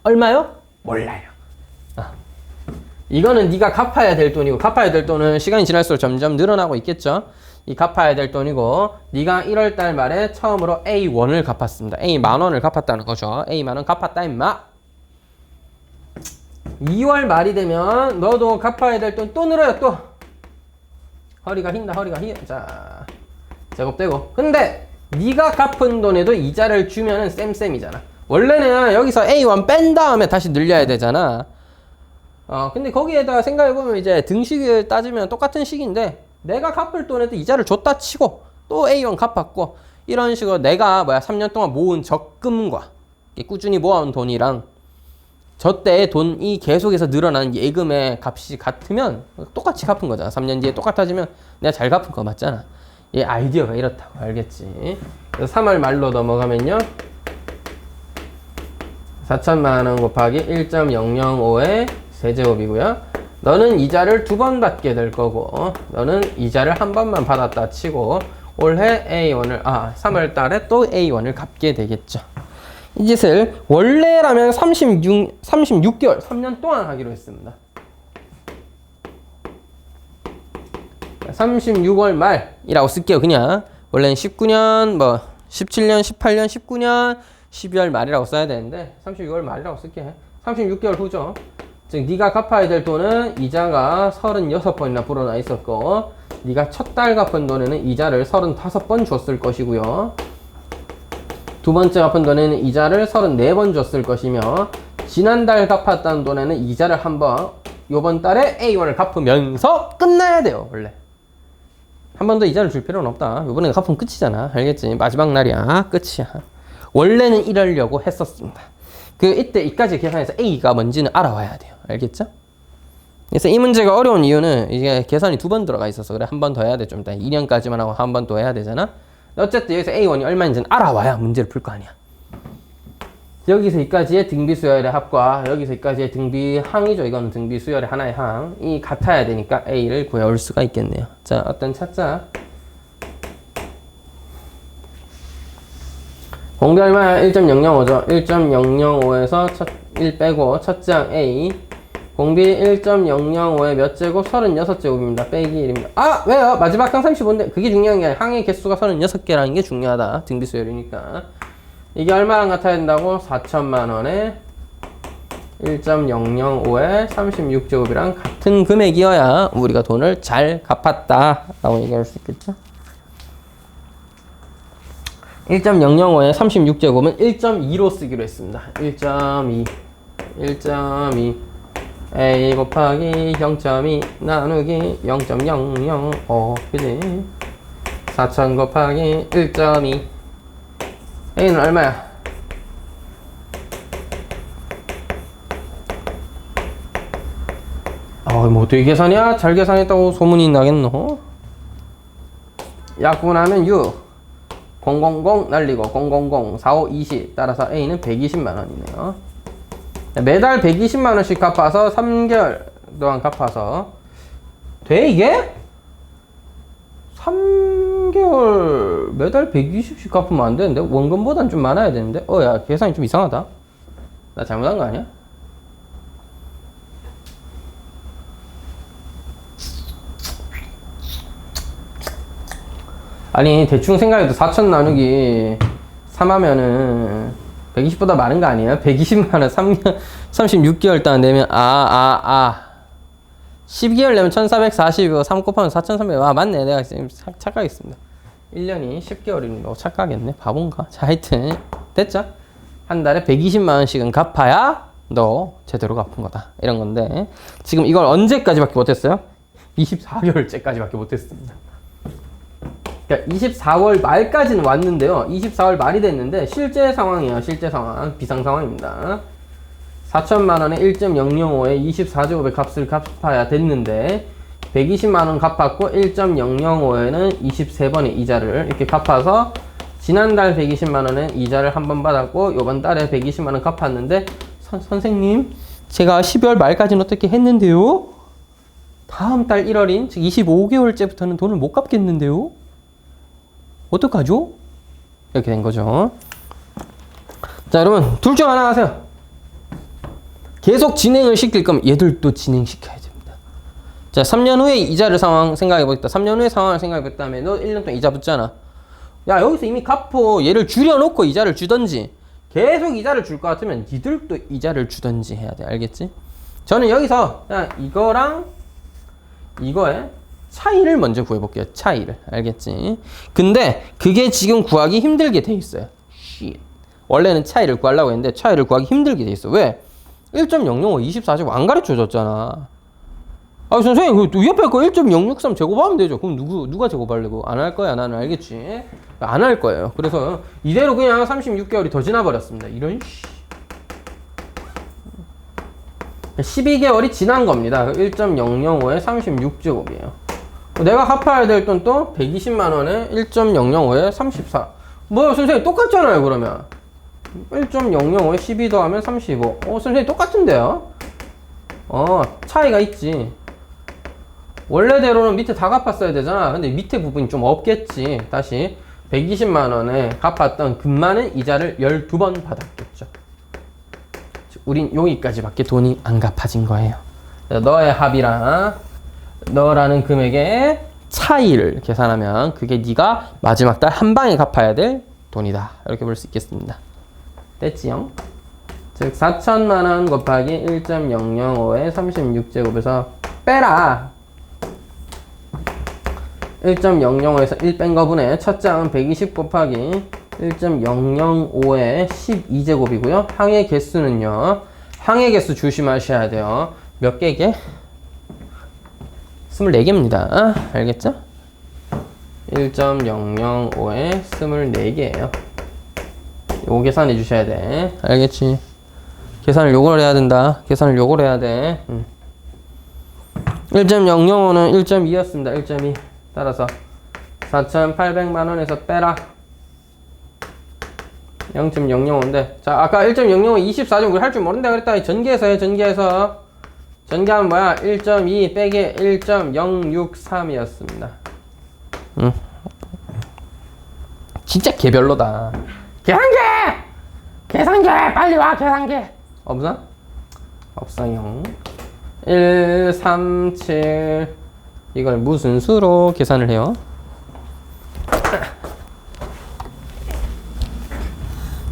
얼마요? 몰라요. 이거는 네가 갚아야 될 돈이고 갚아야 될 돈은 시간이 지날수록 점점 늘어나고 있겠죠. 이 갚아야 될 돈이고 네가 1월달 말에 처음으로 A1을 갚았습니다. A 만원을 갚았다는 거죠. A 만원 갚았다 임마. 2월 말이 되면 너도 갚아야 될 돈 또 늘어요. 또 허리가 휜다. 허리가 휘. 자 제곱되고 근데 네가 갚은 돈에도 이자를 주면은 쌤쌤이잖아. 원래는 여기서 A1 뺀 다음에 다시 늘려야 되잖아. 근데 거기에다 생각해보면 이제 등식을 따지면 똑같은 식인데 내가 갚을 돈에도 이자를 줬다 치고 또 A1 갚았고 이런 식으로 내가 3년 동안 모은 적금과 꾸준히 모아온 돈이랑 저 때의 돈이 계속해서 늘어나는 예금의 값이 같으면 똑같이 갚은 거잖아. 3년 뒤에 똑같아지면 내가 잘 갚은 거 맞잖아. 이 아이디어가 이렇다고 알겠지. 그래서 3월 말로 넘어가면요 4천만 원 곱하기 1.005의 세제곱이고요. 너는 이자를 2번 받게 될 거고 너는 이자를 한 번만 받았다 치고 올해 A1을 3월 달에 또 A1을 갚게 되겠죠. 이 짓을 원래라면 36개월 3년 동안 하기로 했습니다. 36월 말이라고 쓸게요. 그냥 원래는 19년 17년 18년 19년 12월 말이라고 써야 되는데 36월 말이라고 쓸게. 36개월 후죠. 즉 네가 갚아야 될 돈은 이자가 36번이나 불어나 있었고 네가 첫 달 갚은 돈에는 이자를 35번 줬을 것이고요. 두 번째 갚은 돈에는 이자를 34번 줬을 것이며 지난달 갚았다는 돈에는 이자를 한번 요번 달에 A1을 갚으면서 끝나야 돼요. 원래 한 번 더 이자를 줄 필요는 없다. 요번에 갚으면 끝이잖아. 알겠지? 마지막 날이야. 끝이야. 원래는 이러려고 했었습니다. 이때 이까지 계산해서 A가 뭔지는 알아와야 돼요. 알겠죠? 그래서 이 문제가 어려운 이유는 이게 계산이 2번 들어가 있어서 그래. 한 번 더 해야 돼. 좀 이따 2년까지만 하고 한 번 더 해야 되잖아. 어쨌든 여기서 A1이 얼마인지는 알아와야 문제를 풀 거 아니야. 여기서 이까지의 등비 수열의 합과 여기서 이까지의 등비 항이죠. 이거는 등비 수열의 하나의 항이 같아야 되니까 A를 구해올 수가 있겠네요. 자, 어떤 찾자. 공비 얼마야? 1.005죠. 1.005에서 1 빼고 첫장 A 공비 1.005에 몇 제곱? 36제곱입니다. 빼기 1입니다. 왜요? 마지막 항 35인데 그게 중요한 게 아니라 항의 개수가 36개라는 게 중요하다. 등비 수열이니까. 이게 얼마랑 같아야 된다고? 4천만 원에 1.005에 36제곱이랑 같은 금액이어야 우리가 돈을 잘 갚았다 라고 얘기할 수 있겠죠. 1.005에 36제곱은 1.2로 쓰기로 했습니다. 1.2 A 곱하기 0.2 나누기 0.005 그지? 4,000 곱하기 1.2 A는 얼마야? 뭐 어떻게 계산이야? 잘 계산했다고 소문이 나겠노? 약분하면 6 000 날리고 000 45 20 따라서 A는 120만 원이네요. 매달 120만 원씩 갚아서 3개월 동안 갚아서 돼 이게? 3개월 매달 120씩 갚으면 안 되는데? 원금보단 좀 많아야 되는데? 야 계산이 좀 이상하다. 나 잘못한 거 아니야? 아니 대충 생각해도 4천 나누기 3 하면은 120보다 많은 거 아니에요? 120만원 3년 36개월 동안 내면 12개월 내면 1440이고 3 곱하면 4300 맞네. 내가 지금 착각했습니다. 1년이 10개월이면 착각했네. 바본가? 자 하여튼 됐죠? 한 달에 120만원씩은 갚아야 너 제대로 갚은 거다 이런 건데 지금 이걸 언제까지밖에 못했어요? 24개월째까지밖에 못했습니다. 그러니까 24월 말까지는 왔는데요. 24월 말이 됐는데 실제 상황이에요. 실제 상황. 비상 상황입니다. 4천만 원에 1.005에 24제곱의 값을 갚아야 됐는데 120만 원 갚았고 1.005에는 23번의 이자를 이렇게 갚아서 지난달 120만 원은 이자를 한 번 받았고 요번 달에 120만 원 갚았는데 선생님 제가 12월 말까지는 어떻게 했는데요? 다음 달 1월인 즉 25개월째부터는 돈을 못 갚겠는데요? 어떡하죠? 이렇게 된 거죠. 자, 여러분, 둘 중 하나 하세요. 계속 진행을 시킬 거면 얘들도 진행시켜야 됩니다. 자, 3년 후에 이자를 상황 생각해보겠다. 3년 후에 상황을 생각해보겠다 하면 너 1년 동안 이자 붙잖아. 야, 여기서 이미 갚고 얘를 줄여놓고 이자를 주던지 계속 이자를 줄 것 같으면 니들도 이자를 주던지 해야 돼. 알겠지? 저는 여기서 그냥 이거랑 이거에 차이를 먼저 구해볼게요. 차이를. 알겠지? 근데 그게 지금 구하기 힘들게 돼 있어요. 원래는 차이를 구하려고 했는데 차이를 구하기 힘들게 돼 있어. 왜? 1.005 24제곱 안 가르쳐줬잖아. 선생님 그 옆에 거 1.063 제곱하면 되죠. 그럼 누가 제곱하려고? 안 할 거야. 나는 알겠지? 안 할 거예요. 그래서 이대로 그냥 36개월이 더 지나버렸습니다. 이런 12개월이 지난 겁니다. 1.005에 36제곱이에요. 내가 갚아야 될 돈 또 120만 원에 1.005에 34. 선생님 똑같잖아요. 그러면 1.005에 12 더하면 35. 선생님 똑같은데요? 차이가 있지. 원래대로는 밑에 다 갚았어야 되잖아. 근데 밑에 부분이 좀 없겠지. 다시 120만 원에 갚았던 금만은 이자를 12번 받았겠죠. 우린 여기까지밖에 돈이 안 갚아진 거예요. 너의 합의랑 너라는 금액의 차이를 계산하면 그게 네가 마지막 달 한 방에 갚아야 될 돈이다. 이렇게 볼 수 있겠습니다. 됐지요? 즉 4천만 원 곱하기 1.005의 36제곱에서 빼라. 1.005에서 1 뺀 거분의 첫 장은 120 곱하기 1.005의 12제곱이고요. 항의 개수는요. 항의 개수 조심하셔야 돼요. 몇 개게? 24개입니다. 알겠죠? 1.005에 24개예요. 요거 계산해 주셔야 돼. 알겠지? 계산을 요걸 해야 된다. 계산을 요걸 해야 돼. 1.005는 1.2였습니다. 1.2. 따라서 4,800만 원에서 빼라. 0.005인데 자 아까 1.005 24점 우리 할 줄 모른다 그랬다. 전개해서 해. 전개해서 전개하면 뭐야? 1.2 빼기 1.063이었습니다. 진짜 개별로다. 계산기! 계산기! 빨리 와 계산기! 없어? 없어요. 1, 3, 7 이걸 무슨 수로 계산을 해요?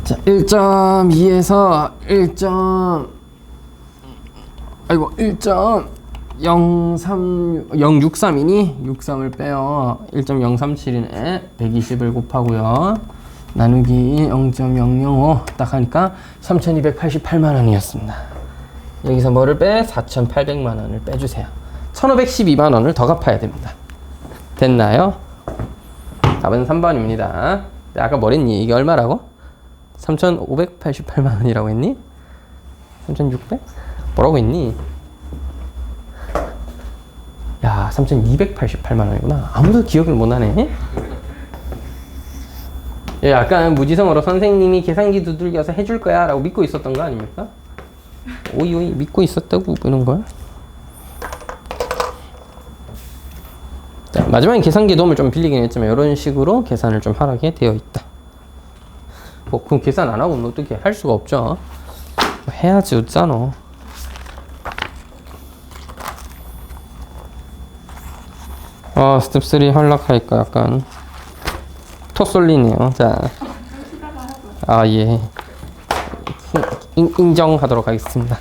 자, 1.2에서 1.063이니 63을 빼요. 1.037이네. 120을 곱하고요. 나누기 0.005 딱 하니까 3,288만 원이었습니다. 여기서 뭐를 빼? 4,800만 원을 빼주세요. 1,512만 원을 더 갚아야 됩니다. 됐나요? 답은 3번입니다. 아까 뭐랬니? 이게 얼마라고? 3,588만 원이라고 했니? 3,600? 뭐라고 했니? 야, 3,288만 원이구나. 아무도 기억을 못하네. 예, 약간 무지성으로 선생님이 계산기 두들겨서 해줄 거야 라고 믿고 있었던 거 아닙니까? 오이 믿고 있었다고 이런 걸. 자, 마지막에 계산기 도움을 좀 빌리긴 했지만 이런 식으로 계산을 좀 하게 되어 있다. 뭐 그럼 계산 안 하고는 어떻게 할 수가 없죠. 뭐 해야지 웃잖아. 스텝 3 활락하니까 약간 톡 쏠리네요. 자, 예. 인정하도록 하겠습니다.